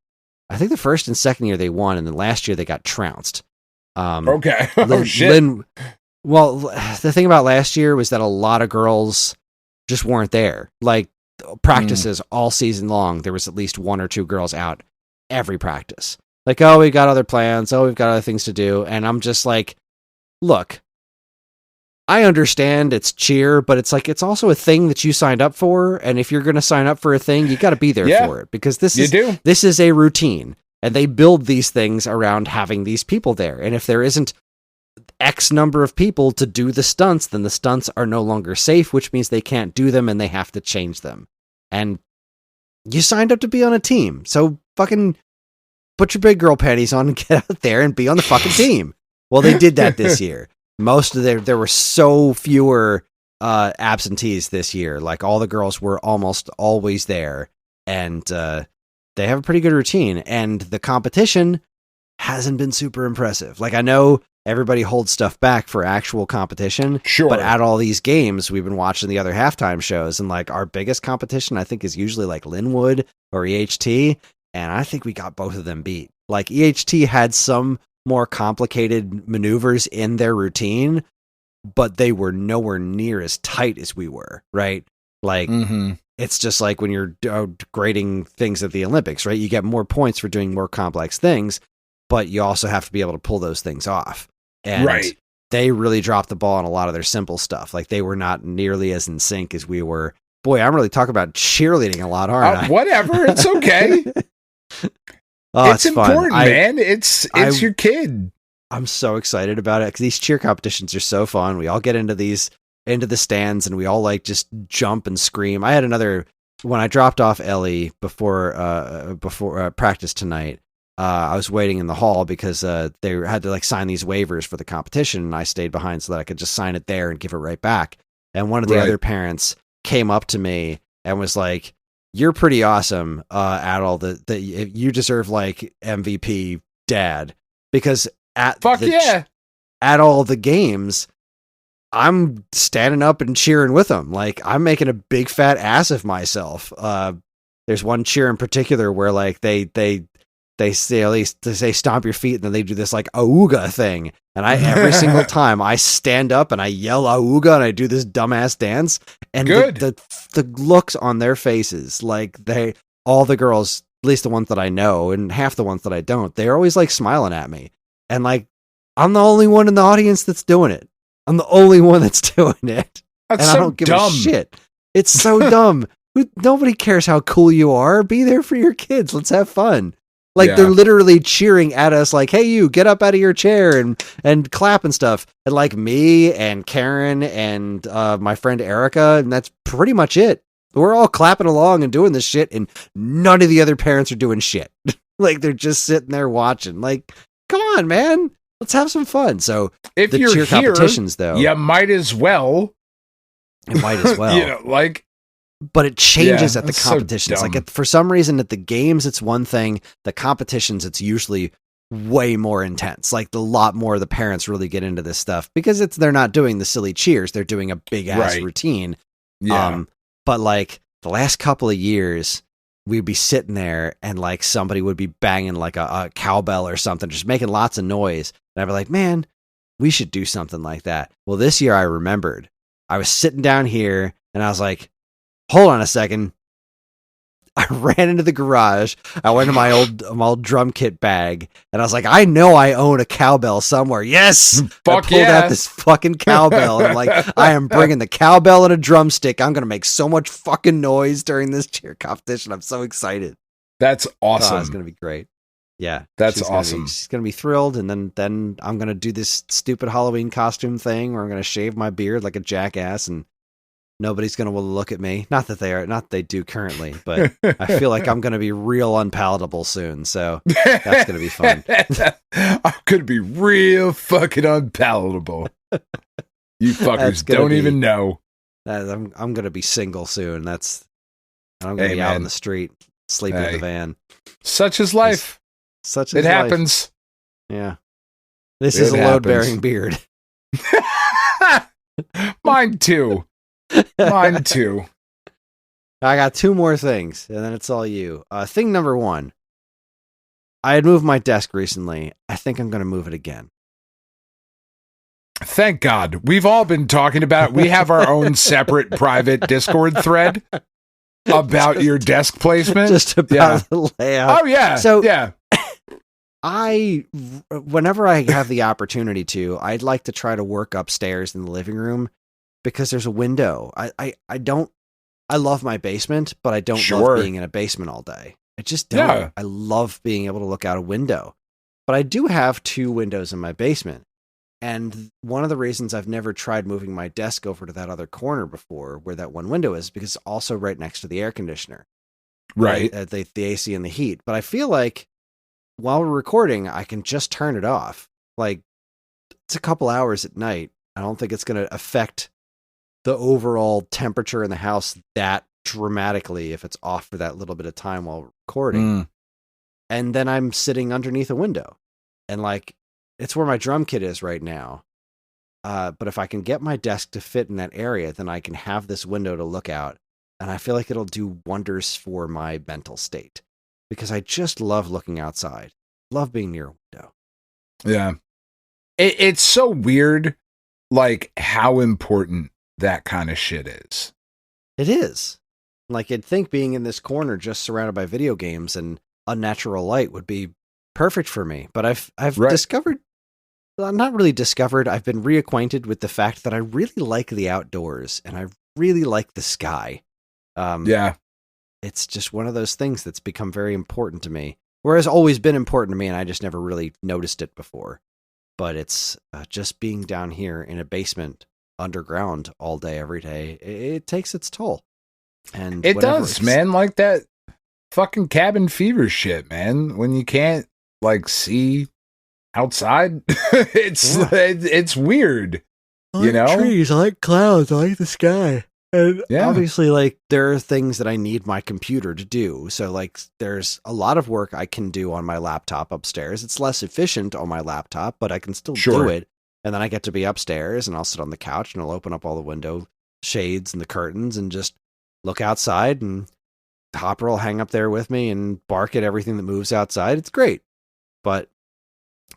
I think the first and second year they won, and then last year they got trounced. Okay. Oh, shit. Well, the thing about last year was that a lot of girls just weren't there. Like, practices all season long, there was at least one or two girls out every practice. Like, oh, we got other plans. Oh, we've got other things to do. And I'm just like, look, I understand it's cheer, but it's like, it's also a thing that you signed up for. And if you're going to sign up for a thing, you got to be there for it, because this is a routine, and they build these things around having these people there. And if there isn't X number of people to do the stunts, then the stunts are no longer safe, which means they can't do them and they have to change them. And you signed up to be on a team, so fucking put your big girl panties on and get out there and be on the fucking team. Well, they did that this year. There were so fewer absentees this year. Like, all the girls were almost always there, and they have a pretty good routine, and the competition hasn't been super impressive. Like, I know everybody holds stuff back for actual competition, Sure. But at all these games, we've been watching the other halftime shows, and like our biggest competition, I think, is usually like Linwood or EHT, and I think we got both of them beat. Like, EHT had some more complicated maneuvers in their routine, but they were nowhere near as tight as we were, right? Like, It's just like when you're grading things at the Olympics, right? You get more points for doing more complex things, but you also have to be able to pull those things off. And right. They really dropped the ball on a lot of their simple stuff. Like, they were not nearly as in sync as we were. Boy, I'm really talking about cheerleading a lot, aren't I? Whatever, it's okay. It's important, man. It's your kid. I'm so excited about it because these cheer competitions are so fun. We all get into the stands and we all like just jump and scream. I had when I dropped off Ellie before practice tonight. I was waiting in the hall because they had to like sign these waivers for the competition, and I stayed behind so that I could just sign it there and give it right back. And one of the other parents came up to me and was like, "You're pretty awesome at all you deserve like MVP dad, because at all the games, I'm standing up and cheering with them. Like, I'm making a big fat ass of myself." There's one cheer in particular where like they say, at least they say stomp your feet, and then they do this like auga thing. And every single time I stand up and I yell auga and I do this dumbass dance, and the looks on their faces, like all the girls, at least the ones that I know and half the ones that I don't, they're always like smiling at me. And like, I'm the only one in the audience that's doing it. I'm the only one that's doing it. That's and so I don't give dumb. a shit. It's so dumb. Nobody cares how cool you are. Be there for your kids. Let's have fun. Like, they're literally cheering at us like, "Hey, you, get up out of your chair and clap and stuff." And like me and Karen and my friend Erica, and that's pretty much it. We're all clapping along and doing this shit, and none of the other parents are doing shit. Like, they're just sitting there watching. Like, come on, man. Let's have some fun. So if the you're cheer here, competitions, though, you might as well. It might as well. Like, but it changes at the competitions. So like, for some reason, at the games, it's one thing. The competitions, it's usually way more intense. Like, a lot more of the parents really get into this stuff because they're not doing the silly cheers. They're doing a big ass routine. Yeah. But like the last couple of years, we'd be sitting there and like somebody would be banging like a cowbell or something, just making lots of noise. And I'd be like, "Man, we should do something like that." Well, this year I remembered I was sitting down here and I was like, "Hold on a second." I ran into the garage. I went to my old drum kit bag, and I was like, "I know I own a cowbell somewhere." Yes, I pulled out this fucking cowbell, and I'm like, "I am bringing the cowbell and a drumstick. I'm gonna make so much fucking noise during this cheer competition. I'm so excited." That's awesome. Oh, it's gonna be great. Yeah, that's awesome. She's gonna be thrilled, and then I'm gonna do this stupid Halloween costume thing where I'm gonna shave my beard like a jackass and nobody's going to look at me. Not that they do currently, but I feel like I'm going to be real unpalatable soon. So that's going to be fun. I'm going to be real fucking unpalatable. You fuckers don't even know. I'm going to be single soon. I'm going to be out in the street, sleeping in the van. Such is life. It happens. Yeah. This is a load-bearing beard. Mine too. Mine too. I got two more things, and then it's all you. Thing number one. I had moved my desk recently. I think I'm going to move it again. Thank God. We've all been talking about it. We have our own separate private Discord thread about your desk placement. Just about the layout. Oh, yeah. So, yeah. Whenever I have the opportunity to, I'd like to try to work upstairs in the living room because there's a window. I love my basement, but I don't love being in a basement all day. I just don't. Yeah. I love being able to look out a window. But I do have two windows in my basement. And one of the reasons I've never tried moving my desk over to that other corner before where that one window is, because it's also right next to the air conditioner. Right. The AC and the heat. But I feel like while we're recording, I can just turn it off. Like, it's a couple hours at night. I don't think it's going to affect the overall temperature in the house that dramatically if it's off for that little bit of time while recording. and then I'm sitting underneath a window, and like it's where my drum kit is right now. But if I can get my desk to fit in that area, then I can have this window to look out, and I feel like it'll do wonders for my mental state, because I just love looking outside, love being near a window. Yeah, it's so weird, like how important that kind of shit is. It is. Like, you'd think being in this corner just surrounded by video games and unnatural light would be perfect for me. But I've discovered, well, not really discovered, I've been reacquainted with the fact that I really like the outdoors and I really like the sky. Yeah. It's just one of those things that's become very important to me. Whereas always been important to me and I just never really noticed it before. But it's just being down here in a basement underground all day, every day. It takes its toll. And it does, man. Like that fucking cabin fever shit, man. When you can't like see outside, it's weird. You know, trees, I like clouds, I like the sky. And obviously, like, there are things that I need my computer to do. So, like, there's a lot of work I can do on my laptop upstairs. It's less efficient on my laptop, but I can still do it. And then I get to be upstairs, and I'll sit on the couch, and I'll open up all the window shades and the curtains and just look outside, and Hopper will hang up there with me and bark at everything that moves outside. It's great. But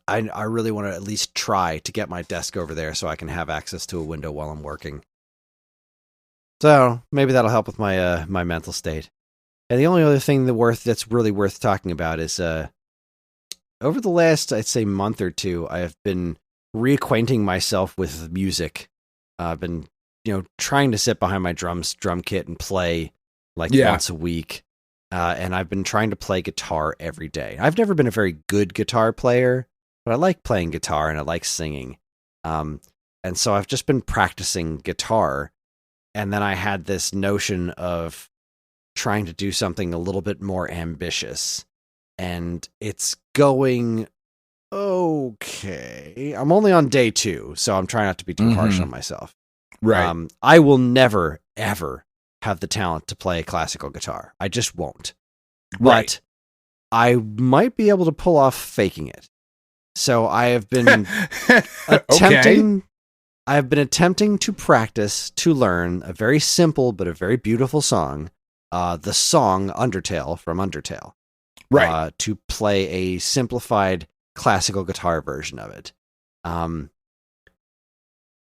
I really want to at least try to get my desk over there so I can have access to a window while I'm working. So maybe that'll help with my my mental state. And the only other thing that's really worth talking about is over the last, I'd say, month or two, I have been reacquainting myself with music. I've been, trying to sit behind my drum kit and play like once a week. And I've been trying to play guitar every day. I've never been a very good guitar player, but I like playing guitar and I like singing. And so I've just been practicing guitar. And then I had this notion of trying to do something a little bit more ambitious. And it's going okay. I'm only on day 2, so I'm trying not to be too harsh on myself. Right. I will never, ever have the talent to play classical guitar. I just won't. Right. But I might be able to pull off faking it. So I have been attempting... I have been attempting to practice to learn a very simple but a very beautiful song, the song Undertale from Undertale, to play a simplified classical guitar version of it. And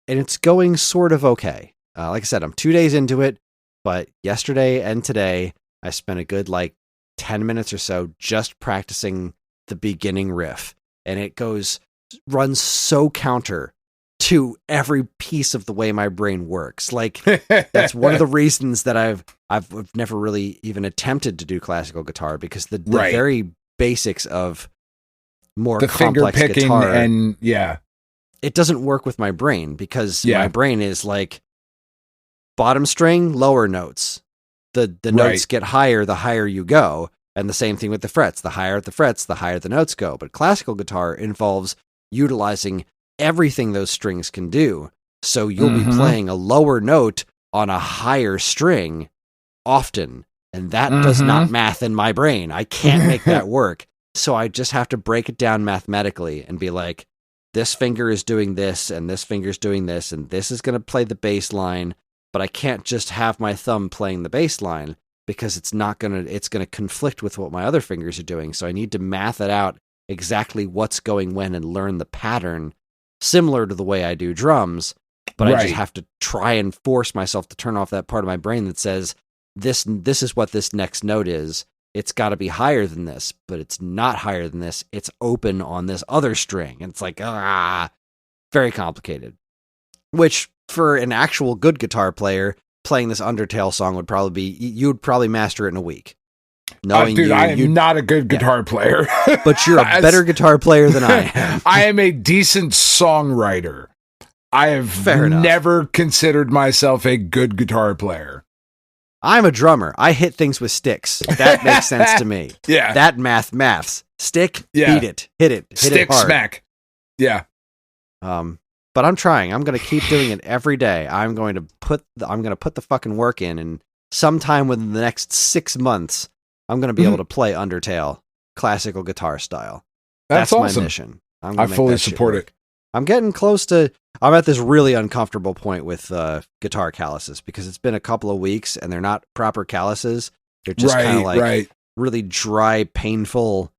it's going sort of okay. Like I said, I'm 2 days into it, but yesterday and today, I spent a good 10 minutes or so just practicing the beginning riff, and it runs so counter to every piece of the way my brain works. Like, that's one of the reasons that I've never really even attempted to do classical guitar, because the very basics of more the complex finger picking guitar, and it doesn't work with my brain, because my brain is like bottom string, lower notes. The notes get higher the higher you go, and the same thing with the frets. The higher the frets, the higher the notes go. But classical guitar involves utilizing everything those strings can do. So you'll be playing a lower note on a higher string often. And that does not math in my brain. I can't make that work. So I just have to break it down mathematically and be like, this finger is doing this, and this finger's doing this, and this is going to play the bass line, but I can't just have my thumb playing the bass line, because it's going to conflict with what my other fingers are doing. So I need to math it out exactly what's going when and learn the pattern, similar to the way I do drums, but I just have to try and force myself to turn off that part of my brain that says, this is what this next note is. It's got to be higher than this, but it's not higher than this. It's open on this other string. And it's like, very complicated. Which, for an actual good guitar player, playing this Undertale song would probably be, you'd probably master it in a week. Dude, I am not a good guitar player. But you're a better guitar player than I am. I am a decent songwriter. I have never considered myself a good guitar player. I'm a drummer. I hit things with sticks. That makes sense to me. Yeah. That maths. Stick, beat it. Hit it. Hit Stick, it hard. smack. Yeah. But I'm trying. I'm going to keep doing it every day. I'm going to put the fucking work in, and sometime within the next 6 months, I'm going to be able to play Undertale classical guitar style. That's awesome. My mission. I fully support it. I'm getting close to. I'm at this really uncomfortable point with guitar calluses because it's been a couple of weeks and they're not proper calluses. They're just kind of like really dry, painful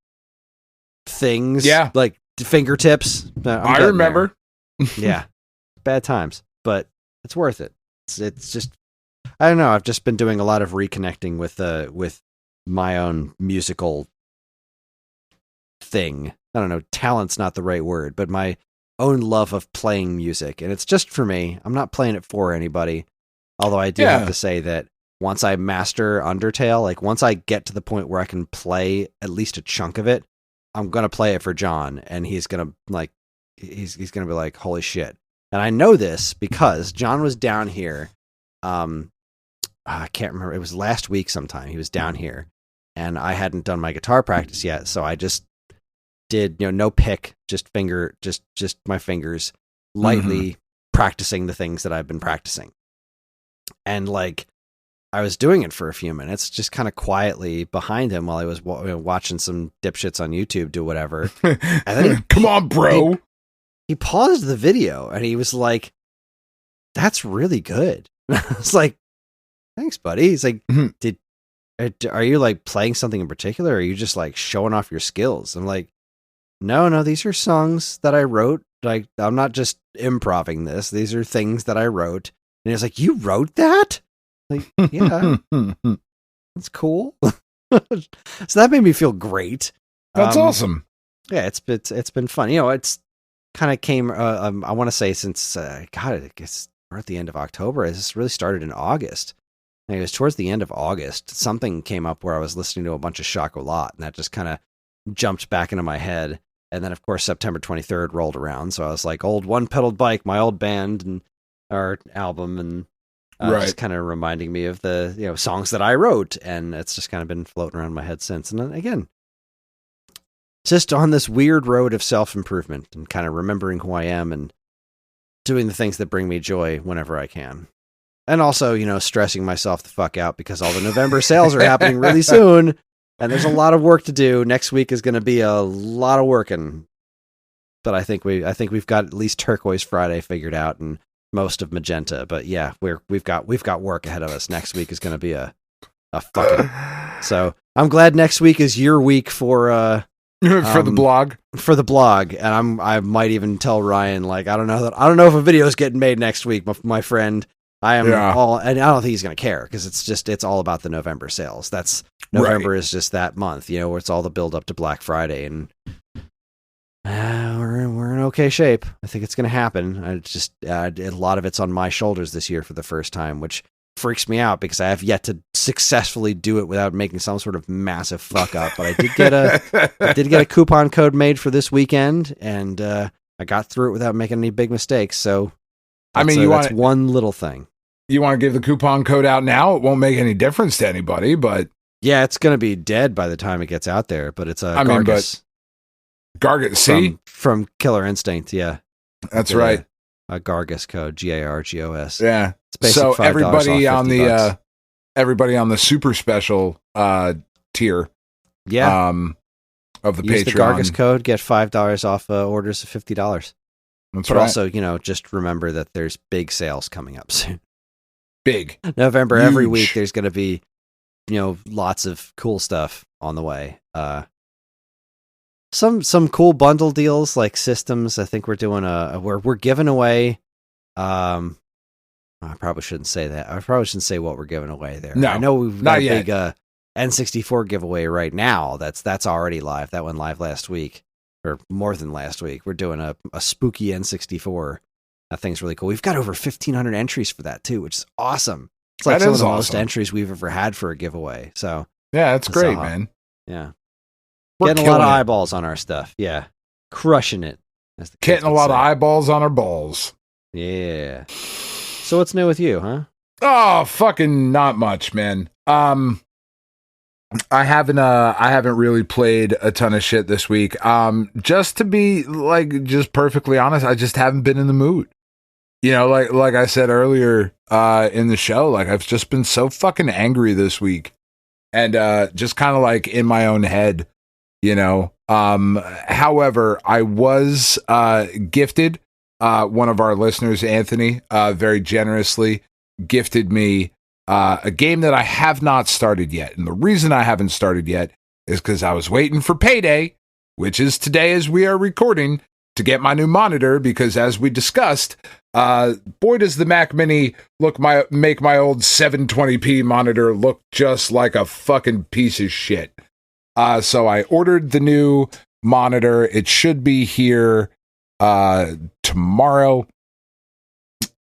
things. Yeah, like fingertips. I remember. Yeah, bad times, but it's worth it. It's just. I don't know. I've just been doing a lot of reconnecting with my own musical thing. I don't know. Talent's not the right word, but my own love of playing music, and it's just for me. I'm not playing it for anybody. Although I do have to say that once I master Undertale, like once I get to the point where I can play at least a chunk of it, I'm gonna play it for John, and he's gonna he's gonna be like, holy shit. And I know this because John was down here. I can't remember. It was last week sometime. He was down here, and I hadn't done my guitar practice yet, so I just did, no pick, just my fingers, lightly practicing the things that I've been practicing. And like, I was doing it for a few minutes, just kind of quietly behind him while I was watching some dipshits on YouTube do whatever. And then come on, bro. He paused the video and he was like, "That's really good." I was like, "Thanks, buddy." He's like, are you like playing something in particular? Or are you just like showing off your skills? I'm like, no, these are songs that I wrote. Like, I'm not just improvising this. These are things that I wrote. And he's like, you wrote that? Like, yeah, that's cool. So that made me feel great. That's awesome. Yeah, it's been fun. It's kind of came, I want to say since, I guess we're at the end of October. This really started in August. And it was towards the end of August. Something came up where I was listening to a bunch of Chocolat, and that just kind of jumped back into my head. And then, of course, September 23rd rolled around. So I was like, old One Pedaled Bike, my old band and our album, and just kind of reminding me of the songs that I wrote. And it's just kind of been floating around my head since. And then again, just on this weird road of self-improvement and kind of remembering who I am and doing the things that bring me joy whenever I can. And also, stressing myself the fuck out because all the November sales are happening really soon. And there's a lot of work to do. Next week is going to be a lot of working. But I think we've got at least Turquoise Friday figured out and most of Magenta. But yeah, we've got work ahead of us. Next week is going to be a fucking. So I'm glad next week is your week for the blog. For the blog. And I might even tell Ryan, like, I don't know if a video is getting made next week, my friend. I am all, and I don't think he's going to care because it's all about the November sales. November is just that month, where it's all the build up to Black Friday, and we're in okay shape. I think it's going to happen. A lot of it's on my shoulders this year for the first time, which freaks me out because I have yet to successfully do it without making some sort of massive fuck up. But I did get a coupon code made for this weekend, and I got through it without making any big mistakes. So, that's one little thing. You want to give the coupon code out now? It won't make any difference to anybody, but yeah, it's going to be dead by the time it gets out there. But it's a Gargus. Gargus, see? From Killer Instinct, yeah. That's right. A Gargus code, Gargos. Yeah. So everybody on the super special tier, of the use Patreon, the Gargus code, get $5 off orders of $50. But also, just remember that there's big sales coming up soon. Big November, huge. Every week there's going to be, lots of cool stuff on the way. Some cool bundle deals like systems. I think we're doing we're giving away. I probably shouldn't say that. I probably shouldn't say what we're giving away there. No, I know we've got a yet. Big N64 giveaway right now. That's already live. That went live last week, or more than last week. We're doing a spooky N64. That thing's really cool. We've got over 1,500 entries for that too, which is awesome. It's like some of the most entries we've ever had for a giveaway. So yeah, that's great, man. Yeah, we're getting a lot of eyeballs on our stuff. Yeah, crushing it. Getting a lot of eyeballs on our balls. Yeah. So what's new with you, huh? Oh, fucking not much, man. I haven't really played a ton of shit this week. Just to be just perfectly honest, I just haven't been in the mood. Like I said earlier in the show, I've just been so fucking angry this week, and just kind of in my own head, you know. However, I was gifted, one of our listeners, Anthony, very generously gifted me a game that I have not started yet. And the reason I haven't started yet is because I was waiting for payday, which is today as we are recording, to get my new monitor, because as we discussed, boy does the Mac Mini make my old 720p monitor look just like a fucking piece of shit. So I ordered the new monitor. It should be here tomorrow.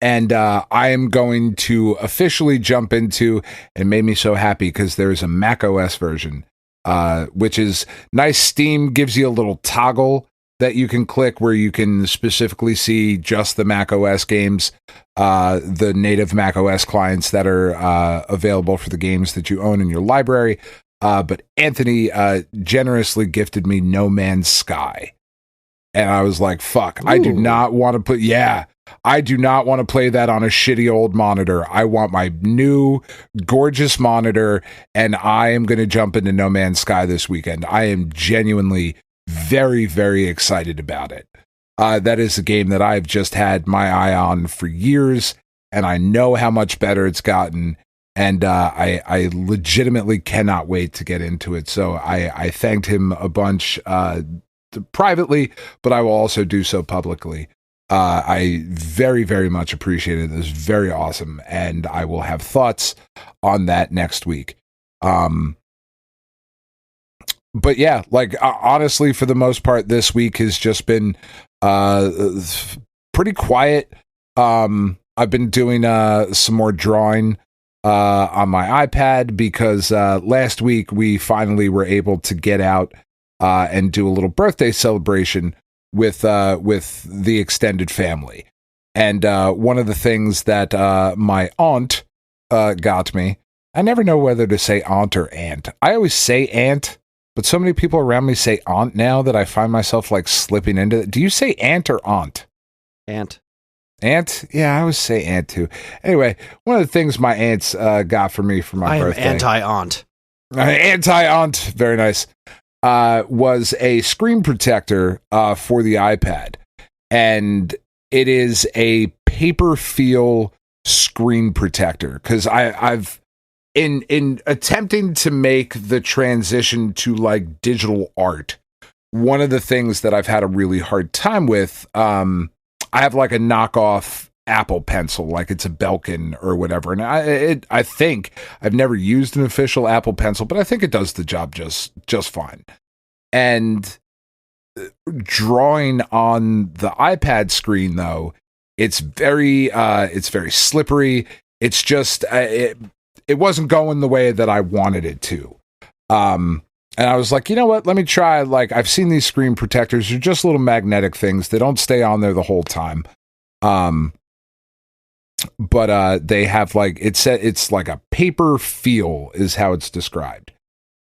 And I am going to officially jump into, and made me so happy because there is a Mac OS version, which is nice. Steam gives you a little toggle that you can click where you can specifically see just the Mac OS games, the native Mac OS clients that are available for the games that you own in your library. But Anthony generously gifted me No Man's Sky. And I was like, fuck, ooh. I do not want to play that on a shitty old monitor. I want my new gorgeous monitor, and I am going to jump into No Man's Sky this weekend. I am genuinely very, very excited about it. That is a game that I've just had my eye on for years, and I know how much better it's gotten, and I legitimately cannot wait to get into it. So I thanked him a bunch privately, but I will also do so publicly. I very, very much appreciate it. It was very awesome, and I will have thoughts on that next week. But yeah, like honestly, for the most part, this week has just been pretty quiet. I've been doing some more drawing on my iPad because last week we finally were able to get out and do a little birthday celebration with the extended family. And one of the things that my aunt got me, I never know whether to say aunt or aunt. I always say aunt, but so many people around me say aunt now that I find myself like slipping into it. Do you say aunt or aunt? Aunt. Aunt? Yeah, I always say aunt too. Anyway, one of the things my aunts got for me for my birthday. I am anti-aunt. Anti-aunt. Very nice. Was a screen protector for the iPad. And it is a paper feel screen protector. Because I've in attempting to make the transition to like digital art, one of the things that I've had a really hard time with, I have like a knockoff Apple Pencil, like it's a Belkin or whatever, and I think I've never used an official Apple Pencil, but I think it does the job just fine. And drawing on the iPad screen, though, it's very slippery. It's just it wasn't going the way that I wanted it to. And I was like, you know what? Let me try. Like, I've seen these screen protectors. They're just little magnetic things. They don't stay on there the whole time. But they have like, it's like a paper feel is how it's described.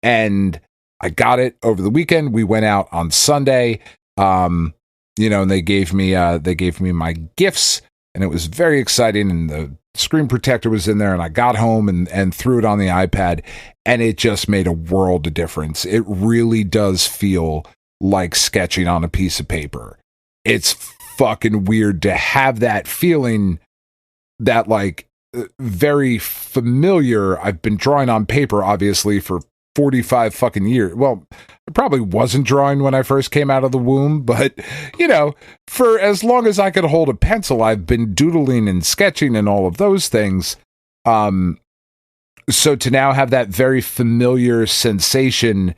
And I got it over the weekend. We went out on Sunday, and they gave me my gifts, and it was very exciting. And the screen protector was in there, and I got home and threw it on the iPad, and it just made a world of difference. It really does feel like sketching on a piece of paper. It's fucking weird to have that feeling, that like very familiar. I've been drawing on paper, obviously, for 45 fucking years. Well, I probably wasn't drawing when I first came out of the womb, but for as long as I could hold a pencil, I've been doodling and sketching and all of those things. So to now have that very familiar sensation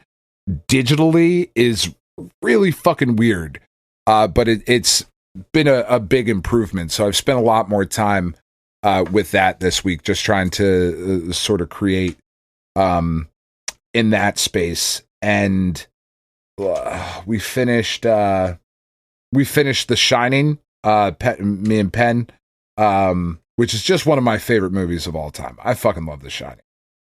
digitally is really fucking weird. But it's been a big improvement. So I've spent a lot more time with that this week, just trying to sort of create in that space. And we finished The Shining, me and Penn, which is just one of my favorite movies of all time. I fucking love The Shining.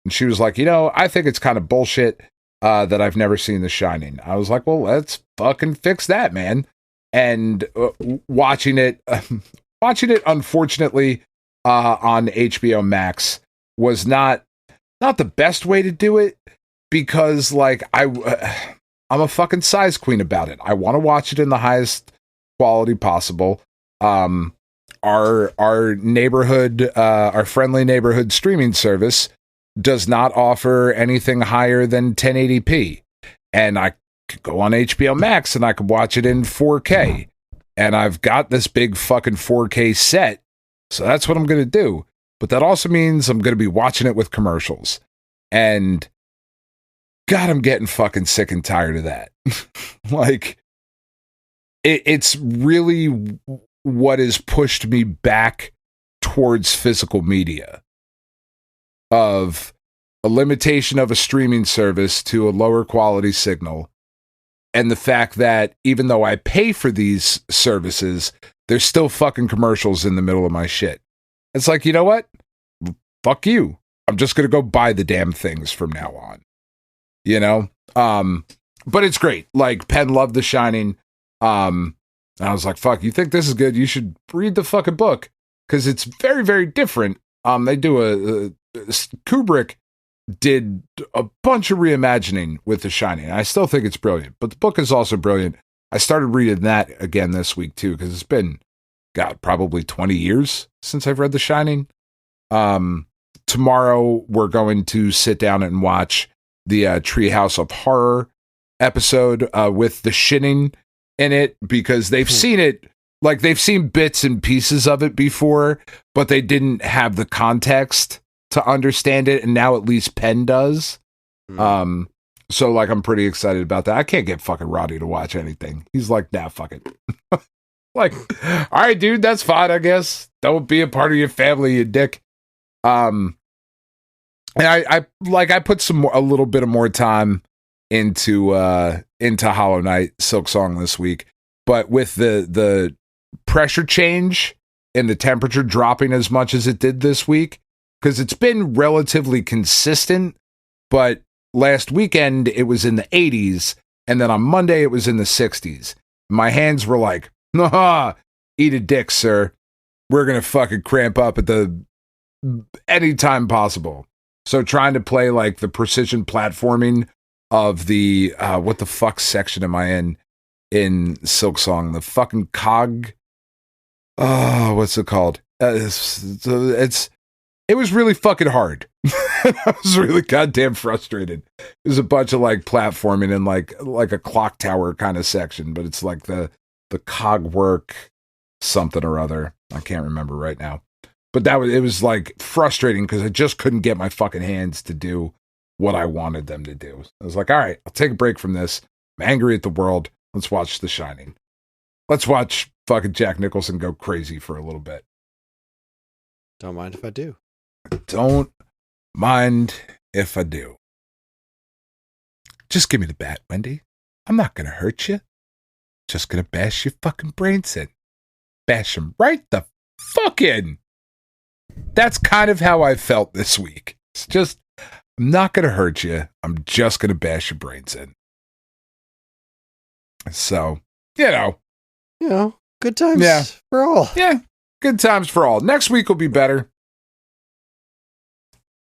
And she was like, I think it's kind of bullshit that I've never seen The Shining. I was like, well, let's fucking fix that, man. And watching it, unfortunately, on HBO Max was not the best way to do it, because like I'm a fucking size queen about it. I want to watch it in the highest quality possible. Our neighborhood, our friendly neighborhood streaming service does not offer anything higher than 1080p. And I could go on HBO Max and I could watch it in 4K. And I've got this big fucking 4K set. So that's what I'm going to do. But that also means I'm going to be watching it with commercials. And God, I'm getting fucking sick and tired of that. Like, it's really what has pushed me back towards physical media, of a limitation of a streaming service to a lower quality signal, and the fact that even though I pay for these services, there's still fucking commercials in the middle of my shit. It's like, you know what? Fuck you. I'm just gonna go buy the damn things from now on. You know? But it's great. Like, Penn loved The Shining. I was like, fuck, you think this is good? You should read the fucking book, because it's very, very different. They do Kubrick did a bunch of reimagining with The Shining. I still think it's brilliant, but the book is also brilliant. I started reading that again this week too, because it's been, God, probably 20 years since I've read The Shining. Tomorrow we're going to sit down and watch the Treehouse of Horror episode with The Shining in it, because they've seen it, like, they've seen bits and pieces of it before, but they didn't have the context to understand it, and now at least Penn does. So, like, I'm pretty excited about that. I can't get fucking Roddy to watch anything. He's like, nah, fuck it. Like, all right, dude, that's fine, I guess. Don't be a part of your family, you dick. And I put a little bit of more time into Hollow Knight Silksong this week, but with the pressure change and the temperature dropping as much as it did this week, because it's been relatively consistent, but last weekend it was in the 80s, and then on Monday it was in the 60s. My hands were like, nah, eat a dick, sir. We're gonna fucking cramp up at any time possible. So trying to play like the precision platforming of the what the fuck section am I in Silksong? The fucking cog. Oh, what's it called? It was really fucking hard. I was really goddamn frustrated. There's a bunch of like platforming in like a clock tower kind of section, but it's like the cog work something or other. I can't remember right now. But it was like frustrating because I just couldn't get my fucking hands to do what I wanted them to do. I was like, all right, I'll take a break from this. I'm angry at the world. Let's watch The Shining. Let's watch fucking Jack Nicholson go crazy for a little bit. Don't mind if I do. Don't mind if I do. Just give me the bat, Wendy. I'm not going to hurt you. Just going to bash your fucking brains in. Bash them right the fuck in. That's kind of how I felt this week. It's just, I'm not going to hurt you. I'm just going to bash your brains in. So, you know, good times for all. Yeah, good times for all. Next week will be better.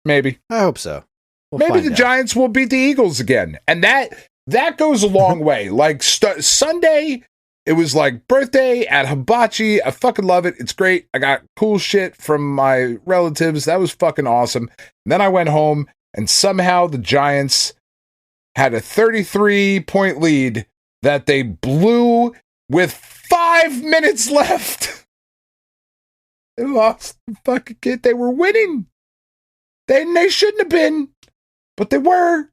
Maybe. I hope so. Maybe the Giants will beat the Eagles again. And that goes a long way. Like Sunday, it was like birthday at Hibachi. I fucking love it. It's great. I got cool shit from my relatives. That was fucking awesome. And then I went home and somehow the Giants had a 33-point lead that they blew with 5 minutes left. They lost the fucking kid. They were winning. They shouldn't have been, but they were.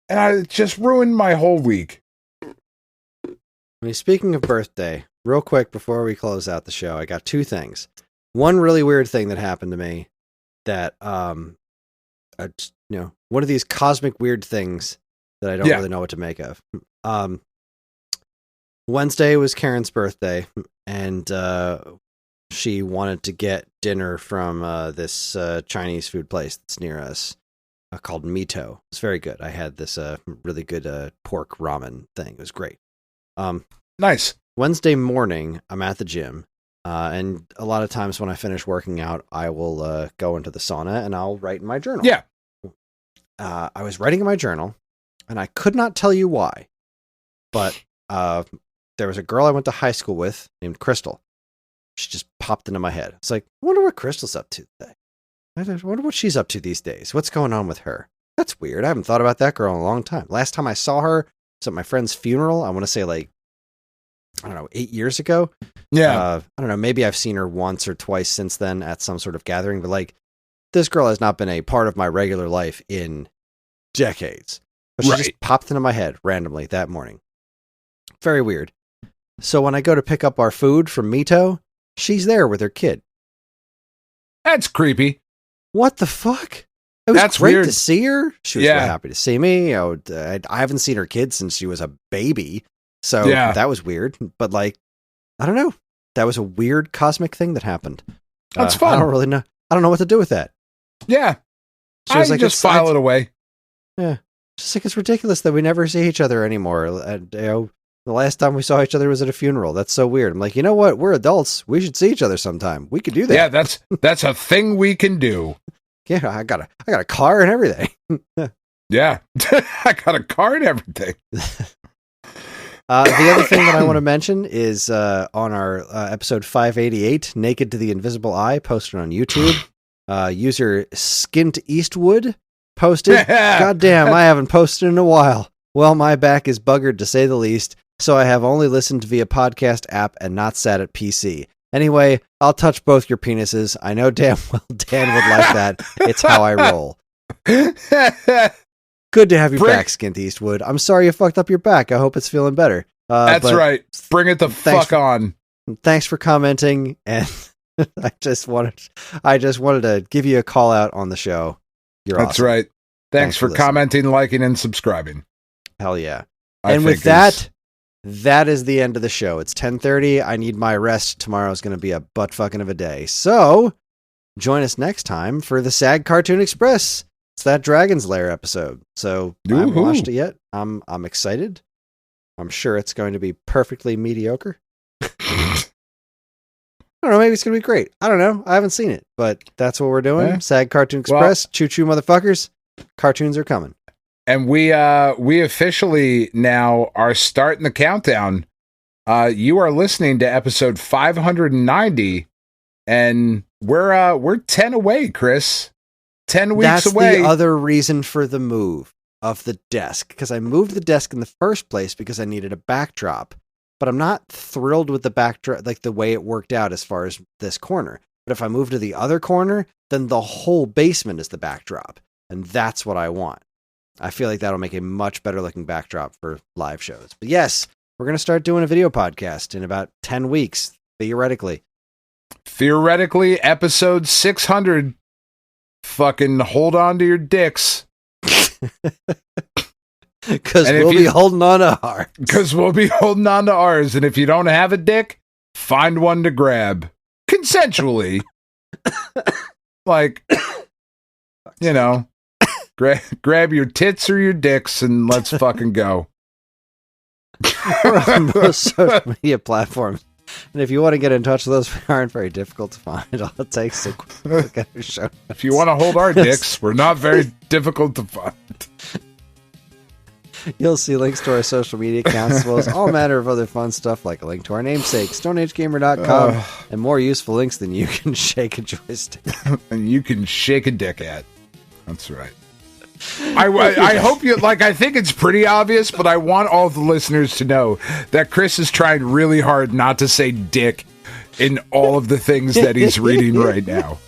And I just ruined my whole week. Speaking of birthday, real quick before we close out the show, I got two things. One really weird thing that happened to me that, one of these cosmic weird things that I don't really know what to make of. Wednesday was Karen's birthday, and she wanted to get dinner from this Chinese food place that's near us called Mito. It's very good. I had this really good pork ramen thing. It was great. Nice. Wednesday morning, I'm at the gym, and a lot of times when I finish working out, I will go into the sauna and I'll write in my journal. Yeah. I was writing in my journal, and I could not tell you why, but there was a girl I went to high school with named Crystal. She just popped into my head. It's like, I wonder what Crystal's up to today. I wonder what she's up to these days. What's going on with her? That's weird. I haven't thought about that girl in a long time. Last time I saw her was at my friend's funeral. I want to say 8 years ago. Yeah. I don't know. Maybe I've seen her once or twice since then at some sort of gathering, but this girl has not been a part of my regular life in decades. But she just popped into my head randomly that morning. Very weird. So when I go to pick up our food from Mito, she's there with her kid. That's creepy. What the fuck? It was That's great weird. to see her. She was really happy to see me. I haven't seen her kid since she was a baby. So that was weird. But I don't know. That was a weird cosmic thing that happened. That's fun. I don't really know. I don't know what to do with that. Yeah. She was just file it away. Yeah. Just it's ridiculous that we never see each other anymore. The last time we saw each other was at a funeral. That's so weird. I'm like, you know what? We're adults. We should see each other sometime. We could do that. Yeah, that's a thing we can do. Yeah, I got a car and everything. Yeah, I got a car and everything. The other thing that I want to mention is on our episode 588, Naked to the Invisible Eye, posted on YouTube. User Skint Eastwood posted, God damn, I haven't posted in a while. Well, my back is buggered to say the least, so I have only listened via podcast app and not sat at PC. Anyway, I'll touch both your penises. I know damn well Dan would like that. It's how I roll. Good to have you back, Skint Eastwood. I'm sorry you fucked up your back. I hope it's feeling better. That's right. Bring it the fuck on. Thanks for commenting, and I just wanted to give you a call out on the show. You're That's awesome. right. Thanks for commenting, liking, and subscribing. Hell yeah. And with that is the end of the show. It's 10:30. I need my rest. Tomorrow is going to be a butt fucking of a day. So join us next time for the SAG Cartoon Express. It's that Dragon's Lair episode. So I haven't watched it yet. I'm excited. I'm sure it's going to be perfectly mediocre. I don't know. Maybe it's going to be great. I don't know. I haven't seen it, but that's what we're doing. Yeah. SAG Cartoon Express. Choo-choo, motherfuckers. Cartoons are coming. And we officially now are starting the countdown. You are listening to episode 590, and we're 10 away, Kris. 10 weeks away. That's the other reason for the move of the desk, because I moved the desk in the first place because I needed a backdrop. But I'm not thrilled with the backdrop, like the way it worked out as far as this corner. But if I move to the other corner, then the whole basement is the backdrop. And that's what I want. I feel like that'll make a much better looking backdrop for live shows. But yes, we're going to start doing a video podcast in about 10 weeks, theoretically. Theoretically, episode 600. Fucking hold on to your dicks. Because we'll be holding on to ours. Because we'll be holding on to ours. And if you don't have a dick, find one to grab. Consensually. Grab your tits or your dicks and let's fucking go. We're on most social media platforms. And if you want to get in touch with us, we aren't very difficult to find. All it takes is a quick look at our show notes. If you want to hold our dicks, we're not very difficult to find. You'll see links to our social media accounts, as well as all manner of other fun stuff, like a link to our namesake, stoneagegamer.com, and more useful links than you can shake a joystick. And you can shake a dick at. That's right. I hope you I think it's pretty obvious, but I want all the listeners to know that Kris is trying really hard not to say dick in all of the things that he's reading right now.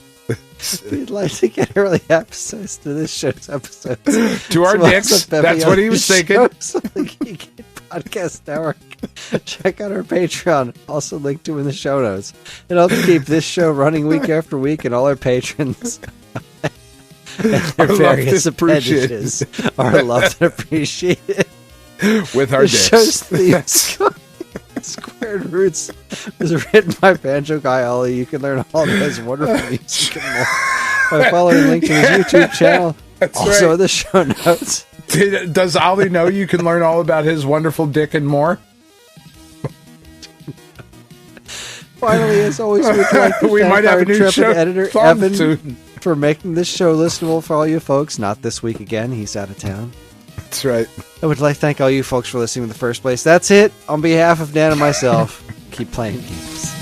We'd like to get early access to this show's episodes. To our dicks. That's what he was thinking. Podcast Network. Check out our Patreon, also linked to in the show notes. It helps keep this show running week after week, and all our patrons and their various appendages are loved and appreciated. With our dicks. Show's theme Squared Roots was written by Banjo Guy Ollie. You can learn all of his wonderful music and more by following the link to his YouTube channel. That's also right. in the show notes. Does Ollie know you can learn all about his wonderful dick and more? Finally, as always, we'd like to we thank might have our a new intrepid show editor, farm Evan, soon. for making this show listenable for all you folks. Not this week again. He's out of town. That's right. I would like to thank all you folks for listening in the first place. That's it. On behalf of Dan and myself, keep playing games.